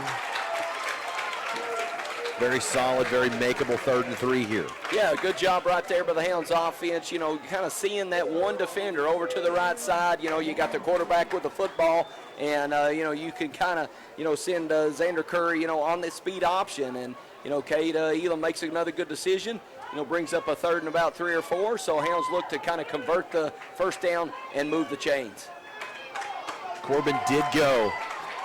Very solid, very makeable 3rd and 3 here. Yeah, good job right there by the Hounds offense. Kind of seeing that one defender over to the right side. You got the quarterback with the football, and, you can kind of, send Xander Curry, on this speed option. And, Cade Elam makes another good decision. Brings up a 3rd and about 3 or 4. So Hounds look to kind of convert the first down and move the chains. Corbin did go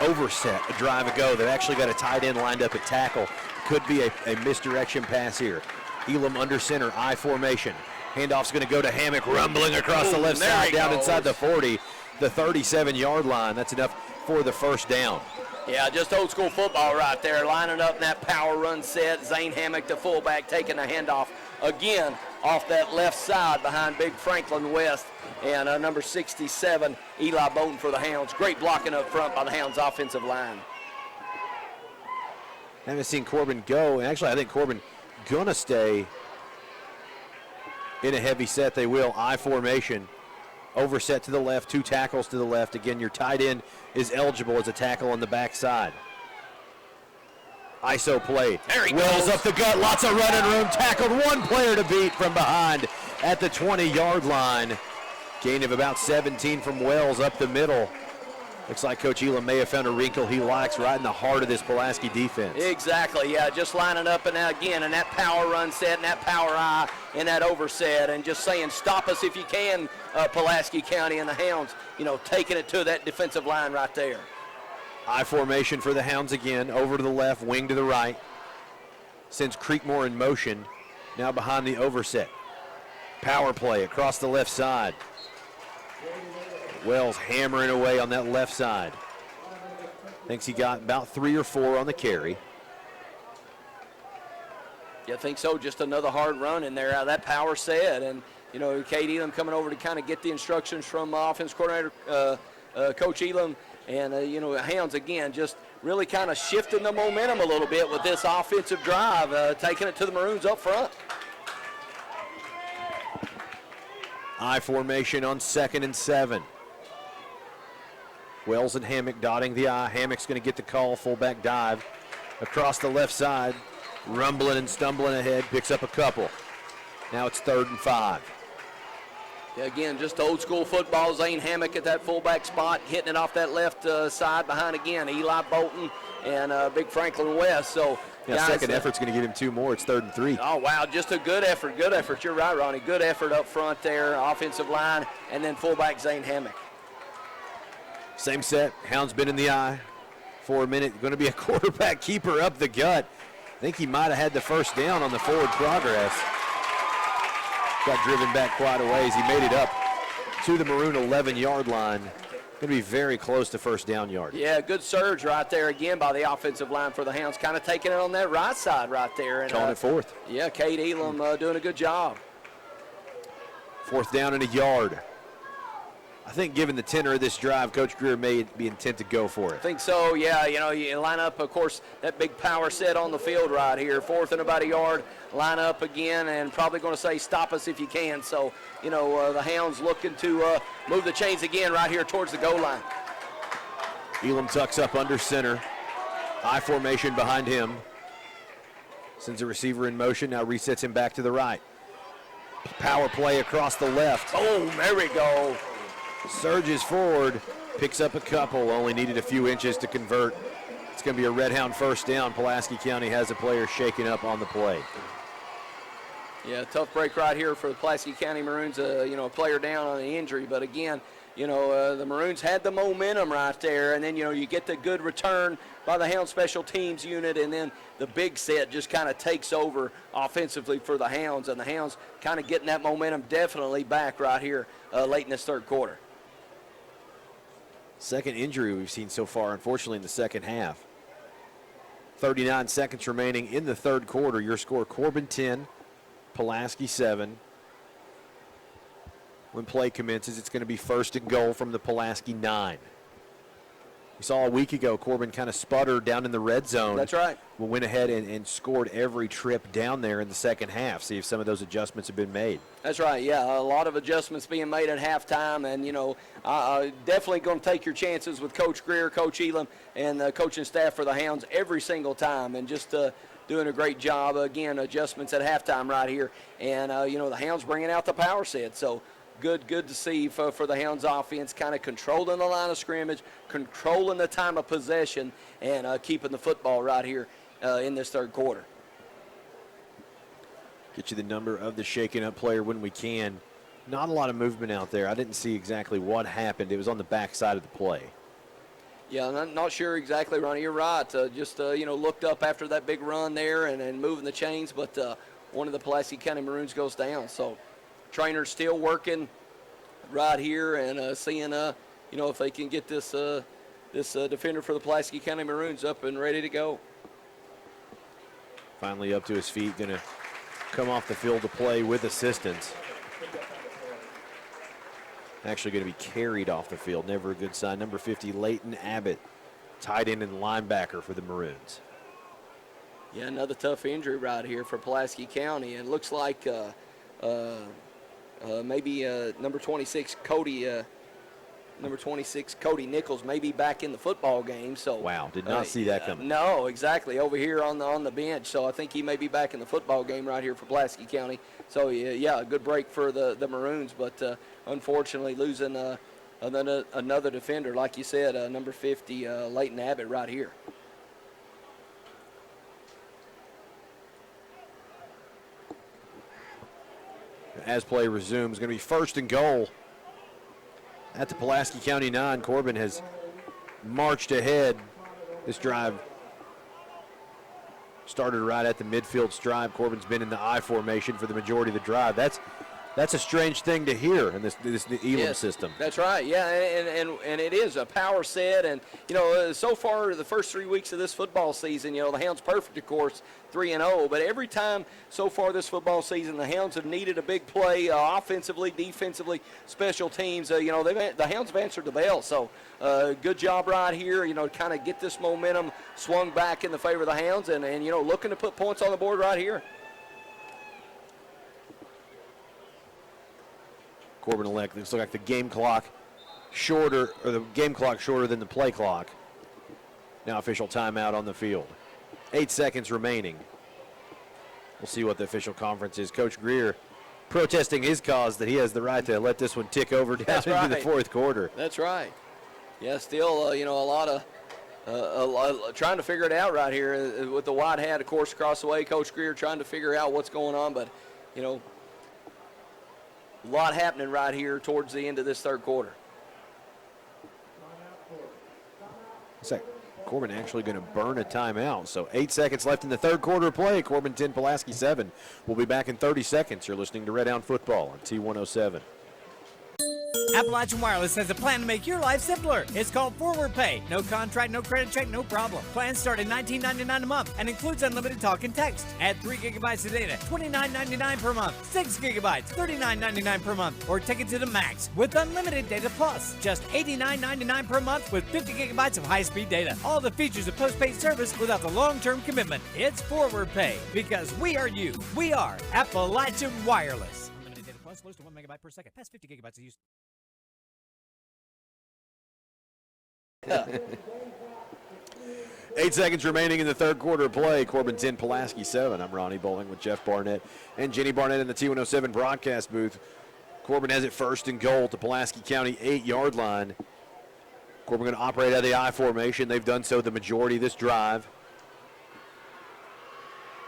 overset a drive ago. They've actually got a tight end lined up at tackle. Could be a misdirection pass here. Elam under center, I formation. Handoff's going to go to Hammock, rumbling across the left side down inside the 40, the 37-yard line. That's enough for the first down. Yeah, just old school football right there, lining up in that power run set. Zane Hammock, the fullback, taking the handoff again off that left side behind Big Franklin West. And number 67, Eli Bowden for the Hounds. Great blocking up front by the Hounds offensive line. Haven't seen Corbin go. And actually, I think Corbin going to stay in a heavy set. They will. I formation. Overset to the left, 2 tackles to the left. Again, your tight end is eligible as a tackle on the backside. ISO played. Wells up the gut, lots of running room. Tackled, 1 player to beat from behind at the 20-yard line. Gain of about 17 from Wells up the middle. Looks like Coach Elam may have found a wrinkle he likes right in the heart of this Pulaski defense. Exactly, yeah, just lining up and again in that power run set and that power eye and that overset and just saying stop us if you can, Pulaski County and the Hounds, taking it to that defensive line right there. I formation for the Hounds again. Over to the left, wing to the right. Sends Creekmore in motion. Now behind the overset. Power play across the left side. Wells hammering away on that left side. Thinks he got about 3 or 4 on the carry. Yeah, I think so. Just another hard run in there out of that power set. And, you know, Kate Elam coming over to kind of get the instructions from offense coordinator Coach Elam. And, you know, Hounds, again, just really kind of shifting the momentum a little bit with this offensive drive, taking it to the Maroons up front. I formation on 2nd and 7. Wells and Hammock dotting the I. Hammock's going to get the call, fullback dive across the left side. Rumbling and stumbling ahead, picks up a couple. Now it's 3rd and 5. Yeah, again, just old school football. Zane Hammock at that fullback spot, hitting it off that left side behind again. Eli Bolton and Big Franklin West. So, yeah, guys, second effort's going to get him 2 more. It's 3rd and 3. Oh, wow, just a good effort, good effort. You're right, Ronnie. Good effort up front there, offensive line, and then fullback Zane Hammock. Same set. Hound's been in the eye for a minute. Going to be a quarterback keeper up the gut. I think he might have had the first down on the forward progress. Got driven back quite a ways. He made it up to the Maroon 11-yard line. Going to be very close to first down yard. Yeah, good surge right there again by the offensive line for the Hounds. Kind of taking it on that right side right there. And, calling it 4th. Yeah, Kate Elam doing a good job. 4th down and a yard. I think given the tenor of this drive, Coach Greer may be intent to go for it. I think so, yeah. You know, you line up, of course, that big power set on the field right here. 4th and about a yard, line up again, and probably going to say stop us if you can. So, you know, the Hounds looking to move the chains again right here towards the goal line. Elam tucks up under center. I formation behind him. Sends a receiver in motion, now resets him back to the right. Power play across the left. Oh, there we go. Surges forward, picks up a couple, only needed a few inches to convert. It's going to be a Red Hound first down. Pulaski County has a player shaken up on the play. Yeah, tough break right here for the Pulaski County Maroons. You know, a player down on an injury, but again, you know, the Maroons had the momentum right there, and then, you know, you get the good return by the Hound special teams unit, and then the big set just kind of takes over offensively for the Hounds, and the Hounds kind of getting that momentum definitely back right here late in this 3rd quarter. Second injury we've seen so far, unfortunately, in the second half. 39 seconds remaining in the 3rd quarter. Your score, Corbin 10, Pulaski 7. When play commences, it's going to be 1st and goal from the Pulaski 9. We saw a week ago Corbin kind of sputtered down in the red zone. That's right. We went ahead and scored every trip down there in the second half. See if some of those adjustments have been made. That's right, yeah. A lot of adjustments being made at halftime, and, you know, definitely going to take your chances with Coach Greer, Coach Elam, and the coaching staff for the Hounds every single time, and just doing a great job. Again, adjustments at halftime right here. And, you know, the Hounds bringing out the power set. So, good to see for the Hounds offense, kind of controlling the line of scrimmage, controlling the time of possession, and keeping the football right here in this 3rd quarter. Get you the number of the shaken up player when we can. Not a lot of movement out there. I didn't see exactly what happened. It was on the backside of the play. Yeah, I'm not sure exactly, Ronnie. You're right. Just, you know, looked up after that big run there and moving the chains, but one of the Pulaski County Maroons goes down. So, trainer's still working right here and seeing, you know, if they can get this defender for the Pulaski County Maroons up and ready to go. Finally up to his feet, going to come off the field to play with assistance. Actually going to be carried off the field. Never a good sign. Number 50, Leighton Abbott, tight end and linebacker for the Maroons. Yeah, another tough injury right here for Pulaski County. And it looks like maybe number 26, Cody Nichols may be back in the football game. So wow, did not see that coming. No, exactly, over here on the bench. So I think he may be back in the football game right here for Pulaski County. So yeah, a good break for the Maroons, but unfortunately losing another defender, like you said, number 50, Leighton Abbott right here. As play resumes, going to be 1st and goal at the Pulaski County 9. Corbin has marched ahead This drive started right at the midfield stripe. Corbin's been in the I formation for the majority of the drive. That's a strange thing to hear in this Elam system. That's right, yeah, and it is a power set. And, so far the first 3 weeks of this football season, the Hounds perfect, of course, 3-0. But every time so far this football season, the Hounds have needed a big play offensively, defensively, special teams. The Hounds have answered the bell. So good job right here, to kind of get this momentum swung back in the favor of the Hounds and looking to put points on the board right here. Corbin elect. Looks like the game clock shorter than the play clock. Now official timeout on the field. 8 seconds remaining. We'll see what the official conference is. Coach Greer protesting his cause that he has the right to let this one tick over down into the fourth quarter. That's right. Yeah, still, a lot of trying to figure it out right here with the wide hat, of course, across the way. Coach Greer trying to figure out what's going on, but, a lot happening right here towards the end of this third quarter. Looks like Corbin actually going to burn a timeout. So 8 seconds left in the third quarter of play. Corbin 10, Pulaski 7. We'll be back in 30 seconds. You're listening to Red Hound Football on T107. Appalachian Wireless has a plan to make your life simpler. It's called Forward Pay. No contract, no credit check, no problem. Plans start at $19.99 a month and includes unlimited talk and text. Add 3 gigabytes of data, $29.99 per month. 6 gigabytes, $39.99 per month. Or take it to the max with unlimited data plus. Just $89.99 per month with 50 gigabytes of high-speed data. All the features of postpaid service without the long-term commitment. It's Forward Pay because we are you. We are Appalachian Wireless. Unlimited data plus, close to 1 megabyte per second. Past 50 gigabytes of use. 8 seconds remaining in the third quarter of play. Corbin 10, Pulaski 7. I'm Ronnie Bowling with Jeff Barnett and Jenny Barnett in the T107 broadcast booth. Corbin has it first and goal at the Pulaski County 8-yard line. Corbin going to operate out of the I formation. They've done so the majority of this drive.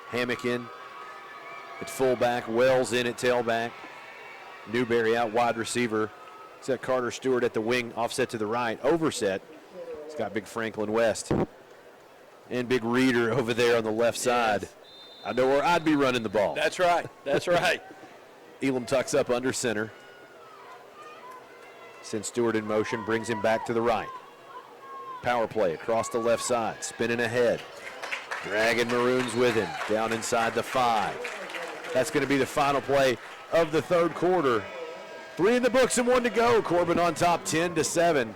Hammock in at fullback. Wells in at tailback. Newberry out wide receiver. It's got Carter Stewart at the wing, offset to the right. Overset. It's got big Franklin West. And big Reeder over there on the left side. I know where I'd be running the ball. That's right. That's right. Elam tucks up under center. Sends Stewart in motion, brings him back to the right. Power play across the left side, spinning ahead. Dragging Maroons with him, down inside the 5. That's going to be the final play of the third quarter. 3 in the books and 1 to go. Corbin on top 10-7.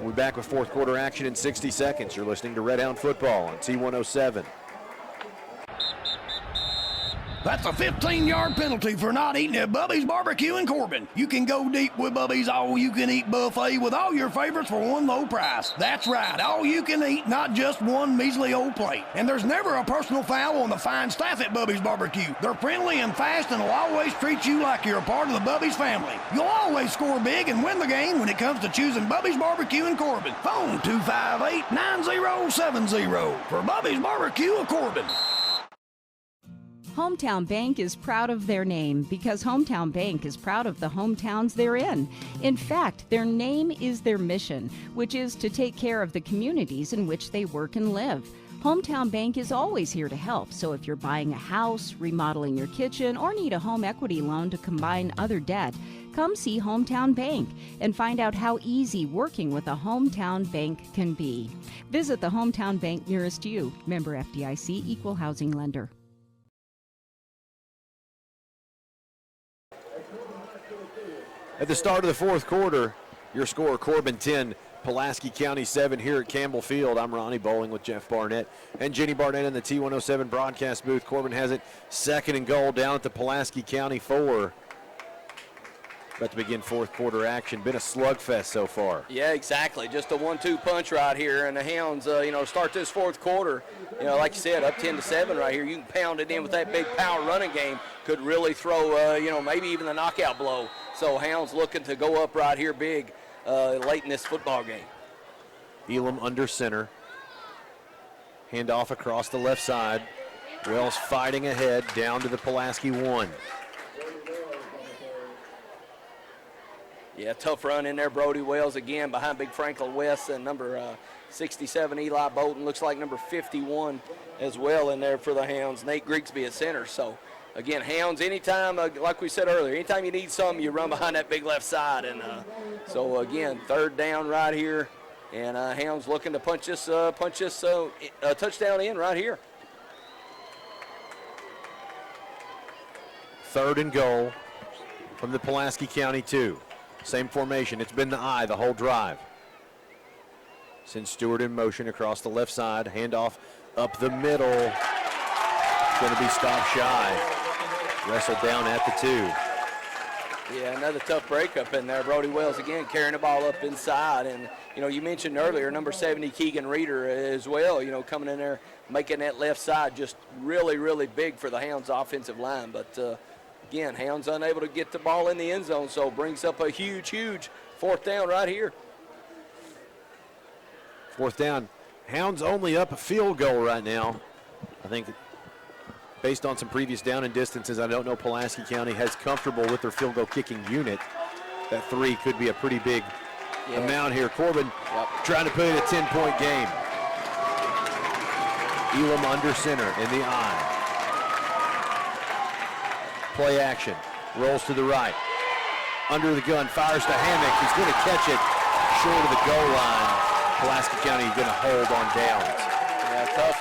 We'll be back with fourth quarter action in 60 seconds. You're listening to Red Hound Football on T107. That's a 15-yard penalty for not eating at Bubby's Barbecue in Corbin. You can go deep with Bubby's all-you-can-eat buffet with all your favorites for one low price. That's right, all you can eat, not just one measly old plate. And there's never a personal foul on the fine staff at Bubby's Barbecue. They're friendly and fast and will always treat you like you're a part of the Bubby's family. You'll always score big and win the game when it comes to choosing Bubby's Barbecue in Corbin. Phone 258-9070 for Bubby's Barbecue of Corbin. Hometown Bank is proud of their name because Hometown Bank is proud of the hometowns they're in. In fact, their name is their mission, which is to take care of the communities in which they work and live. Hometown Bank is always here to help, so if you're buying a house, remodeling your kitchen, or need a home equity loan to combine other debt, come see Hometown Bank and find out how easy working with a Hometown Bank can be. Visit the Hometown Bank nearest you. Member FDIC, Equal Housing Lender. At the start of the fourth quarter, your score, Corbin 10, Pulaski County 7 here at Campbell Field. I'm Ronnie Bowling with Jeff Barnett and Jenny Barnett in the T107 broadcast booth. Corbin has it second and goal down at the Pulaski County 4. About to begin fourth quarter action. Been a slugfest so far. Yeah, exactly. Just a 1-2 punch right here. And the Hounds, start this fourth quarter, like you said, up 10-7 right here. You can pound it in with that big power running game. Could really throw, maybe even the knockout blow. So Hounds looking to go up right here big late in this football game. Elam under center. Handoff across the left side. Wells fighting ahead down to the Pulaski 1. Yeah, tough run in there. Brody Wells again behind Big Franklin West and number 67 Eli Bolton. Looks like number 51 as well in there for the Hounds. Nate Grigsby at center. So, again, Hounds, anytime, like we said earlier, anytime you need something, you run behind that big left side. And so, again, third down right here. And Hounds looking to punch this touchdown in right here. Third and goal from the Pulaski County 2. Same formation. It's been the I the whole drive. Sends Stewart in motion across the left side. Handoff up the middle. Going to be stopped shy. Wrestled down at the 2. Yeah, another tough breakup in there. Brody Wells again carrying the ball up inside. And, you mentioned earlier number 70 Keegan Reeder as well, coming in there, making that left side just really, really big for the Hounds offensive line. But, again, Hounds unable to get the ball in the end zone, so brings up a huge, huge fourth down right here. Fourth down. Hounds only up a field goal right now. I think based on some previous down and distances, I don't know Pulaski County has comfortable with their field goal kicking unit. That 3 could be a pretty big amount here. Corbin trying to put it a 10-point game. Elam under center in the I. Play action. Rolls to the right. Under the gun. Fires to Hammock. He's going to catch it short of the goal line. Pulaski County going to hold on downs. Yeah, tough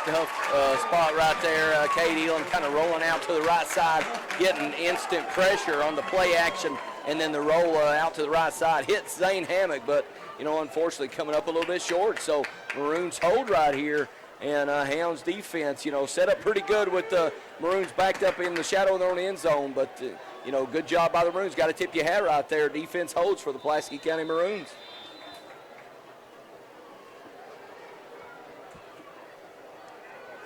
spot right there. Cade Elam kind of rolling out to the right side, getting instant pressure on the play action, and then the roll out to the right side. Hits Zane Hammock, but, unfortunately coming up a little bit short. So Maroons hold right here. And Hounds defense, set up pretty good with the Maroons backed up in the shadow of their own end zone. But, good job by the Maroons. Got to tip your hat right there. Defense holds for the Pulaski County Maroons.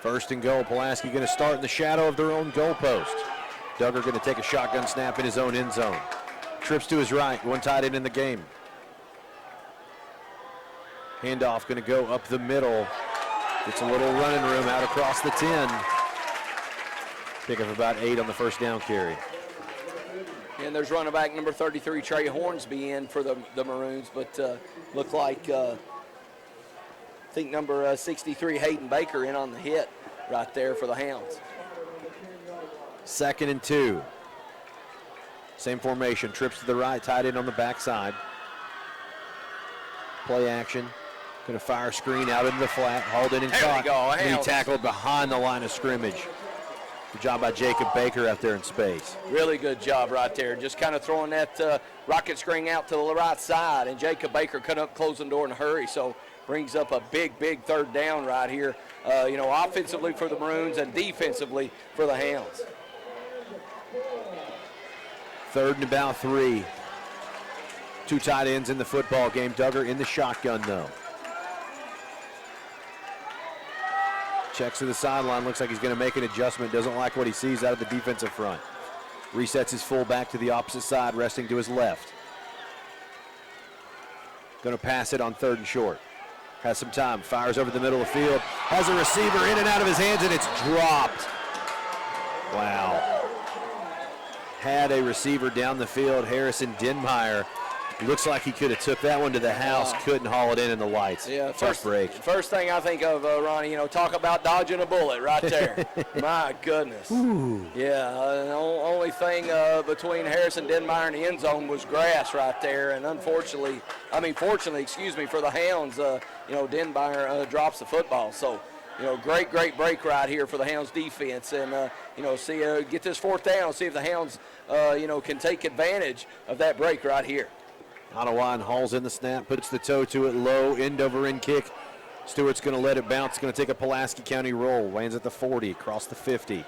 First and goal. Pulaski going to start in the shadow of their own goalpost. Duggar going to take a shotgun snap in his own end zone. Trips to his right. One tight end in the game. Handoff going to go up the middle. Gets a little running room out across the 10. Pick up about 8 on the first down carry. And there's running back number 33, Trey Hornsby, in for the Maroons, but look like, I think number 63, Hayden Baker, in on the hit right there for the Hounds. 2nd and 2. Same formation. Trips to the right, tight end on the backside. Play action. Going to fire screen out into the flat, hauled in and caught. He tackled behind the line of scrimmage. Good job by Jacob Baker out there in space. Really good job right there. Just kind of throwing that rocket screen out to the right side, and Jacob Baker cut up, closing the door in a hurry. So brings up a big, big third down right here. Offensively for the Maroons and defensively for the Hounds. 3rd and about 3. 2 tight ends in the football game. Duggar in the shotgun though. Checks to the sideline, looks like he's going to make an adjustment. Doesn't like what he sees out of the defensive front. Resets his full back to the opposite side, resting to his left. Going to pass it on 3rd and short. Has some time, fires over the middle of the field. Has a receiver in and out of his hands, and it's dropped. Wow. Had a receiver down the field, Harrison Denmeyer. Looks like he could have took that one to the house, couldn't haul it in the lights. Yeah, first break. First thing I think of, Ronnie, talk about dodging a bullet right there. My goodness. Ooh. Yeah, the only thing between Harrison Denmeyer and the end zone was grass right there, and fortunately for the Hounds, Denmeyer drops the football. So, great break right here for the Hounds defense, and get this fourth down, see if the Hounds, can take advantage of that break right here. Ottawa hauls in the snap, puts the toe to it low, end over end kick. Stewart's going to let it bounce, going to take a Pulaski County roll. Lands at the 40, across the 50.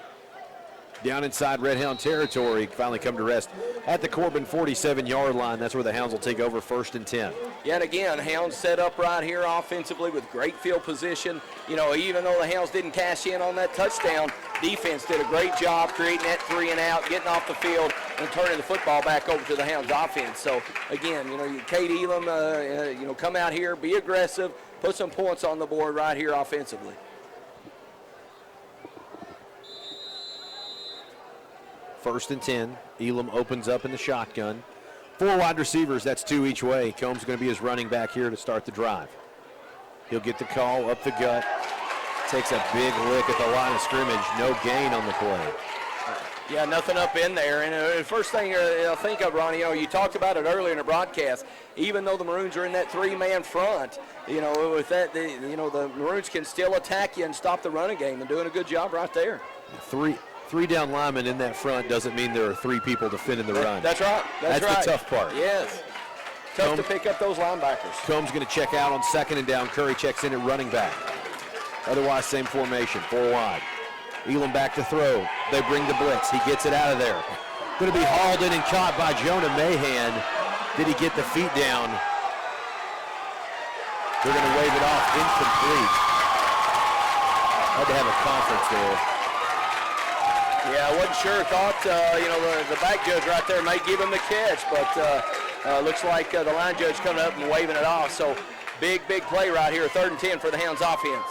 Down inside Red Hound territory, finally come to rest at the Corbin 47-yard line. That's where the Hounds will take over 1st and 10. Yeah, and again, Hounds set up right here offensively with great field position. Even though the Hounds didn't cash in on that touchdown, defense did a great job creating that 3 and out, getting off the field, and turning the football back over to the Hounds offense. So, again, Cade Elam, come out here, be aggressive, put some points on the board right here offensively. First and 10. Elam opens up in the shotgun. 4 wide receivers, that's 2 each way. Combs going to be his running back here to start the drive. He'll get the call up the gut. Takes a big lick at the line of scrimmage. No gain on the play. Yeah, nothing up in there. And the first thing I think of, Ronnie, you talked about it earlier in the broadcast. Even though the Maroons are in that 3-man front, with that, the Maroons can still attack you and stop the running game, and doing a good job right there. Three down linemen in that front doesn't mean there are 3 people defending the run. That's right. That's right. The tough part. Yes. Tough to pick up those linebackers. Combs going to check out on 2nd and down. Curry checks in at running back. Otherwise, same formation, 4 wide. Elam back to throw. They bring the blitz. He gets it out of there. Going to be hauled in and caught by Jonah Mahan. Did he get the feet down? They're going to wave it off incomplete. Had to have a conference there. Yeah, I wasn't sure. Thought, the back judge right there may give him the catch, but looks like the line judge coming up and waving it off. So big play right here, 3rd and 10 for the Hounds offense.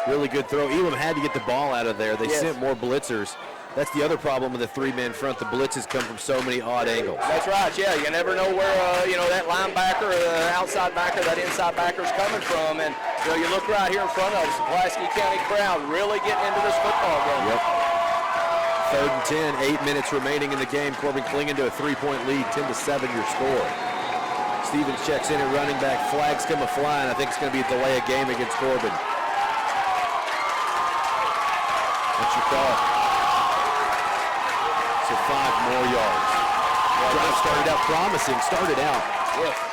Really good throw. Elam had to get the ball out of there. They sent more blitzers. That's the other problem with the 3-man front. The blitzes come from so many odd angles. That's right, yeah. You never know where, that linebacker or the outside backer, that inside backer is coming from. And, you look right here in front of us, the Pulaski County crowd really getting into this football game. Yep. 3rd and 10, 8 minutes remaining in the game. Corbin clinging to a 3-point lead, 10-7 your score. Stevens checks in at running back. Flags come a-flying. I think it's going to be a delay of game against Corbin. What's your call? So 5 more yards. Drive started out promising. Started out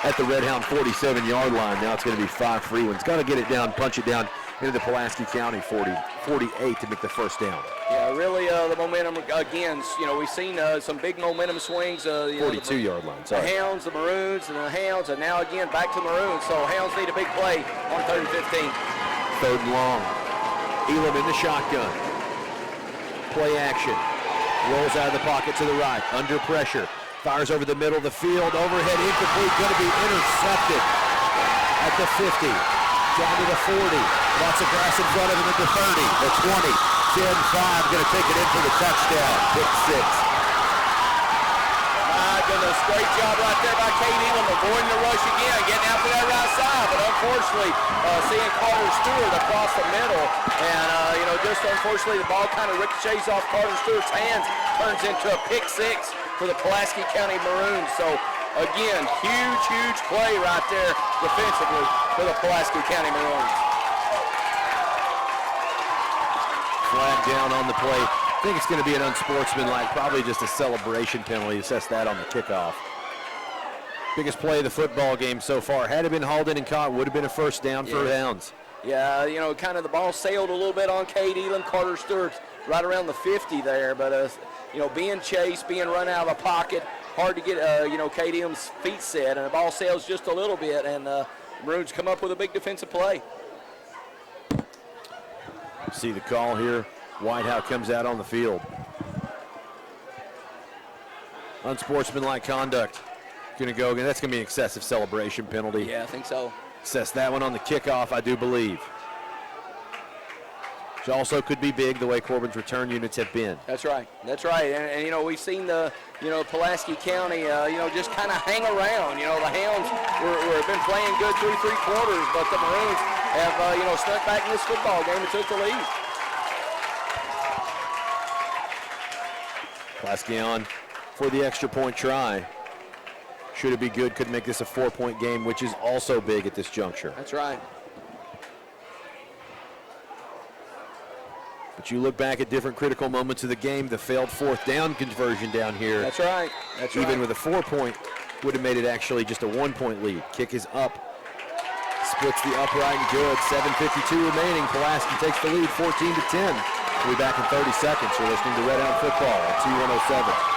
at the Red Hound 47-yard line. Now it's going to be 5 free ones. Got to get it down, punch it down into the Pulaski County 48 to make the first down. Yeah, really the momentum again. We've seen some big momentum swings. 42-yard line. Sorry. The Hounds, the Maroons, and the Hounds, and now again back to the Maroons. So Hounds need a big play on 3rd and 15. 3rd and long. Elam in the shotgun. Play action. Rolls out of the pocket to the right. Under pressure. Fires over the middle of the field. Overhead incomplete. Going to be intercepted at the 50. Down to the 40. Lots of grass in front of him at the 30. The 20. 10-5. Going to take it in for the touchdown. Pick 6. My goodness. Great job right there by Kate Elam. Avoiding the rush again. Getting out to that right side. But unfortunately, seeing Carter Stewart across the middle. And, just unfortunately, the ball kind of ricochets off Carter Stewart's hands. Turns into a pick 6 for the Pulaski County Maroons. So, again, huge play right there defensively for the Pulaski County Maroons. Flag down on the play. I think it's going to be an unsportsmanlike, probably just a celebration penalty. Assess that on the kickoff. Biggest play of the football game so far. Had it been hauled in and caught, would have been a first down for the Hounds. Yeah, kind of the ball sailed a little bit on Cade Elam. Carter Stewart's right around the 50 there, but, being chased, being run out of the pocket, hard to get, Cade Elam's feet set, and the ball sails just a little bit, and Maroons come up with a big defensive play. See the call here. Whitehouse comes out on the field. Unsportsmanlike conduct. Going to go again. That's going to be an excessive celebration penalty. Yeah, I think so. Assess that one on the kickoff, I do believe. Which also could be big the way Corbin's return units have been. That's right. And we've seen the, Pulaski County, just kind of hang around. The Hounds have been playing good through 3 quarters, but the Maroons have, snuck back in this football game and took the lead. Pulaski on for the extra point try. Should it be good, could make this a 4-point game, which is also big at this juncture. That's right. But you look back at different critical moments of the game, the failed 4th down conversion down here. That's right. Even with a 4-point, would have made it actually just a 1-point lead. Kick is up. Splits the upright and good. 7:52 remaining. Pulaski takes the lead 14-10. We'll be back in 30 seconds. You're listening to Red Hound Football on T107.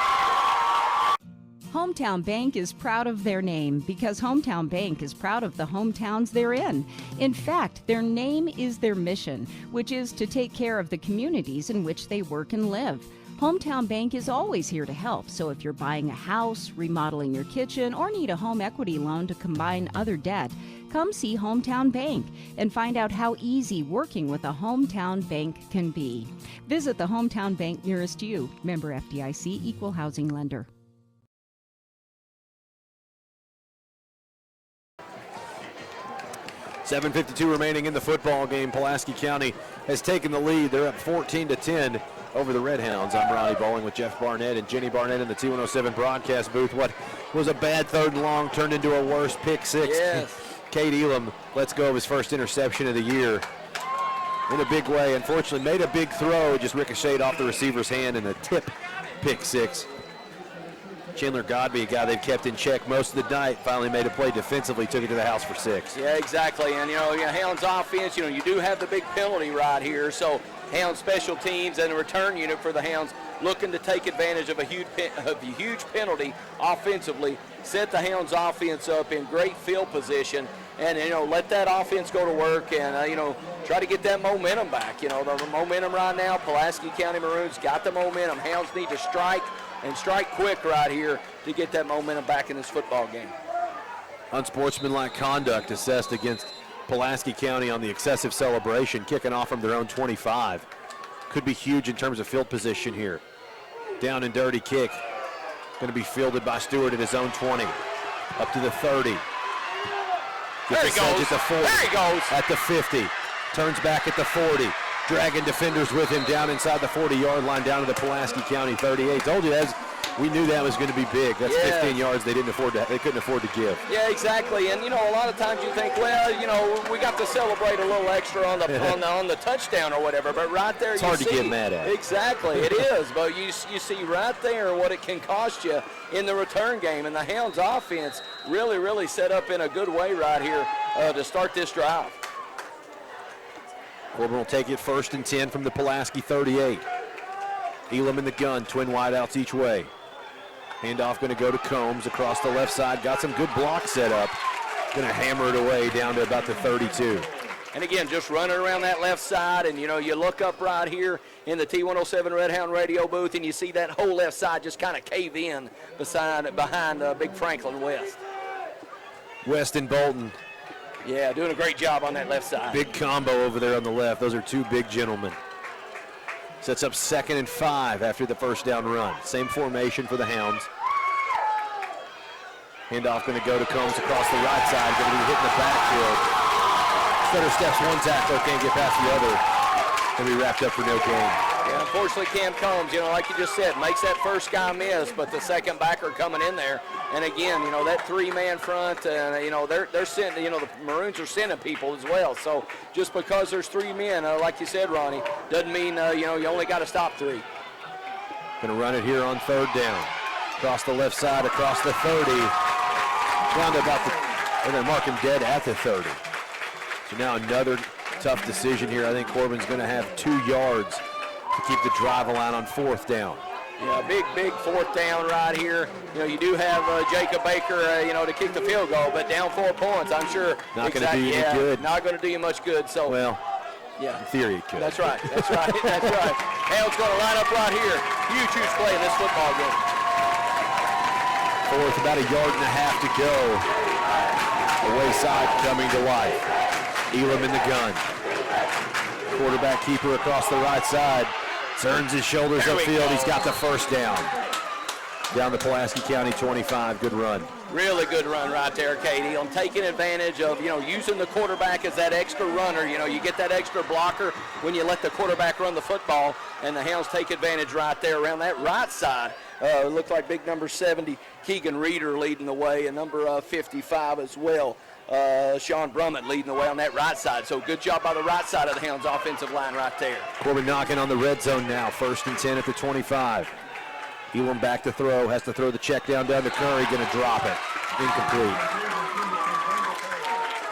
Hometown Bank is proud of their name because Hometown Bank is proud of the hometowns they're in. In fact, their name is their mission, which is to take care of the communities in which they work and live. Hometown Bank is always here to help, so if you're buying a house, remodeling your kitchen, or need a home equity loan to combine other debt, come see Hometown Bank and find out how easy working with a Hometown Bank can be. Visit the Hometown Bank nearest you. Member FDIC, Equal Housing Lender. 7:52 remaining in the football game. Pulaski County has taken the lead. They're up 14-10 over the Red Hounds. I'm Ronnie Bowling with Jeff Barnett and Jenny Barnett in the T107 broadcast booth. What was a bad 3rd and long turned into a worse pick 6. Yes. Cade Elam lets go of his first interception of the year in a big way. Unfortunately, made a big throw, just ricocheted off the receiver's hand in a tip pick 6. Chandler Godby, a guy they've kept in check most of the night, finally made a play defensively, took it to the house for 6. Yeah, exactly. And, Hounds offense, you do have the big penalty right here. So Hounds special teams and the return unit for the Hounds looking to take advantage of a huge penalty offensively, set the Hounds offense up in great field position, and, let that offense go to work and, try to get that momentum back. The momentum right now, Pulaski County Maroons got the momentum. Hounds need to strike and strike quick right here to get that momentum back in this football game. Unsportsmanlike conduct assessed against Pulaski County on the excessive celebration, kicking off from their own 25. Could be huge in terms of field position here. Down and dirty kick. Going to be fielded by Stewart at his own 20. Up to the 30. There he goes. At the 40. There he goes. At the 50. Turns back at the 40. Dragging defenders with him down inside the 40-yard line, down to the Pulaski County 38. Told you, we knew that was going to be big. That's 15 yards they couldn't afford to give. Yeah, exactly. And, a lot of times you think, well, we got to celebrate a little extra on the touchdown or whatever. But right there, it's hard to get mad at. Exactly, it is. But you see right there what it can cost you in the return game. And the Hounds offense really, really set up in a good way right here to start this drive. Corbin will take it 1st and 10 from the Pulaski 38. Elam in the gun, twin wideouts each way. Handoff going to go to Combs across the left side. Got some good block set up. Going to hammer it away down to about the 32. And again, just running around that left side, and you look up right here in the T107 Red Hound radio booth, and you see that whole left side just kind of cave in behind Big Franklin West. West and Bolton. Yeah, doing a great job on that left side. Big combo over there on the left. Those are two big gentlemen. Sets up 2nd and 5 after the first down run. Same formation for the Hounds. Handoff going to go to Combs across the right side. Going to be hitting the backfield. Stutter steps one tackler, can't get past the other. Going to be wrapped up for no gain. Yeah, unfortunately, Cam Combs, like you just said, makes that first guy miss, but the second backer coming in there. And again, that 3-man front, they're sending, the Maroons are sending people as well. So just because there's 3 men, like you said, Ronnie, doesn't mean, you only got to stop 3. Going to run it here on 3rd down. Across the left side, across the 30. Down to about they're going to mark him dead at the 30. So now another tough decision here. I think Corbin's going to have 2 yards to keep the drive alive on 4th down. Yeah, big 4th down right here. You do have Jacob Baker, to kick the field goal, but down 4 points, I'm sure. Not going to do you any good. Not going to do you much good. So, well, yeah, in theory it could. That's right. That's right. Hounds going to line up right here. Huge play in this football game. 4th, about 1.5 yards to go. Away side coming to life. Elam in the gun. Quarterback keeper across the right side. Turns his shoulders upfield. He's got the first down. Down to Pulaski County 25. Good run. Really good run right there, Katie. On taking advantage of, using the quarterback as that extra runner. You get that extra blocker when you let the quarterback run the football, and the Hounds take advantage right there around that right side. Looked like big number 70, Keegan Reeder leading the way, and number 55 as well. Sean Brummett leading the way on that right side. So good job by the right side of the Hounds offensive line right there. Corbin knocking on the red zone now. 1st and 10 at the 25. Elam back to throw. Has to throw the check down to Curry. Going to drop it. Incomplete.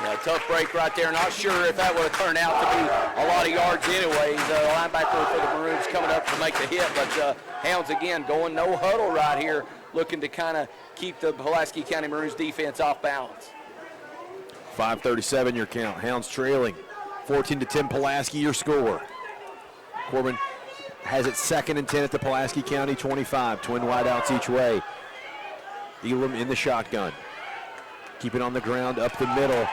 Yeah, tough break right there. Not sure if that would have turned out to be a lot of yards anyways. Linebacker for the Maroons coming up to make the hit. But Hounds again going no huddle right here. Looking to kind of keep the Pulaski County Maroons defense off balance. 5:37 your count. Hounds trailing 14-10 Pulaski, your score. Corbin has it 2nd and 10 at the Pulaski County 25. Twin wideouts each way. Elam in the shotgun. Keep it on the ground up the middle.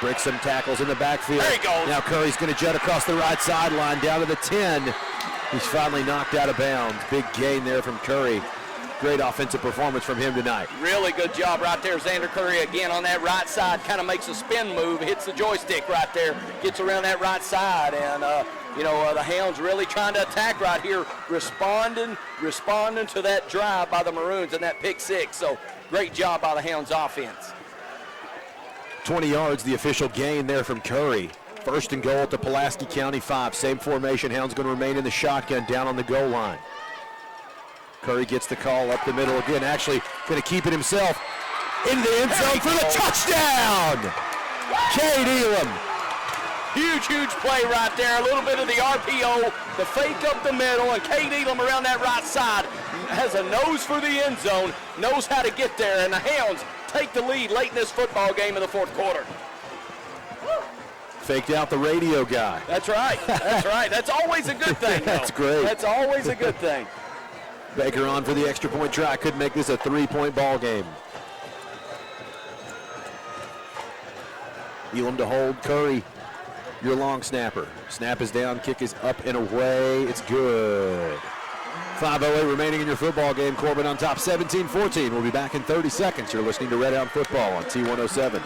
Breaks some tackles in the backfield. There he goes. Now Curry's going to jet across the right sideline down to the 10. He's finally knocked out of bounds. Big gain there from Curry. Great offensive performance from him tonight. Really good job right there. Xander Curry again on that right side, kind of makes a spin move, hits the joystick right there, gets around that right side, and the Hounds really trying to attack right here, responding to that drive by the Maroons and that pick six. So great job by the Hounds offense. 20 yards, the official gain there from Curry. First and goal at the Pulaski County 5. Same formation. Hounds going to remain in the shotgun down on the goal line. Curry gets the call up the middle again. Actually going to keep it himself into the end zone for the touchdown. Cade Elam. Huge play right there. A little bit of the RPO, the fake up the middle, and Cade Elam around that right side has a nose for the end zone, knows how to get there, and the Hounds take the lead late in this football game in the fourth quarter. Faked out the radio guy. That's right. That's always a good thing, though. That's great. That's always a good thing. Baker on for the extra point try. Could make this a 3-point ball game. Elam to hold. Curry, your long snapper. Snap is down. Kick is up and away. It's good. 5:08 remaining in your football game. Corbin on top, 17-14. We'll be back in 30 seconds. You're listening to Red Hound Football on T107.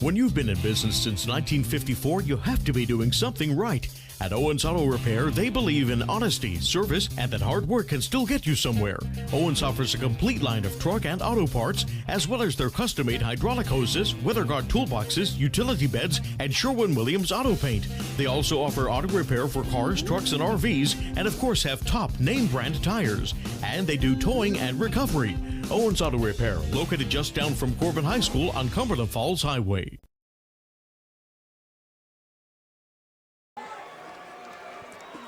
When you've been in business since 1954, you have to be doing something right. At Owens Auto Repair, they believe in honesty, service, and that hard work can still get you somewhere. Owens offers a complete line of truck and auto parts, as well as their custom-made hydraulic hoses, weather guard toolboxes, utility beds, and Sherwin-Williams auto paint. They also offer auto repair for cars, trucks, and RVs, and of course have top name-brand tires. And they do towing and recovery. Owens Auto Repair, located just down from Corbin High School on Cumberland Falls Highway.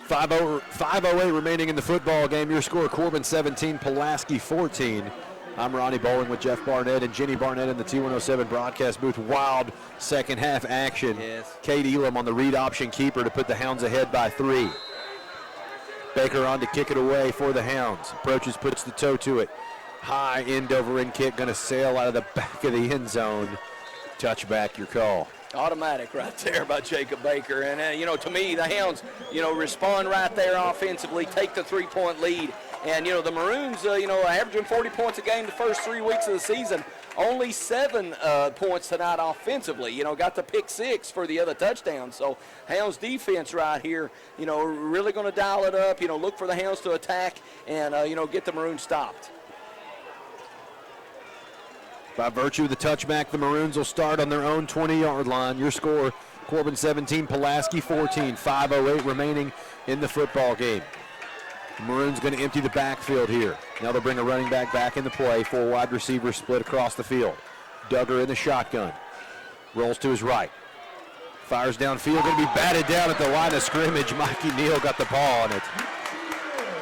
5:08 remaining in the football game. Your score, Corbin 17, Pulaski 14. I'm Ronnie Bowling with Jeff Barnett and Jenny Barnett in the T107 broadcast booth. Wild second half action. Yes. Cade Elam on the read option keeper to put the Hounds ahead by 3. Baker on to kick it away for the Hounds. Approaches, puts the toe to it. High end over end kick, going to sail out of the back of the end zone. Touchback, your call. Automatic right there by Jacob Baker. And, to me, the Hounds, respond right there offensively, take the 3-point lead. And, the Maroons, averaging 40 points a game the first 3 weeks of the season. Only 7 points tonight offensively. Got the pick 6 for the other touchdown. So, Hounds defense right here, really going to dial it up, look for the Hounds to attack and, get the Maroons stopped. By virtue of the touchback, the Maroons will start on their own 20-yard line. Your score, Corbin 17, Pulaski 14. 5:08 remaining in the football game. The Maroons going to empty the backfield here. Now they'll bring a running back back into play. 4 wide receivers split across the field. Duggar in the shotgun. Rolls to his right. Fires downfield. Going to be batted down at the line of scrimmage. Mikey Neal got the ball on it.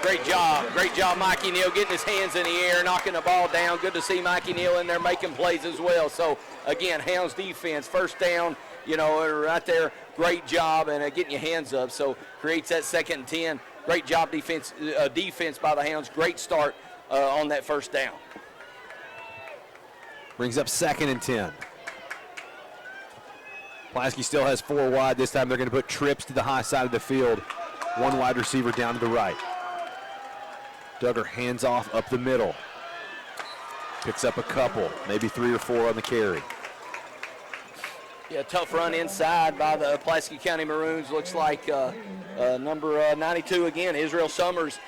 Great job, Mikey Neal, getting his hands in the air, knocking the ball down. Good to see Mikey Neal in there making plays as well. So, again, Hounds defense, first down, right there, great job, and getting your hands up. So, creates that 2nd and 10. Great job defense by the Hounds. Great start on that first down. Brings up 2nd and 10. Pulaski still has 4 wide. This time they're going to put trips to the high side of the field. 1 wide receiver down to the right. Duggar hands off up the middle. Picks up a couple, maybe 3 or 4 on the carry. Yeah, tough run inside by the Pulaski County Maroons. Looks like number 92 again, Israel Summers,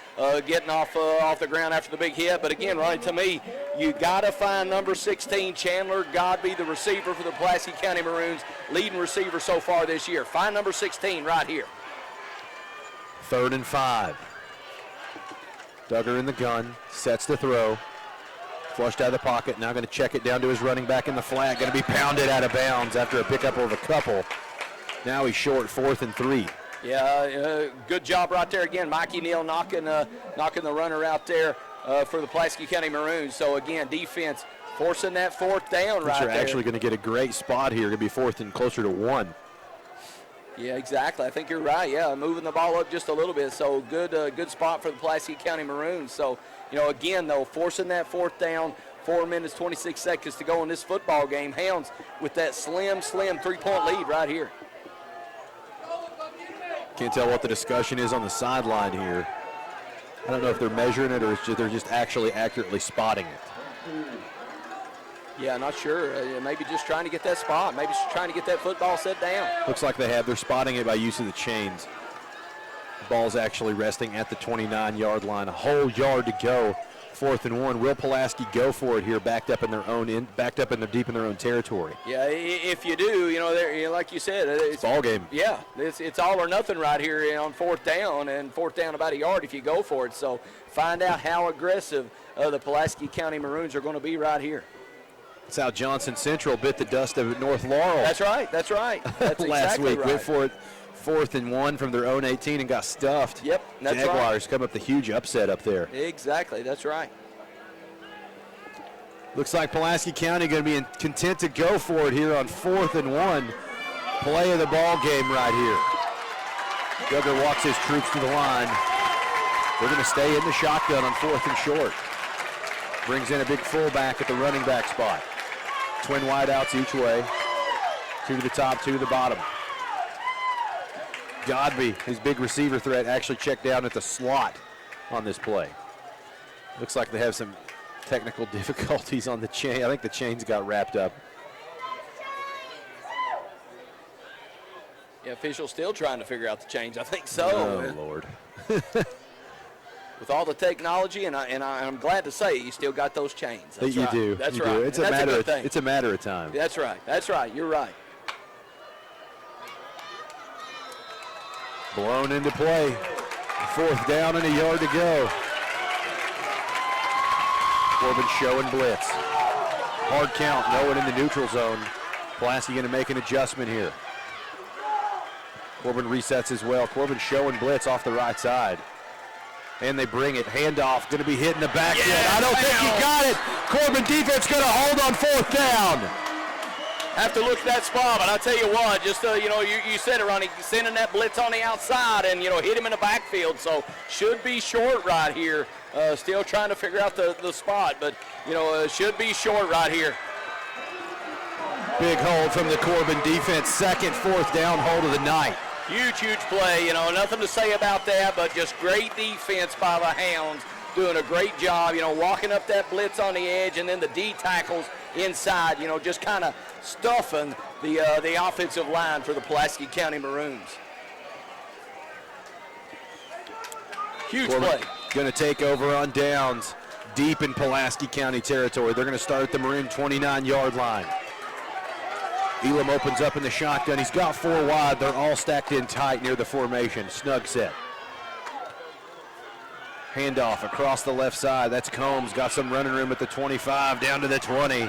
getting off the ground after the big hit. But again, right to me, you got to find number 16, Chandler Godby, the receiver for the Pulaski County Maroons, leading receiver so far this year. Find number 16 right here. 3rd and 5. Duggar in the gun, sets the throw. Flushed out of the pocket, now going to check it down to his running back in the flat. Going to be pounded out of bounds after a pickup of a couple. Now he's short, 4th and 3. Yeah, good job right there again. Mikey Neal knocking the runner out there for the Pulaski County Maroons. So again, defense forcing that 4th down right there. You're actually going to get a great spot here. Going to be 4th and closer to 1. Yeah, exactly. I think you're right. Yeah, moving the ball up just a little bit. So good spot for the Pulaski County Maroons. So, again, though, forcing that 4th down, 4 minutes, 26 seconds to go in this football game. Hounds with that slim 3-point lead right here. Can't tell what the discussion is on the sideline here. I don't know if they're measuring it or they're just actually accurately spotting it. Yeah, not sure. Maybe just trying to get that spot. Maybe just trying to get that football set down. Looks like they're spotting it by use of the chains. The ball's actually resting at the 29-yard line. A whole yard to go. 4th and 1. Will Pulaski go for it here, backed up in deep in their own territory? Yeah, if you do, like you said, it's ball game. Yeah, it's all or nothing right here on 4th down, and 4th down about a yard if you go for it. So find out how aggressive the Pulaski County Maroons are going to be right here. That's how Johnson Central bit the dust of North Laurel. That's right. That's Last exactly week, right. went for it 4th and 1 from their own 18 and got stuffed. Yep, that's Jaguars right. come up the huge upset up there. Exactly, that's right. Looks like Pulaski County going to be content to go for it here on 4th and 1. Play of the ball game right here. Duggar walks his troops to the line. They're going to stay in the shotgun on 4th and short. Brings in a big fullback at the running back spot. Twin wideouts each way. 2 to the top, 2 to the bottom. Godby, his big receiver threat, actually checked down at the slot on this play. Looks like they have some technical difficulties on the chain. I think the chains got wrapped up. Yeah, officials still trying to figure out the change. I think so. Oh, Lord. With all the technology, and I'm glad to say you still got those chains. That's you right. do. That's you right. do. It's It's a matter of time. That's right. That's right. You're right. Blown into play. 4th down and a yard to go. Corbin showing blitz. Hard count, no one in the neutral zone. Pulaski going to make an adjustment here. Corbin resets as well. Corbin showing blitz off the right side. And they bring it. Handoff going to be hit in the backfield. I don't think he got it. Corbin defense going to hold on 4th down. Have to look at that spot, but I tell you what, just you said it, Ronnie, sending that blitz on the outside and hit him in the backfield. So should be short right here. Still trying to figure out the spot, but should be short right here. Big hold from the Corbin defense. Second 4th down hold of the night. Huge play. Nothing to say about that, but just great defense by the Hounds. Doing a great job, walking up that blitz on the edge, and then the D tackles inside, just kind of stuffing the offensive line for the Pulaski County Maroons. Huge play. Going to take over on downs deep in Pulaski County territory. They're going to start at the Maroon 29-yard line. Elam opens up in the shotgun. He's got 4 wide. They're all stacked in tight near the formation. Snug set. Handoff across the left side. That's Combs. Got some running room at the 25 down to the 20.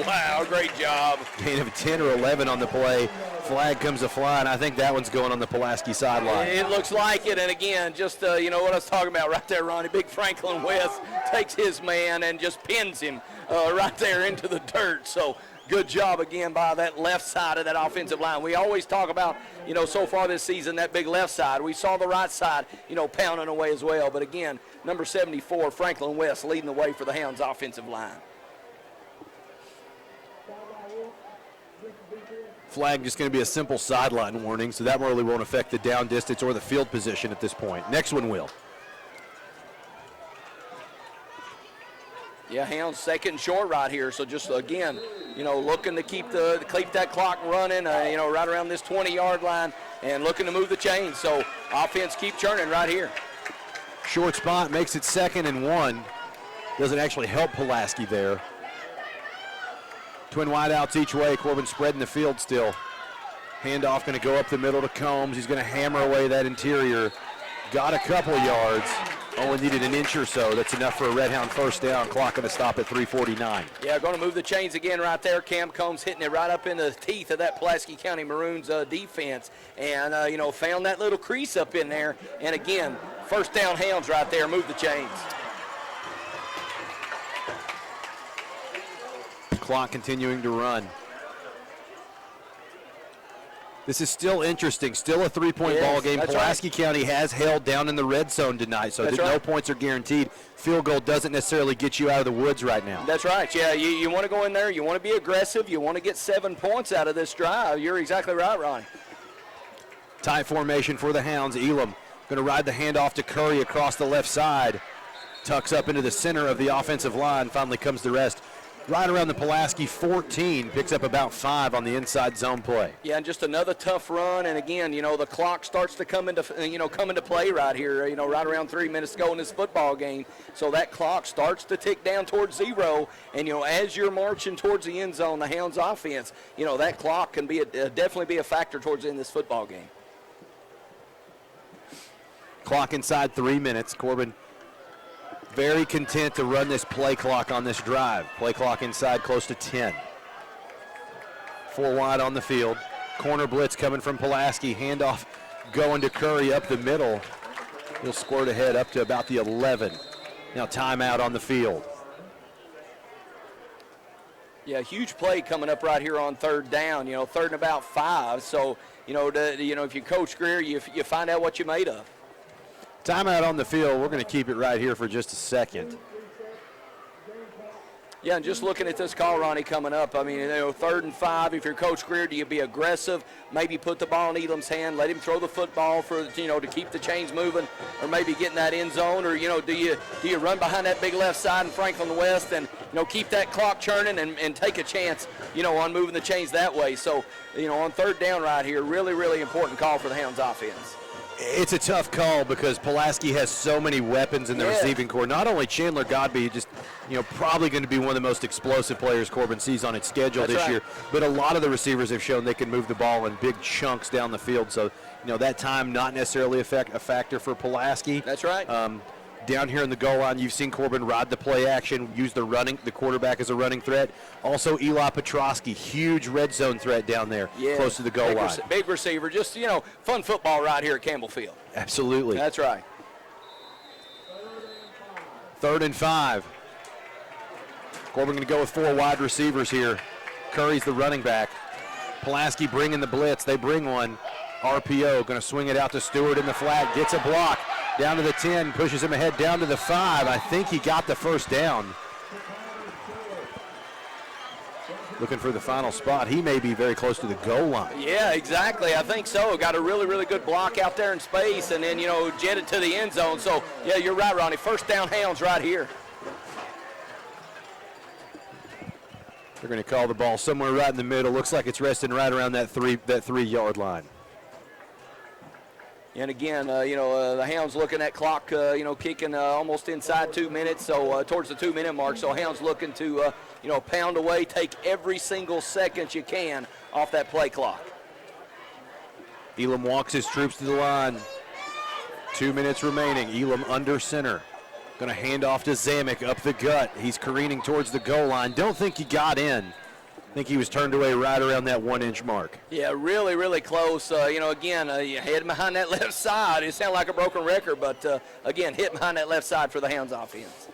Wow, great job. Gain of 10 or 11 on the play. Flag comes a flying. I think that one's going on the Pulaski sideline. It looks like it, and again, just what I was talking about right there, Ronnie. Big Franklin West takes his man and just pins him right there into the dirt. So good job again by that left side of that offensive line. We always talk about, so far this season, that big left side. We saw the right side, pounding away as well. But again, number 74, Franklin West, leading the way for the Hounds offensive line. Flag just going to be a simple sideline warning, so that really won't affect the down distance or the field position at this point. Next one will. Yeah, Hounds second and short right here. So just again, looking to keep that clock running, right around this 20-yard line, and looking to move the chains. So offense keep churning right here. Short spot makes it 2nd and 1. Doesn't actually help Pulaski there. Twin wideouts each way. Corbin spreading the field still. Handoff going to go up the middle to Combs. He's going to hammer away that interior. Got a couple yards. Only needed an inch or so. That's enough for a Red Hound 1st down. Clock going to stop at 3:49. Yeah, going to move the chains again right there. Cam Combs hitting it right up in the teeth of that Pulaski County Maroons defense. And, found that little crease up in there. And, again, 1st down Hounds right there. Move the chains. Clock continuing to run. This is still interesting. Still a 3-point ball game. Pulaski County has held down in the red zone tonight, so no points are guaranteed. Field goal doesn't necessarily get you out of the woods right now. That's right. Yeah, you want to go in there. You want to be aggressive. You want to get 7 points out of this drive. You're exactly right, Ronnie. Tight formation for the Hounds. Elam Going to ride the handoff to Curry across the left side. Tucks up into the center of the offensive line. Finally comes to rest right around the Pulaski 14. Picks up about 5 on the inside zone play. Yeah, and just another tough run. And again, the clock starts to come into play right here. Right around 3 minutes to go in this football game. So that clock starts to tick down towards 0. And as you're marching towards the end zone, the Hounds offense, that clock can be definitely be a factor towards the end of this football game. Clock inside 3 minutes. Corbin very content to run this play clock on this drive. Play clock inside close to 10. 4 wide on the field. Corner blitz coming from Pulaski. Handoff going to Curry up the middle. He'll squirt ahead up to about the 11. Now timeout on the field. Yeah, huge play coming up right here on 3rd down. 3rd and about 5. So, if you coach Greer, you find out what you're made of. Timeout on the field. We're going to keep it right here for just a second. Yeah, and just looking at this call, Ronnie, coming up, I mean, 3rd and 5, if you're Coach Greer, do you be aggressive, maybe put the ball in Elam's hand, let him throw the football for, to keep the chains moving, or maybe get in that end zone, or, do you run behind that big left side in Franklin West and, keep that clock churning and take a chance, on moving the chains that way. So, on 3rd down right here, really, really important call for the Hounds offense. It's a tough call because Pulaski has so many weapons in the receiving core. Not only Chandler Godby, just probably going to be one of the most explosive players Corbin sees on its schedule this year. But a lot of the receivers have shown they can move the ball in big chunks down the field. So that time not necessarily a factor for Pulaski. That's right. Down here in the goal line, you've seen Corbin ride the play action, use the quarterback as a running threat. Also, Eli Petrosky, huge red zone threat down there, close to the goal line. Big receiver, just, fun football right here at Campbell Field. Absolutely. That's right. 3rd and 5. Corbin going to go with 4 wide receivers here. Curry's the running back. Pulaski bringing the blitz. They bring one. RPO going to swing it out to Stewart in the flat. Gets a block. Down to the 10, pushes him ahead down to the 5. I think he got the first down. Looking for the final spot. He may be very close to the goal line. Yeah, exactly. I think so. Got a really, really good block out there in space and then, jetted to the end zone. So, yeah, you're right, Ronnie. 1st down Hounds right here. They're going to call the ball somewhere right in the middle. Looks like it's resting right around that 3-yard line. And again, the Hounds looking at clock, kicking almost inside 2 minutes, so towards the 2-minute mark. So Hounds looking to, pound away, take every single second you can off that play clock. Elam walks his troops to the line. 2 minutes remaining. Elam under center. Going to hand off to Zamek up the gut. He's careening towards the goal line. Don't think he got in. I think he was turned away right around that 1-inch mark. Yeah, really, really close. Again, heading behind that left side. It sounded like a broken record, but again, hit behind that left side for the Hounds offense.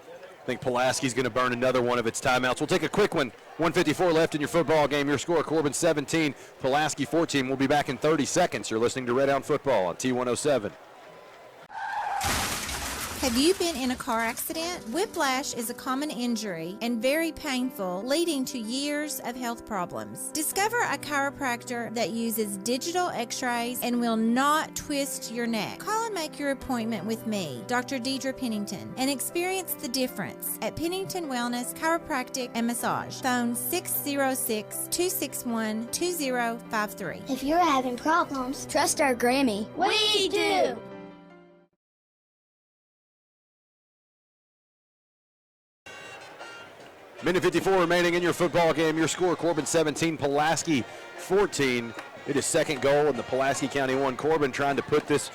I think Pulaski's going to burn another one of its timeouts. We'll take a quick one. 1:54 left in your football game. Your score, Corbin 17, Pulaski 14. We'll be back in 30 seconds. You're listening to Red Hound Football on T107. Have you been in a car accident? Whiplash is a common injury and very painful, leading to years of health problems. Discover a chiropractor that uses digital x-rays and will not twist your neck. Call and make your appointment with me, Dr. Deidre Pennington, and experience the difference at Pennington Wellness Chiropractic and Massage. Phone 606-261-2053. If you're having problems, trust our Grammy. We do! Minute 54 remaining in your football game. Your score, Corbin 17, Pulaski 14. It is second goal in the Pulaski County 1. Corbin trying to put this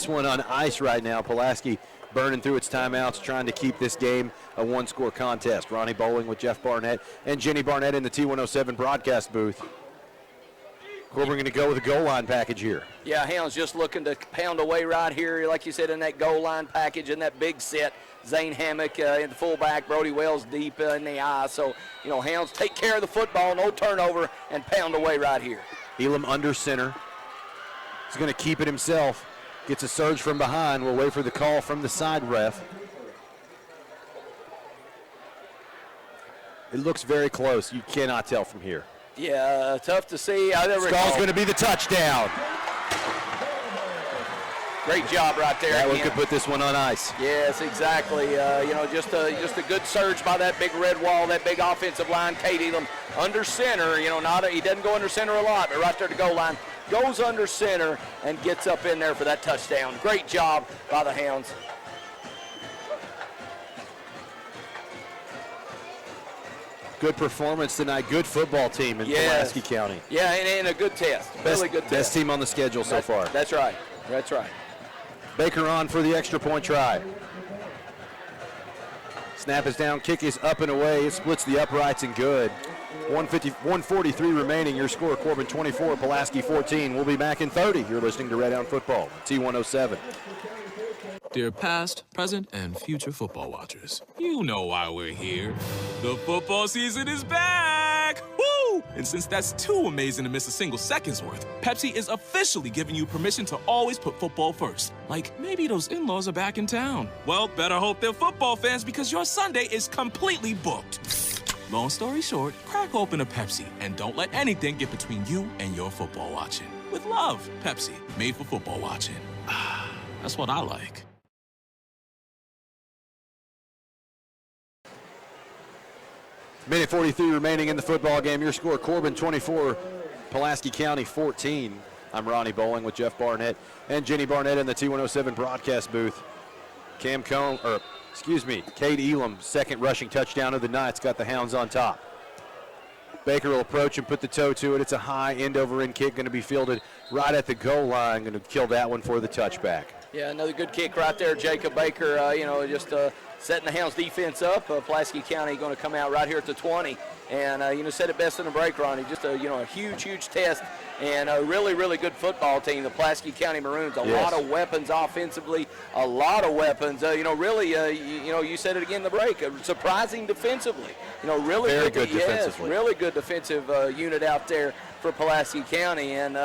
one on ice right now. Pulaski burning through its timeouts, trying to keep this game a one-score contest. Ronnie Bowling with Jeff Barnett and Jenny Barnett in the T107 broadcast booth. Corbin going to go with a goal line package here. Yeah, Hounds just looking to pound away right here, like you said, in that goal line package, in that big set. Zane Hammock in the fullback, Brody Wells deep in the eye. So, Hounds take care of the football, no turnover, and pound away right here. Elam under center. He's going to keep it himself. Gets a surge from behind. We'll wait for the call from the side ref. It looks very close. You cannot tell from here. Yeah, tough to see. Skull's going to be the touchdown. Great job right there. That one again. could put this one on ice. Yes, exactly. Just a good surge by that big red wall, that big offensive line. Cade Elam under center. He doesn't go under center a lot, but right there at the goal line, goes under center and gets up in there for that touchdown. Great job by the Hounds. Good performance tonight. Good football team in Pulaski County. Yeah, and a good test. Really good test. Best team on the schedule so far. That's right. That's right. Baker on for the extra point try. Snap is down, kick is up and away. It splits the uprights and good. 143 remaining. Your score, Corbin 24, Pulaski 14. We'll be back in 30. You're listening to Red Hound Football, T107. Dear past, present, and future football watchers, you know why we're here. The football season is back! Woo! And since that's too amazing to miss a single second's worth, Pepsi is officially giving you permission to always put football first. Like, maybe those in-laws are back in town. Well, better hope they're football fans because your Sunday is completely booked. Long story short, crack open a Pepsi and don't let anything get between you and your football watching. With love, Pepsi, made for football watching. That's what I like. Minute 43 remaining in the football game. Your score, Corbin 24, Pulaski County 14. I'm Ronnie Bowling with Jeff Barnett and Jenny Barnett in the T107 broadcast booth. Cade Elam, second rushing touchdown of the night. It's got the Hounds on top. Baker will approach and put the toe to it. It's a high end-over-end kick, going to be fielded right at the goal line. Going to kill that one for the touchback. Yeah, another good kick right there, Jacob Baker. Setting the Hounds defense up. Pulaski County going to come out right here at the 20. And, said it best in the break, Ronnie. Just a huge test and a really, really good football team, the Pulaski County Maroons. A lot of weapons offensively, a lot of weapons. You said it again in the break. Surprising defensively. Really very good defensively. Really good defensive unit out there for Pulaski County. And,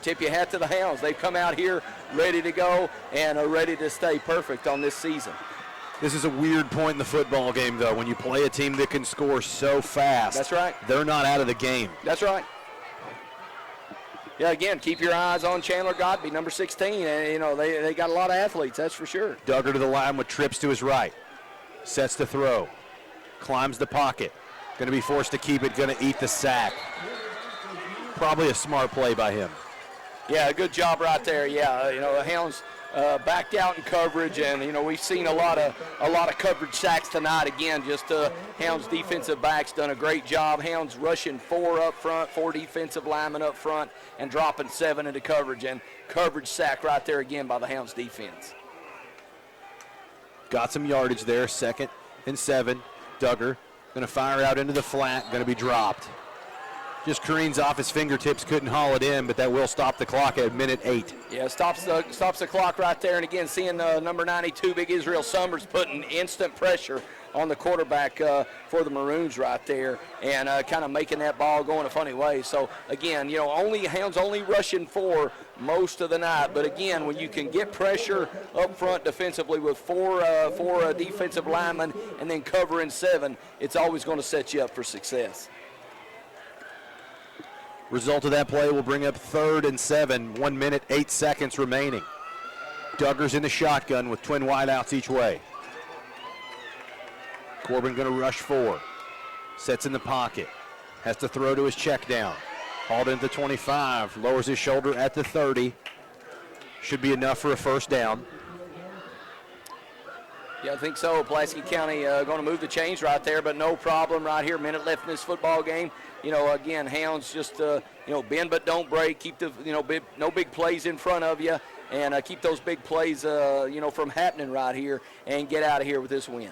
tip your hat to the Hounds. They've come out here ready to go and are ready to stay perfect on this season. This is a weird point in the football game, though, when you play a team that can score so fast. That's right. They're not out of the game. That's right. Yeah, again, keep your eyes on Chandler Godby, number 16. And, they got a lot of athletes, that's for sure. Duggar to the line with trips to his right. Sets the throw. Climbs the pocket. Going to be forced to keep it, going to eat the sack. Probably a smart play by him. Yeah, good job right there. Yeah, the Hounds backed out in coverage, and we've seen a lot of coverage sacks tonight. Again, just Hounds defensive backs done a great job. Hounds rushing 4 up front, 4 defensive linemen up front, and dropping 7 into coverage. And coverage sack right there again by the Hounds defense. Got some yardage there. 2nd and 7. Duggar going to fire out into the flat. Going to be dropped. Just careens off his fingertips, couldn't haul it in, but that will stop the clock at minute 8. Yeah, stops the clock right there. And again, seeing number 92, Big Israel Summers, putting instant pressure on the quarterback for the Maroons right there, and kind of making that ball go in a funny way. So again, Hounds only rushing 4 most of the night, but again, when you can get pressure up front defensively with four defensive linemen and then covering 7, it's always going to set you up for success. Result of that play will bring up 3rd and 7, 1 minute, 8 seconds remaining. Duggar's in the shotgun with twin wideouts each way. Corbin going to rush 4. Sets in the pocket. Has to throw to his check down. Hauled into the 25. Lowers his shoulder at the 30. Should be enough for a first down. Yeah, I think so. Pulaski County going to move the chains right there, but no problem right here. Minute left in this football game. Again, Hounds just, bend but don't break. Keep the, no big plays in front of you, and keep those big plays, from happening right here and get out of here with this win.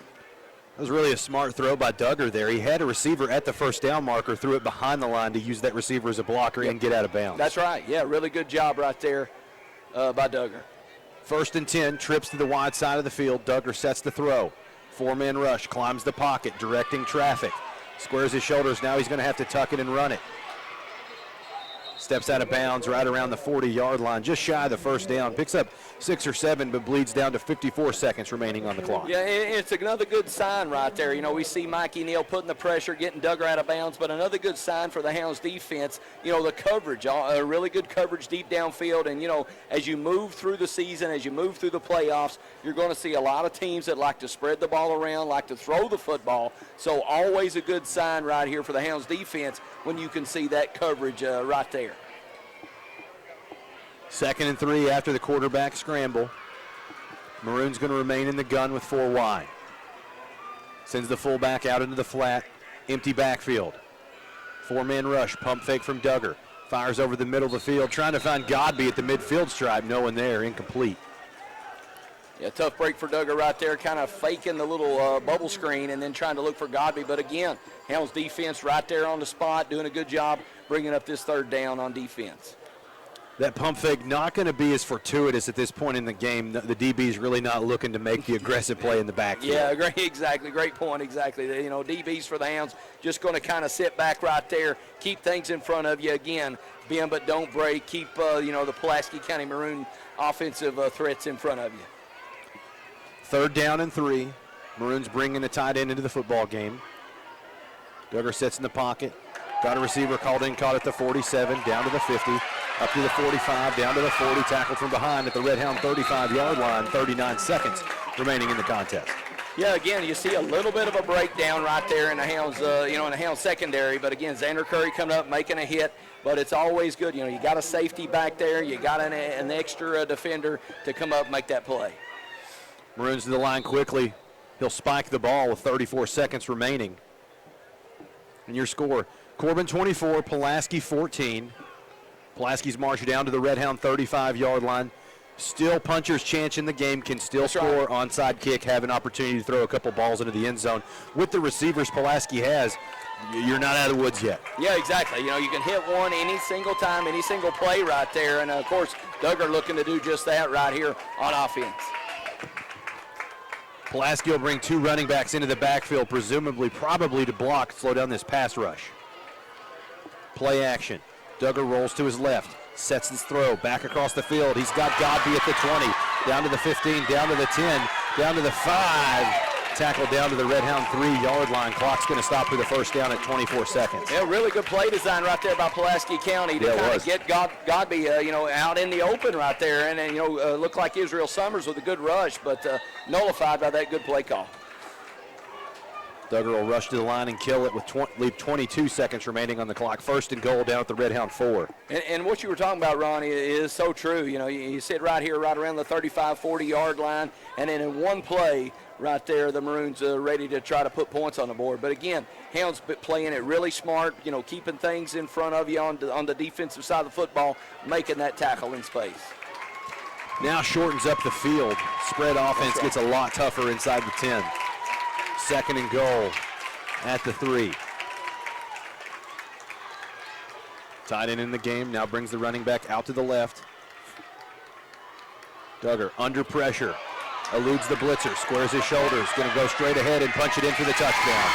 That was really a smart throw by Duggar there. He had a receiver at the first down marker, threw it behind the line to use that receiver as a blocker and get out of bounds. That's right. Yeah, really good job right there by Duggar. 1st and 10, trips to the wide side of the field. Duggar sets the throw. 4-man rush, climbs the pocket, directing traffic. Squares his shoulders. Now he's going to have to tuck it and run it. Steps out of bounds right around the 40-yard line, just shy of the first down. Picks up 6 or 7, but bleeds down to 54 seconds remaining on the clock. Yeah, it's another good sign right there. You know, we see Mikey Neal putting the pressure, getting Duggar out of bounds, but another good sign for the Hounds defense, you know, the coverage, a really good coverage deep downfield. And, you know, as you move through the season, as you move through the playoffs, you're going to see a lot of teams that like to spread the ball around, like to throw the football. So always a good sign right here for the Hounds defense when you can see that coverage right there. 2nd and 3 after the quarterback scramble. Maroon's going to remain in the gun with 4 wide. Sends the fullback out into the flat. Empty backfield. 4-man rush. Pump fake from Duggar. Fires over the middle of the field. Trying to find Godby at the midfield stripe. No one there. Incomplete. Yeah, tough break for Duggar right there. Kind of faking the little bubble screen and then trying to look for Godby. But again, Hounds defense right there on the spot. Doing a good job bringing up this 3rd down on defense. That pump fake not going to be as fortuitous at this point in the game. The DB's really not looking to make the aggressive play in the backfield. Yeah, great, exactly. Great point, exactly. You know, DBs for the Hounds just going to kind of sit back right there, keep things in front of you. Again, bend but don't break. Keep, you know, the Pulaski County Maroon offensive threats in front of you. 3rd down and 3. Maroons bringing the tight end into the football game. Duggar sits in the pocket. Got a receiver called in, caught at the 47, down to the 50. Up to the 45, down to the 40, tackled from behind at the Red Hound 35-yard line, 39 seconds remaining in the contest. Yeah, again, you see a little bit of a breakdown right there in the Hounds, you know, in the Hounds secondary. But again, Xander Curry coming up, making a hit. But it's always good, you know, you got a safety back there, you got an extra defender to come up and make that play. Maroons to the line quickly. He'll spike the ball with 34 seconds remaining. And your score, Corbin 24, Pulaski 14. Pulaski's marched down to the Red Hound 35-yard line. Still puncher's chance in the game, can still score. Right. Onside kick, have an opportunity to throw a couple balls into the end zone. With the receivers Pulaski has, you're not out of the woods yet. Yeah, exactly. You know, you can hit one any single time, any single play right there. And, of course, Duggar looking to do just that right here on offense. Pulaski will bring 2 running backs into the backfield, probably to block, slow down this pass rush. Play action. Duggar rolls to his left, sets his throw, back across the field. He's got Godby at the 20, down to the 15, down to the 10, down to the 5. Tackled down to the Red Hound 3-yard line. Clock's going to stop for the first down at 24 seconds. Yeah, really good play design right there by Pulaski County to kind of get Godby, you know, out in the open right there. And, you know, looked like Israel Summers with a good rush, but nullified by that good play call. Duggar will rush to the line and kill it with leave 22 seconds remaining on the clock. 1st and goal down at the Red Hound 4. And what you were talking about, Ronnie, is so true. You know, you sit right here, right around the 35, 40-yard line, and then in one play right there, the Maroons are ready to try to put points on the board. But again, Hounds playing it really smart, you know, keeping things in front of you on the defensive side of the football, making that tackle in space. Now shortens up the field. Spread offense gets a lot tougher inside the 10. 2nd and goal at the 3. Tight end in the game, now brings the running back out to the left. Duggar under pressure, eludes the blitzer, squares his shoulders, going to go straight ahead and punch it in for the touchdown.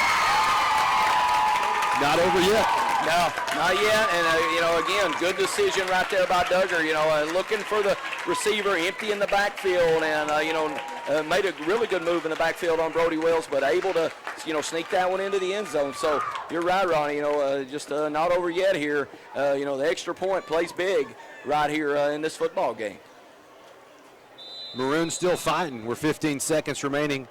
Not over yet. No, not yet. And, you know, again, good decision right there by Duggar. You know, looking for the receiver, empty in the backfield, and, you know, made a really good move in the backfield on Brody Wells, but able to, you know, sneak that one into the end zone. So you're right, Ronnie. You know, just not over yet here. You know, the extra point plays big right here in this football game. Maroons still fighting. We're 15 seconds remaining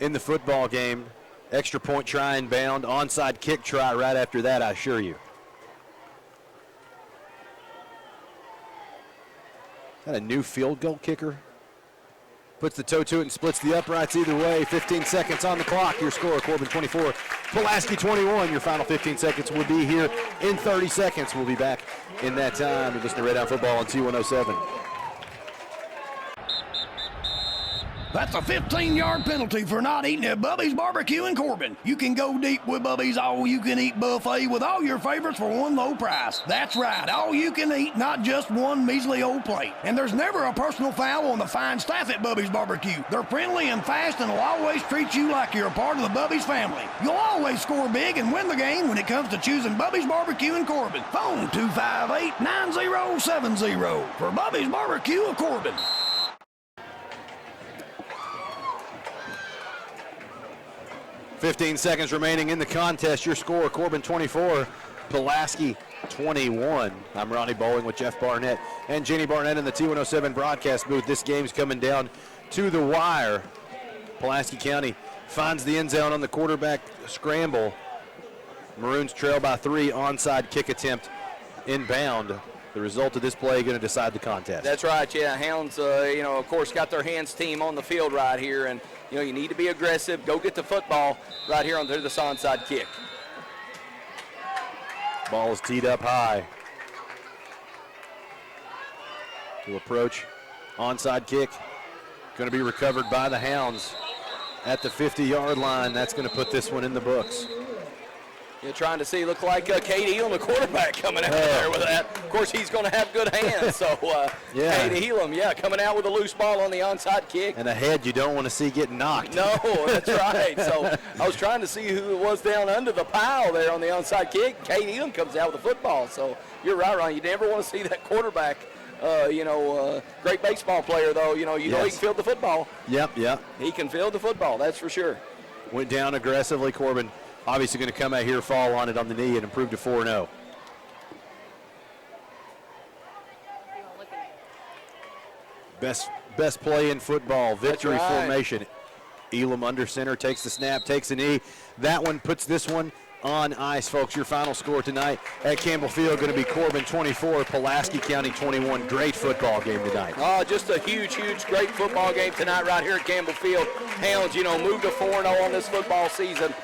in the football game. Extra point try and bound. Onside kick try right after that, I assure you. Is that a new field goal kicker? Puts the toe to it and splits the uprights either way. 15 seconds on the clock. Your score, Corbin 24, Pulaski 21. Your final 15 seconds will be here in 30 seconds. We'll be back in that time. You listen to Red Out Football on T107. That's a 15-yard penalty for not eating at Bubby's Barbecue in Corbin. You can go deep with Bubby's all-you-can-eat buffet with all your favorites for one low price. That's right, all you can eat, not just one measly old plate. And there's never a personal foul on the fine staff at Bubby's Barbecue. They're friendly and fast and will always treat you like you're a part of the Bubby's family. You'll always score big and win the game when it comes to choosing Bubby's Barbecue in Corbin. Phone 258-9070 for Bubby's Barbecue of Corbin. 15 seconds remaining in the contest. Your score, Corbin 24, Pulaski 21. I'm Ronnie Bowling with Jeff Barnett and Jenny Barnett in the T107 broadcast booth. This game's coming down to the wire. Pulaski County finds the end zone on the quarterback scramble. Maroons trail by 3, onside kick attempt inbound. The result of this play going to decide the contest. That's right, yeah. Hounds, of course, got their hands team on the field right here, and you need to be aggressive. Go get the football right here on the onside kick. Ball is teed up high. To approach, onside kick. Going to be recovered by the Hounds at the 50-yard line. That's going to put this one in the books. You're trying to see, look like Cade Elam, the quarterback, coming out there with that. Of course, he's going to have good hands. So, Cade Elam, coming out with a loose ball on the onside kick. And a head you don't want to see get knocked. No, that's right. So, I was trying to see who it was down under the pile there on the onside kick. Cade Elam comes out with the football. So, you're right, Ron. You never want to see that quarterback, great baseball player, though. You know he can field the football. Yep. He can field the football, that's for sure. Went down aggressively. Corbin obviously going to come out here, fall on it on the knee, and improve to 4-0. Best play in football, victory formation. Elam under center, takes the snap, takes a knee. That one puts this one on ice, folks. Your final score tonight at Campbell Field going to be Corbin 24, Pulaski County 21. Great football game tonight. Oh, just a huge, great football game tonight right here at Campbell Field. Hounds, moved to 4-0 on this football season.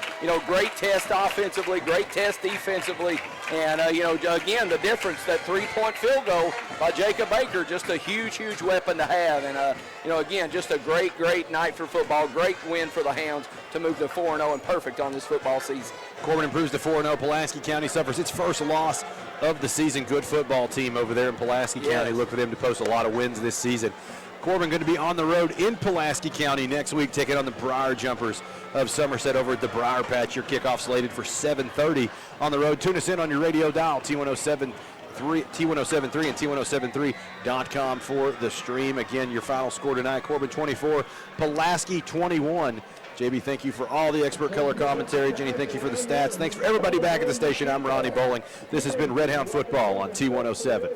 Great test offensively, great test defensively. And, again, the difference, that three-point field goal by Jacob Baker, just a huge weapon to have. And, again, just a great night for football. Great win for the Hounds to move to 4-0 and perfect on this football season. Corbin improves to 4-0. Pulaski County suffers its first loss of the season. Good football team over there in Pulaski County. Look for them to post a lot of wins this season. Corbin going to be on the road in Pulaski County next week, taking on the Briar Jumpers of Somerset over at the Briar Patch. Your kickoff slated for 7:30 on the road. Tune us in on your radio dial, T107.3 and T1073.com for the stream. Again, your final score tonight, Corbin 24, Pulaski 21. JB, thank you for all the expert color commentary. Jenny, thank you for the stats. Thanks for everybody back at the station. I'm Ronnie Bowling. This has been Red Hound Football on T107.